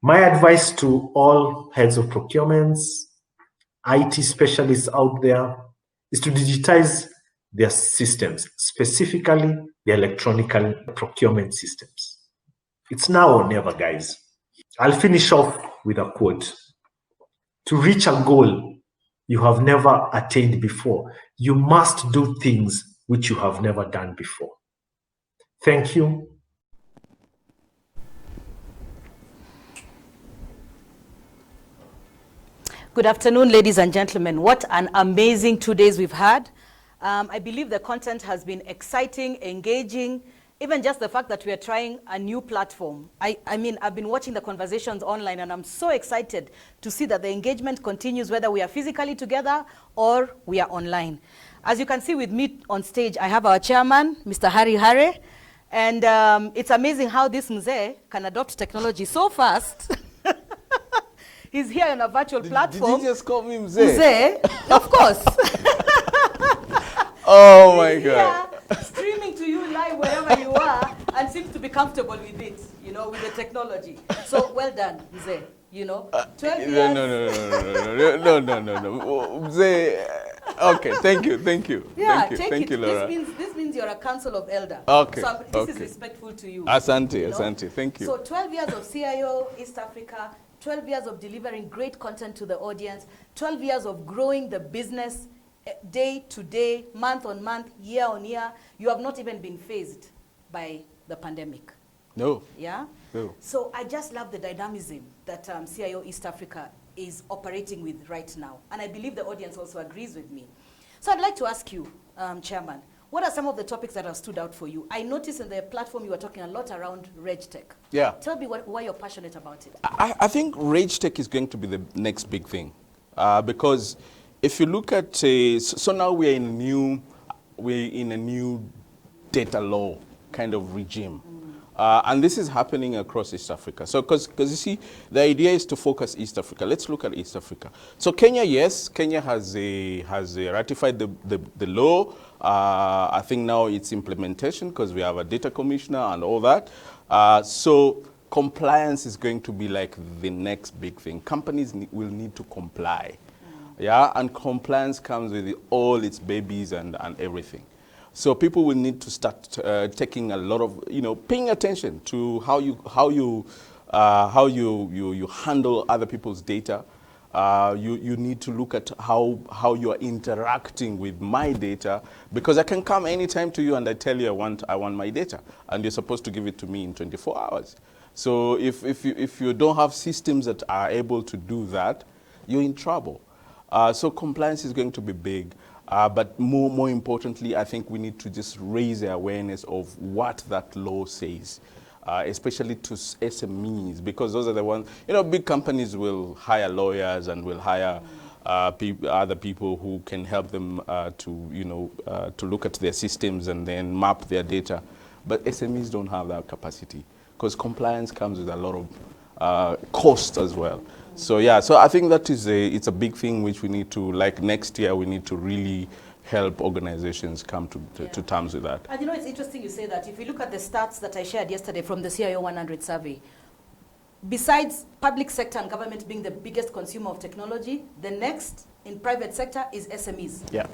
My advice to all heads of procurements, IT specialists out there, is to digitize their systems, specifically the electronic procurement systems. It's now or never, guys. I'll finish off with a quote. To reach a goal you have never attained before, you must do things which you have never done before. Thank you. Good afternoon, ladies and gentlemen. What an amazing 2 days we've had. I believe the content has been exciting, engaging, even just the fact that we are trying a new platform. I mean, I've been watching the conversations online, and I'm so excited to see that the engagement continues, whether we are physically together or we are online. As you can see with me on stage, I have our chairman, Mr. Hari Hare, and it's amazing how this mzee can adopt technology so fast. He's here on a virtual platform. Did you just call me mzee? Mzee, of course. Oh my God. Yeah, streaming to you live wherever you are, and seems to be comfortable with it, you know, with the technology. So well done, Mzee. You know, 12 years. No. Mzee, okay, thank you. Yeah, thank you, Laura. This means you're a council of elder. Okay, So this is respectful to you. Asante, you know? Asante, thank you. So 12 years of CIO East Africa, 12 years of delivering great content to the audience, 12 years of growing the business day to day, month on month, year on year. You have not even been phased by the pandemic. No. Yeah? No. So I just love the dynamism that CIO East Africa is operating with right now. And I believe the audience also agrees with me. So I'd like to ask you, Chairman, what are some of the topics that have stood out for you? I noticed in the platform you were talking a lot around RegTech. Yeah. Tell me why you're passionate about it. I think RegTech is going to be the next big thing. Because if you look at, so now we're in a new data law kind of regime. And this is happening across East Africa. So, because you see, the idea is to focus East Africa. Let's look at East Africa. So Kenya, yes, Kenya has ratified the law. I think now it's implementation because we have a data commissioner and all that. So compliance is going to be like the next big thing. Companies will need to comply. Yeah, and compliance comes with all its babies and everything. So people will need to start taking a lot of, paying attention to how you handle other people's data. You need to look at how you are interacting with my data, because I can come anytime to you and I tell you I want my data, and you're supposed to give it to me in 24 hours. So if you don't have systems that are able to do that, you're in trouble. So compliance is going to be big. But more importantly, I think we need to just raise the awareness of what that law says, especially to SMEs, because those are the ones, big companies will hire lawyers and will hire other people who can help them to look at their systems and then map their data. But SMEs don't have that capacity, because compliance comes with a lot of cost as well. So yeah, so I think that it's a big thing which we need to, like next year, we need to really help organizations come to terms with that. And it's interesting you say that. If you look at the stats that I shared yesterday from the CIO100 survey, besides public sector and government being the biggest consumer of technology, the next in private sector is SMEs. Yeah.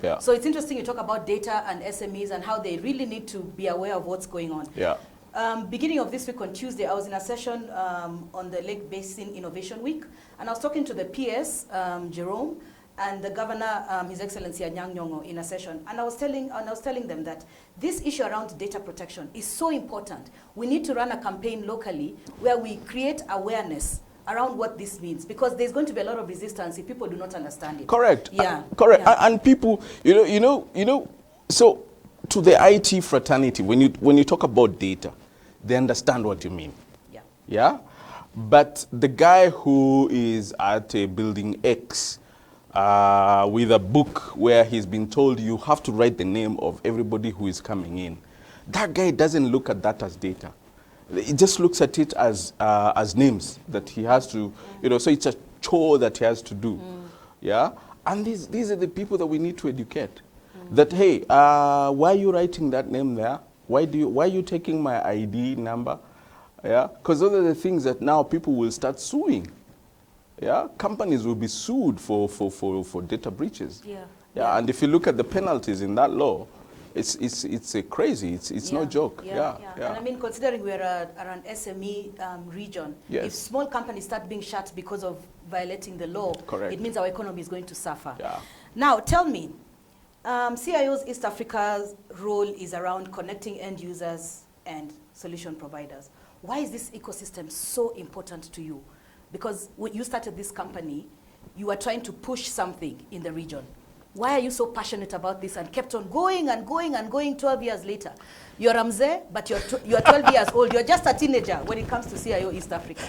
Yeah. So it's interesting you talk about data and SMEs and how they really need to be aware of what's going on. Yeah. Beginning of this week on Tuesday, I was in a session on the Lake Basin Innovation Week, and I was talking to the PS, Jerome, and the governor, His Excellency Anyang' Nyong'o, in a session, and I was telling them that this issue around data protection is so important. We need to run a campaign locally where we create awareness around what this means, because there's going to be a lot of resistance if people do not understand it. Correct. Yeah. Correct. Yeah. And people, so to the IT fraternity, when you talk about data, they understand what you mean. Yeah. Yeah? But the guy who is at a building X with a book where he's been told you have to write the name of everybody who is coming in, that guy doesn't look at that as data. He just looks at it as names that he has to, so it's a chore that he has to do. Yeah? And these are the people that we need to educate. That, hey, why are you writing that name there? Why are you taking my ID number? Yeah, because those are the things that now people will start suing. Yeah, companies will be sued for data breaches. Yeah, and if you look at the penalties in that law, it's crazy. It's no joke. Yeah. And I mean, considering we're an SME region, yes. If small companies start being shut because of violating the law, correct, it means our economy is going to suffer. Yeah. Now, tell me. CIO's East Africa's role is around connecting end users and solution providers. Why is this ecosystem so important to you? Because when you started this company, you were trying to push something in the region. Why are you so passionate about this? And kept on going and going and going 12 years later. You're Ramze, but you're 12 years old. You're just a teenager when it comes to CIO East Africa.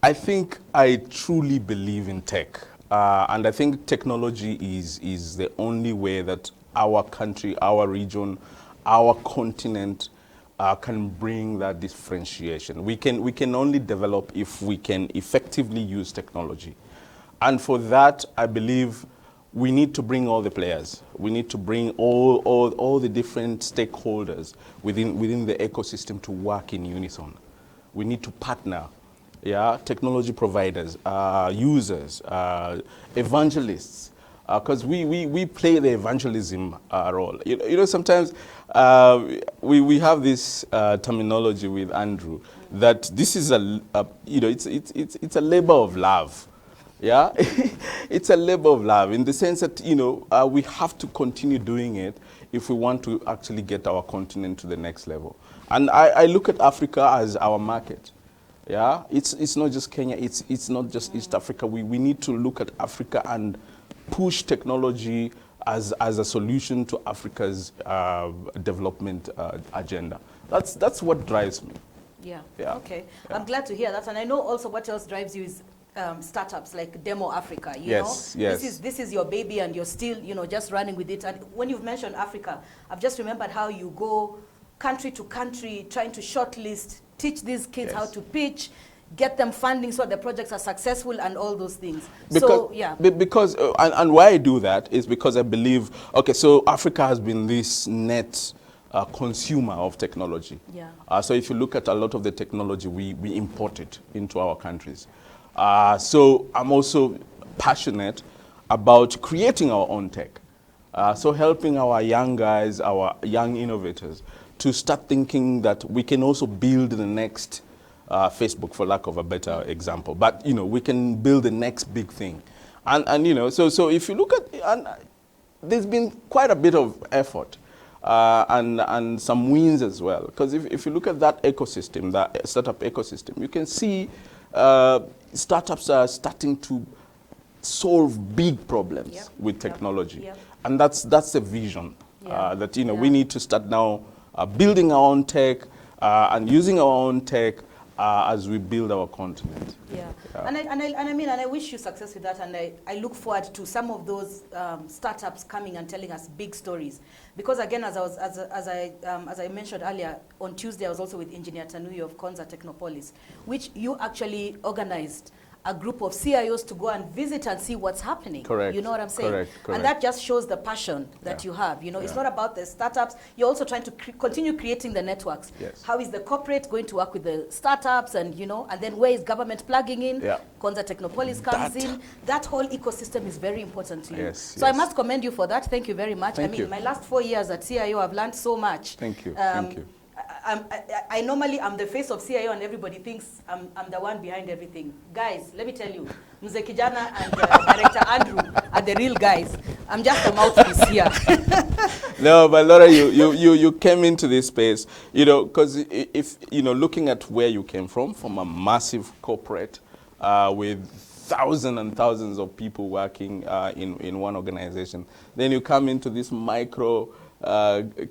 I think I truly believe in tech. And I think technology is the only way that our country, our region, our continent can bring that differentiation. We can only develop if we can effectively use technology. And for that, I believe we need to bring all the players. We need to bring all the different stakeholders within the ecosystem to work in unison. We need to partner. Yeah, technology providers, users, evangelists, because we play the evangelism role. You know, sometimes we have this terminology with Andrew that this is it's a labor of love. Yeah, it's a labor of love in the sense that we have to continue doing it if we want to actually get our continent to the next level. And I look at Africa as our market. Yeah, it's not just Kenya, it's not just East Africa. We need to look at Africa and push technology as a solution to Africa's development agenda. That's what drives me. Yeah. Yeah. Okay. Yeah. I'm glad to hear that. And I know also what else drives you is startups like Demo Africa. You Yes, know? yes. This is your baby and you're still, just running with it. And when you've mentioned Africa, I've just remembered how you go country to country trying to shortlist, teach these kids how to pitch, get them funding so the projects are successful and all those things. Because why I do that is because I believe, okay, so Africa has been this net consumer of technology. Yeah. So if you look at a lot of the technology, we import it into our countries. So I'm also passionate about creating our own tech. So helping our young guys, our young innovators, to start thinking that we can also build the next Facebook, for lack of a better example. But we can build the next big thing, and so if you look at, and there's been quite a bit of effort and some wins as well. Because if you look at that ecosystem, that startup ecosystem, you can see startups are starting to solve big problems with technology, and that's the vision that we need to start now. Building our own tech and using our own tech as we build our continent. Yeah. And I wish you success with that, and I look forward to some of those startups coming and telling us big stories. Because again, as I mentioned earlier, on Tuesday I was also with Engineer Tanui of Konza Technopolis, which you actually organized a group of CIOs to go and visit and see what's happening. Correct. You know what I'm saying? Correct. And that just shows the passion that you have. It's not about the startups. You're also trying to continue creating the networks. Yes. How is the corporate going to work with the startups, and and then where is government plugging in? Konza Technopolis comes in. That whole ecosystem is very important to you. Yes, so I must commend you for that. Thank you very much. Thank you. My last 4 years at CIO, I've learned so much. Thank you. Thank you. I normally am the face of CIO and everybody thinks I'm the one behind everything. Guys, let me tell you, Mzee Kijana and Director Andrew are the real guys. I'm just a mouthpiece here. No, but Laura, you came into this space, because if looking at where you came from a massive corporate with thousands and thousands of people working in one organization, then you come into this micro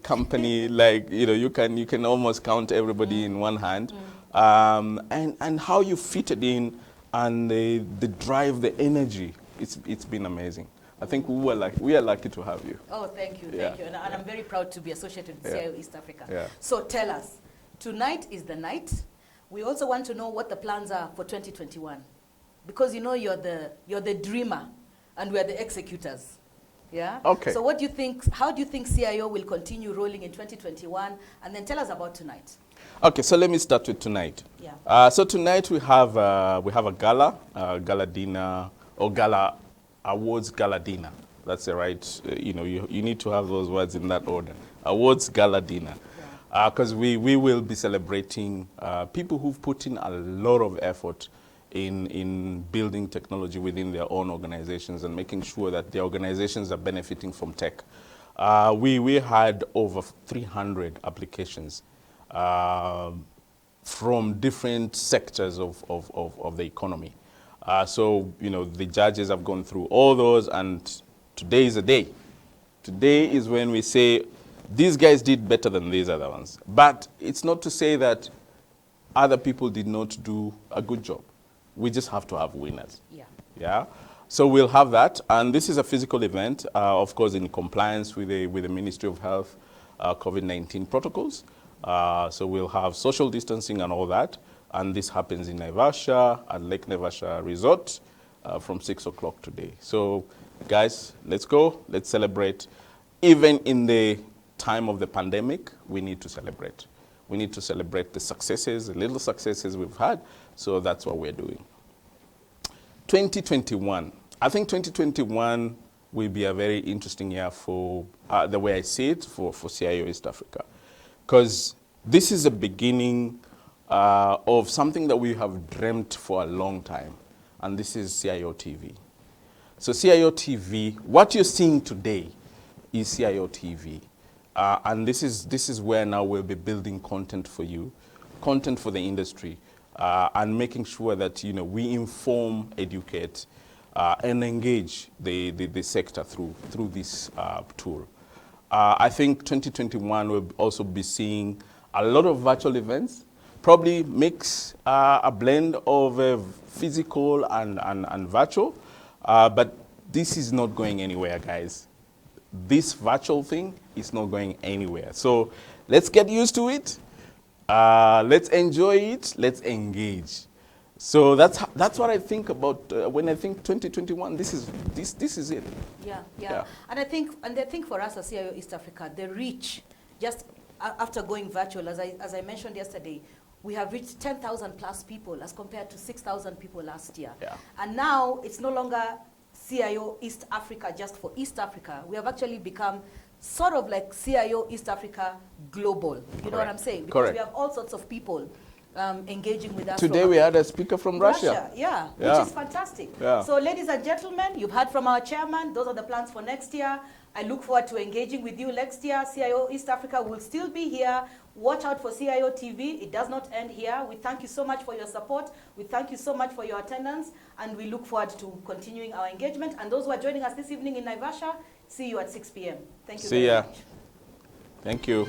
company, like you can almost count everybody in one hand, and how you fitted in, and the drive, the energy, it's been amazing. I think we are lucky to have you. Oh, thank you, thank you, and I'm very proud to be associated with CIO East Africa. Yeah. So tell us, tonight is the night. We also want to know what the plans are for 2021, because you're the dreamer, and we're the executors. Yeah. Okay. So what do you think? How do you think CIO will continue rolling in 2021? And then tell us about tonight. Okay, so let me start with tonight. Yeah. So tonight we have a gala dinner, or gala awards gala dinner. That's the right. You need to have those words in that order. Awards gala dinner, because we will be celebrating people who've put in a lot of effort in building technology within their own organizations and making sure that the organizations are benefiting from tech. We had over 300 applications from different sectors of the economy. So the judges have gone through all those, and Today is a day. Today is when we say, these guys did better than these other ones. But it's not to say that other people did not do a good job. We just have to have winners. Yeah. Yeah. So we'll have that, and this is a physical event, of course, in compliance with the Ministry of Health COVID-19 protocols. So we'll have social distancing and all that, and this happens in Naivasha at Lake Naivasha Resort from 6 o'clock today. So, guys, let's go. Let's celebrate. Even in the time of the pandemic, we need to celebrate. We need to celebrate the successes, the little successes we've had. So that's what we're doing. 2021. I think 2021 will be a very interesting year for the way I see it for CIO East Africa. Because this is the beginning of something that we have dreamt for a long time. And this is CIO TV. So CIO TV, what you're seeing today is CIO TV. And this is where now we'll be building content for you, content for the industry, and making sure that we inform, educate, and engage the sector through this tool. I think 2021 will also be seeing a lot of virtual events, probably mix a blend of physical and virtual, but this is not going anywhere, guys. This virtual thing is not going anywhere. So let's get used to it. Let's enjoy it. Let's engage. So that's what I think about when I think 2021. This is it. Yeah. And I think for us as CIO East Africa, the reach, just after going virtual, as I mentioned yesterday, we have reached 10,000 plus people as compared to 6,000 people last year. Yeah. And now it's no longer CIO East Africa just for East Africa. We have actually become sort of like CIO East Africa global. You know what I'm saying? Because we have all sorts of people engaging with us. Today we had a speaker from Russia. Yeah, which is fantastic. Yeah. So ladies and gentlemen, you've heard from our chairman. Those are the plans for next year. I look forward to engaging with you next year. CIO East Africa will still be here. Watch out for CIO TV. It does not end here. We thank you so much for your support. We thank you so much for your attendance. And we look forward to continuing our engagement. And those who are joining us this evening in Naivasha, see you at 6 p.m. Thank you very much. Thank you.